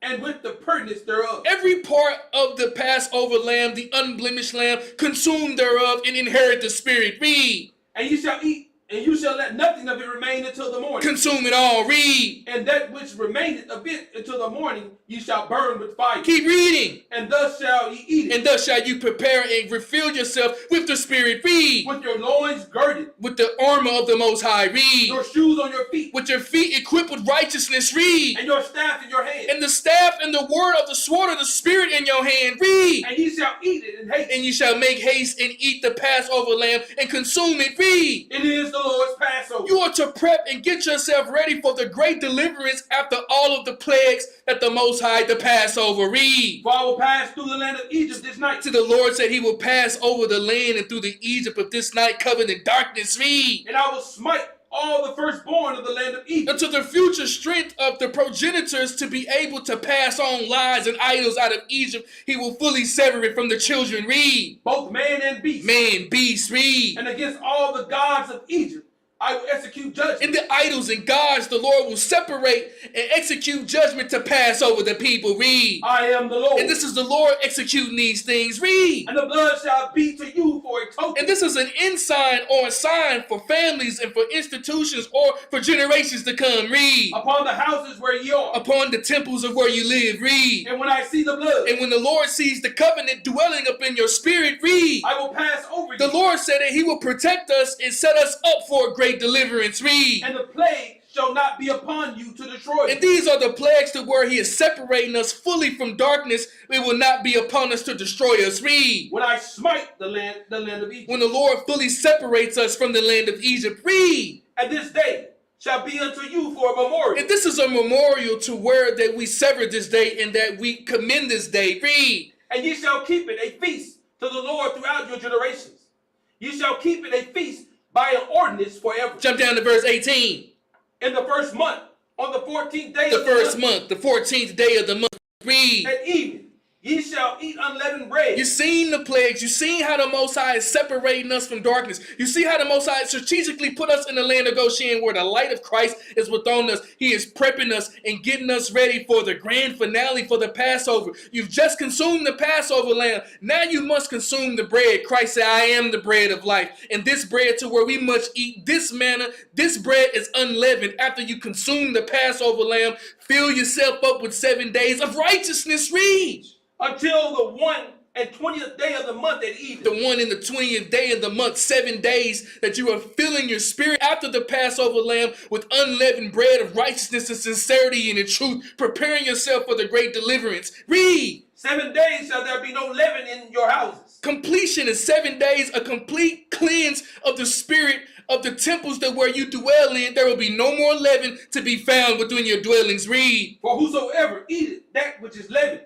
and with the purtenance thereof. Every part of the Passover lamb, the unblemished lamb, consume thereof, and inherit the Spirit. Read. And you shall eat, and you shall let nothing of it remain until the morning. Consume it all. Read. And that which remaineth of it until the morning ye shall burn with fire. Keep reading. And thus shall ye eat it. And thus shall you prepare and refill yourself with the Spirit. Read. With your loins girded. With the armor of the Most High. Read. Your shoes on your feet. With your feet equipped with righteousness. Read. And your staff in your hand. And the staff and the word of the sword of the Spirit in your hand. Read. And ye shall eat it in haste. And you shall make haste and eat the Passover lamb and consume it. Read. It is the Lord's Passover. You are to prep and get yourself ready for the great deliverance after all of the plagues that the Most High, the Passover. Read. For I will pass through the land of Egypt this night. To the Lord said he will pass over the land and through the Egypt of this night covered in darkness. Read. And I will smite all the firstborn of the land of Egypt. Unto the future strength of the progenitors to be able to pass on lies and idols out of Egypt, he will fully sever it from the children. Read. Both man and beast. Man, beast. Read. And against all the gods of Egypt I will execute judgment. And the idols and gods the Lord will separate and execute judgment to pass over the people. Read. I am the Lord. And this is the Lord executing these things. Read. And the blood shall be to you for a token. And this is an ensign or a sign for families and for institutions or for generations to come. Read. Upon the houses where ye are. Upon the temples of where you live. Read. And when I see the blood. And when the Lord sees the covenant dwelling up in your spirit. Read. I will pass over you. The Lord said that he will protect us and set us up for a great deliverance. Read. And the plague shall not be upon you to destroy you. And these are the plagues to where he is separating us fully from darkness. It will not be upon us to destroy us. Read. When I smite the land of Egypt. When the Lord fully separates us from the land of Egypt. Read. And this day shall be unto you for a memorial. And this is a memorial to where that we sever this day and that we commend this day. Read. And ye shall keep it a feast to the Lord throughout your generations. Ye shall keep it a feast by an ordinance forever. Jump down to verse 18. In the first month, on the 14th day The of the first month, the 14th day of the month. Read. at evening, ye shall eat unleavened bread. You've seen the plagues. You've seen how the Most High is separating us from darkness. You see how the Most High strategically put us in the land of Goshen where the light of Christ is within us. He is prepping us and getting us ready for the grand finale for the Passover. You've just consumed the Passover lamb. Now you must consume the bread. Christ said, I am the bread of life. And this bread to where we must eat this manna. This bread is unleavened. After you consume the Passover lamb, fill yourself up with 7 days of righteousness. Read. Until the 120th day of the month at evening. The 1 and the 20th day of the month, 7 days that you are filling your spirit after the Passover lamb with unleavened bread of righteousness and sincerity and in truth, preparing yourself for the great deliverance. Read. 7 days shall there be no leaven in your houses. Completion is 7 days, a complete cleanse of the spirit of the temples that where you dwell in. There will be no more leaven to be found within your dwellings. Read. For whosoever eateth that which is leavened,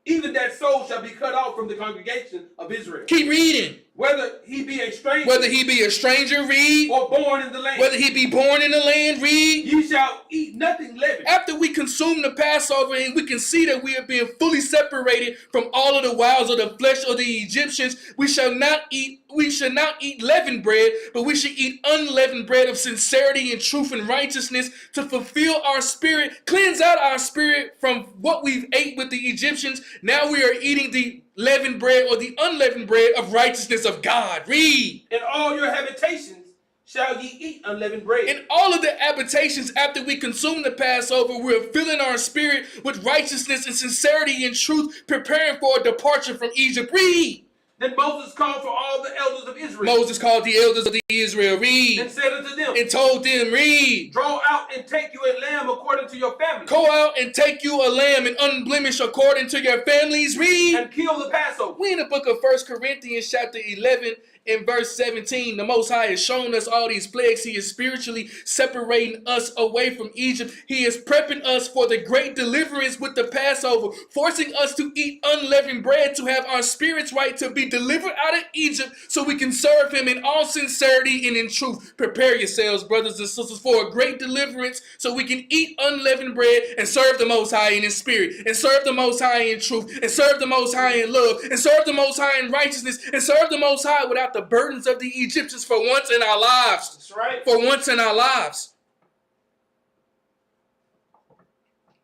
even that soul shall be cut off from the congregation of Israel. Keep reading. Whether he be a stranger. Whether he be a stranger, read. Or born in the land. Whether he be born in the land, read. Ye shall eat nothing leavened. After we consume the Passover and we can see that we are being fully separated from all of the wiles of the flesh of the Egyptians, we should not eat leavened bread, but we should eat unleavened bread of sincerity and truth and righteousness to fulfill our spirit, cleanse out our spirit from what we've ate with the Egyptians. Now we are eating the leavened bread or the unleavened bread of righteousness of God. Read. In all your habitations shall ye eat unleavened bread. In all of the habitations after we consume the Passover, we're filling our spirit with righteousness and sincerity and truth, preparing for a departure from Egypt. Read. Then Moses called for all the elders of Israel. Moses called the elders of Israel. Read. And said unto them. And told them. Read. Draw out and take you a lamb according to your family. Go out and take you a lamb and unblemished according to your families. Read. And kill the Passover. We in the book of 1 Corinthians chapter 11 in verse 17. The Most High has shown us all these plagues. He is spiritually separating us away from Egypt. He is prepping us for the great deliverance with the Passover, forcing us to eat unleavened bread to have our spirits right to be delivered out of Egypt so we can serve him in all sincerity and in truth. Prepare yourselves, brothers and sisters, for a great deliverance so we can eat unleavened bread and serve the Most High in his spirit, and serve the Most High in truth, and serve the Most High in love, and serve the Most High in righteousness, and serve the Most High without the burdens of the Egyptians for once in our lives. That's right. For once in our lives.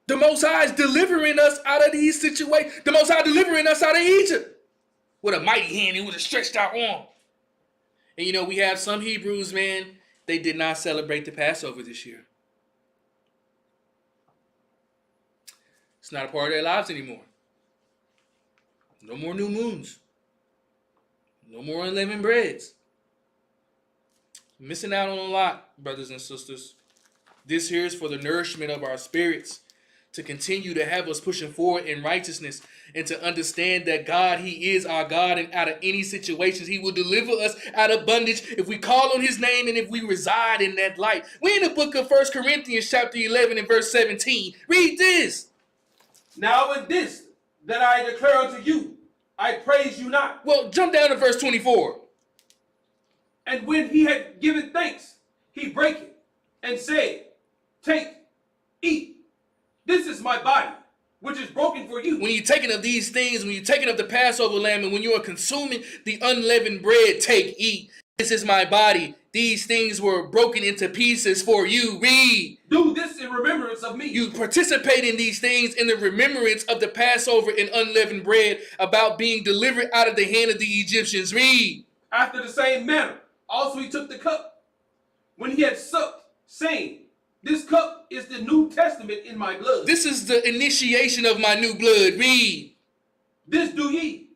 The Most High is delivering us out of these situations. The Most High delivering us out of Egypt with a mighty hand and with a stretched out arm. And you know, we have some Hebrews, man, they did not celebrate the Passover this year. It's not a part of their lives anymore. No more new moons. No more unleavened breads. Missing out on a lot, brothers and sisters. This here is for the nourishment of our spirits, to continue to have us pushing forward in righteousness, and to understand that God, he is our God, and out of any situations, he will deliver us out of bondage if we call on his name and if we reside in that light. We're in the book of 1 Corinthians chapter 11 and verse 17. Read this. Now in this that I declare unto you, I praise you not. Well, jump down to verse 24. And when he had given thanks, he brake it and said, take, eat. This is my body, which is broken for you. When you're taking of these things, when you're taking of the Passover lamb, and when you are consuming the unleavened bread, take, eat. This is my body, These things were broken into pieces for you. Read. Do this in remembrance of me. You participate in these things in the remembrance of the Passover and unleavened bread, about being delivered out of the hand of the Egyptians. Read. After the same manner, also he took the cup when he had supped, saying, this cup is the New Testament in my blood. This is the initiation of my new blood. Read. This do ye,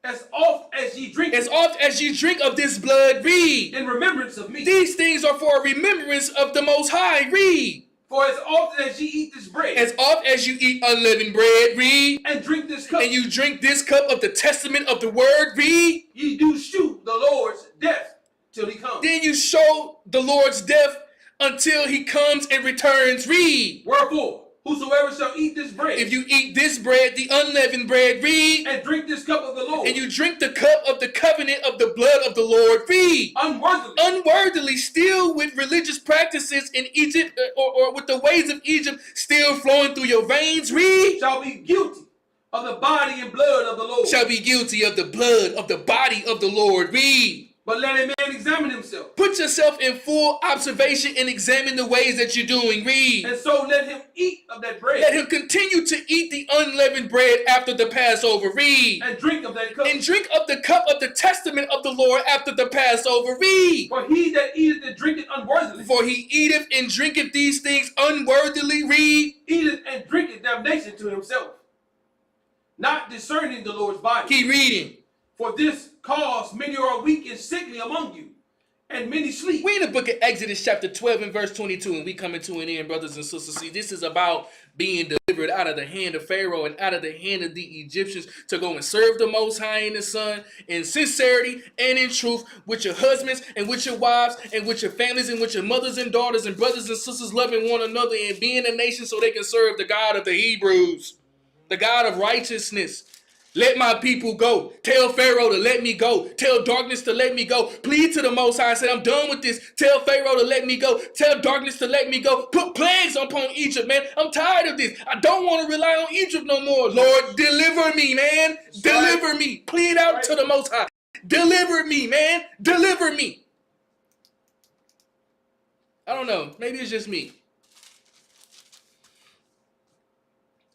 as oft as ye drink. As oft as ye drink of this blood. Read. In remembrance of me. These things are for a remembrance of the Most High. Read. For as often as ye eat this bread. As oft as you eat unleavened bread. Read. And drink this cup. And you drink this cup of the testament of the word. Read. Ye do shew the Lord's death till he comes. Then you show the Lord's death until he comes and returns. Read. Wherefore, whosoever shall eat this bread. If you eat this bread, the unleavened bread. Read. And drink this cup of the Lord. And you drink the cup of the covenant of the blood of the Lord. Read. Unworthily, still with religious practices in Egypt, or with the ways of Egypt still flowing through your veins. Read. Shall be guilty of the body and blood of the Lord. Shall be guilty of the blood of the body of the Lord. Read. But let a man examine himself. Put yourself in full observation and examine the ways that you're doing. Read. And so let him eat of that bread. Let him continue to eat the unleavened bread after the Passover. Read. And drink of that cup. And drink of the cup of the testament of the Lord after the Passover. Read. For he that eateth and drinketh unworthily. For he eateth and drinketh these things unworthily. Read. Eateth and drinketh damnation to himself, not discerning the Lord's body. Keep reading. For this cause many are weak and sickly among you, and many sleep. We in the book of Exodus chapter 12 and verse 22, and we coming to an end, brothers and sisters. See, this is about being delivered out of the hand of Pharaoh and out of the hand of the Egyptians to go and serve the Most High and the Son in sincerity and in truth, with your husbands and with your wives and with your families and with your mothers and daughters and brothers and sisters, loving one another and being a nation so they can serve the God of the Hebrews, the God of righteousness. Let my people go. Tell Pharaoh to let me go. Tell darkness to let me go. Plead to the Most High. Say, I'm done with this. Tell Pharaoh to let me go. Tell darkness to let me go. Put plagues upon Egypt, man. I'm tired of this. I don't want to rely on Egypt no more. Lord, deliver me, man. Deliver me. Plead out to the Most High. Deliver me, man. Deliver me. I don't know. Maybe it's just me.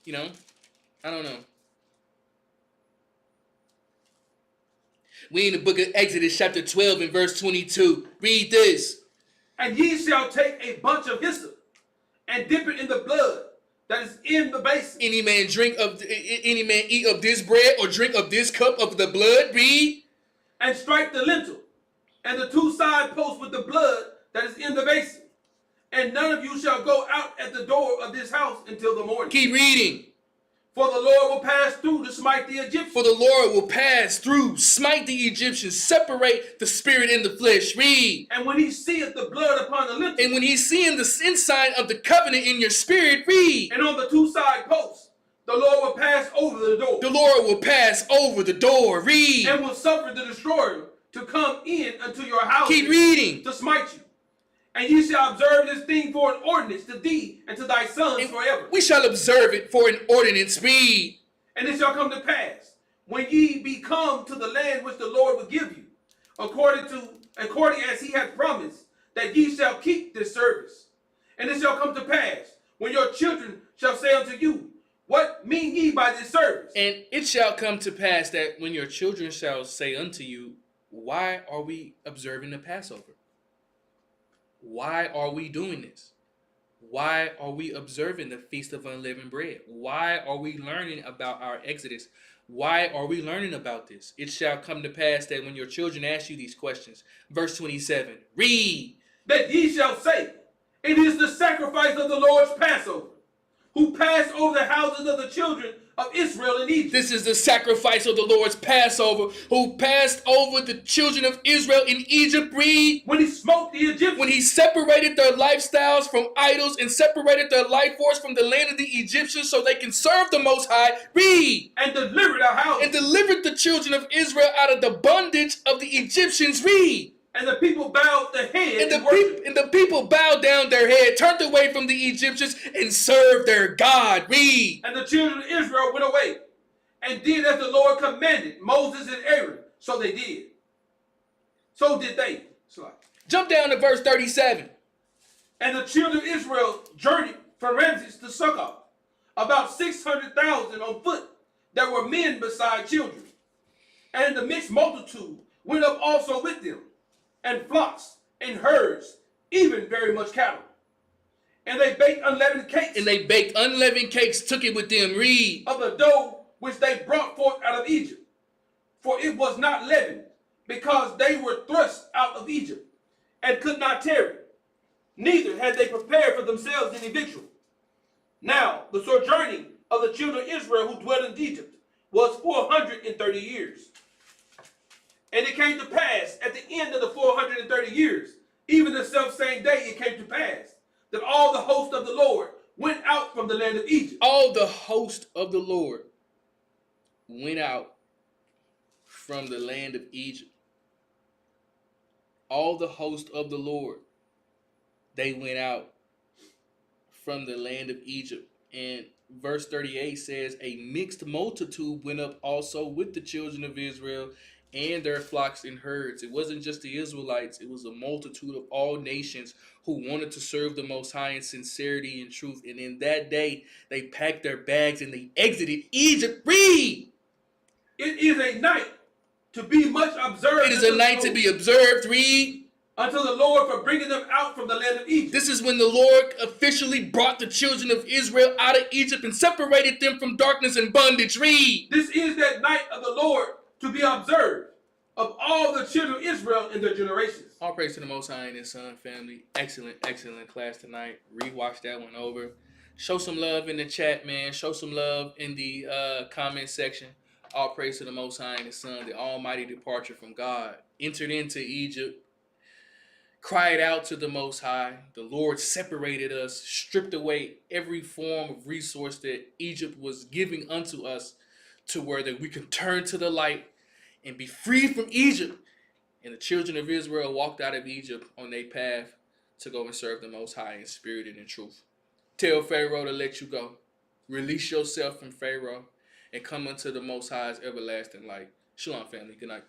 You know? I don't know. We in the book of Exodus chapter 12 and verse 22. Read this. And ye shall take a bunch of hyssop and dip it in the blood that is in the basin. Any man eat of this bread or drink of this cup of the blood. Read. And strike the lintel and the two side posts with the blood that is in the basin. And none of you shall go out at the door of this house until the morning. Keep reading. For the Lord will pass through to smite the Egyptians. For the Lord will pass through, smite the Egyptians, separate the spirit and the flesh. Read. And when he seeth the blood upon the lintel. And when he's seeing the inside of the covenant in your spirit. Read. And on the two side posts, the Lord will pass over the door. The Lord will pass over the door. Read. And will suffer the destroyer to come in unto your house. Keep reading. To smite you. And ye shall observe this thing for an ordinance to thee and to thy sons forever. We shall observe it for an ordinance. Read. And it shall come to pass, when ye be come to the land which the Lord will give you, according as he hath promised, that ye shall keep this service. And it shall come to pass, when your children shall say unto you, what mean ye by this service? And it shall come to pass that when your children shall say unto you, why are we observing the Passover? Why are we doing this? Why are we observing the Feast of Unleavened Bread? Why are we learning about our Exodus? Why are we learning about this? It shall come to pass that when your children ask you these questions. Verse 27. Read. That ye shall say, it is the sacrifice of the Lord's Passover, who passed over the houses of the children of Israel in Egypt. This is the sacrifice of the Lord's Passover, who passed over the children of Israel in Egypt. Read. When he smote the Egyptians. When he separated their lifestyles from idols and separated their life force from the land of the Egyptians so they can serve the Most High. Read. And delivered our house. And delivered the children of Israel out of the bondage of the Egyptians. Read. And the people bowed their head. And the people bowed down their head, turned away from the Egyptians, and served their God. Read. And the children of Israel went away and did as the Lord commanded Moses and Aaron. So they did. So did they. Jump down to verse 37. And the children of Israel journeyed from Ramses to Succoth, about 600,000 on foot, that were men beside children. And the mixed multitude went up also with them, and flocks and herds, even very much cattle. And they baked unleavened cakes. Took it with them. Read. Of the dough which they brought forth out of Egypt. For it was not leavened, because they were thrust out of Egypt, and could not tarry. Neither had they prepared for themselves any victual. Now the sojourning of the children of Israel who dwelt in Egypt was 430 years. And it came to pass at the end of the 430 years, even the selfsame day it came to pass, that all the host of the Lord went out from the land of Egypt. All the host of the Lord went out from the land of Egypt. All the host of the Lord, they went out from the land of Egypt. And verse 38 says, a mixed multitude went up also with the children of Israel and their flocks and herds. It wasn't just the Israelites. It was a multitude of all nations who wanted to serve the Most High in sincerity and truth. And in that day, they packed their bags and they exited Egypt. Read! It is a night to be much observed. It is a night to be observed. Read. Unto the Lord for bringing them out from the land of Egypt. This is when the Lord officially brought the children of Israel out of Egypt and separated them from darkness and bondage. Read. This is that night of the Lord to be observed of all the children of Israel in their generations. All praise to the Most High and His Son, family. Excellent class tonight. Rewatch that one over. Show some love in the chat, man. Show some love in the comment section. All praise to the Most High and His Son, the almighty departure from God. Entered into Egypt. Cried out to the Most High. The Lord separated us, stripped away every form of resource that Egypt was giving unto us, to where that we can turn to the light and be free from Egypt. And the children of Israel walked out of Egypt on their path to go and serve the Most High in spirit and in truth. Tell Pharaoh to let you go. Release yourself from Pharaoh and come unto the Most High's everlasting light. Shalom, family. Good night.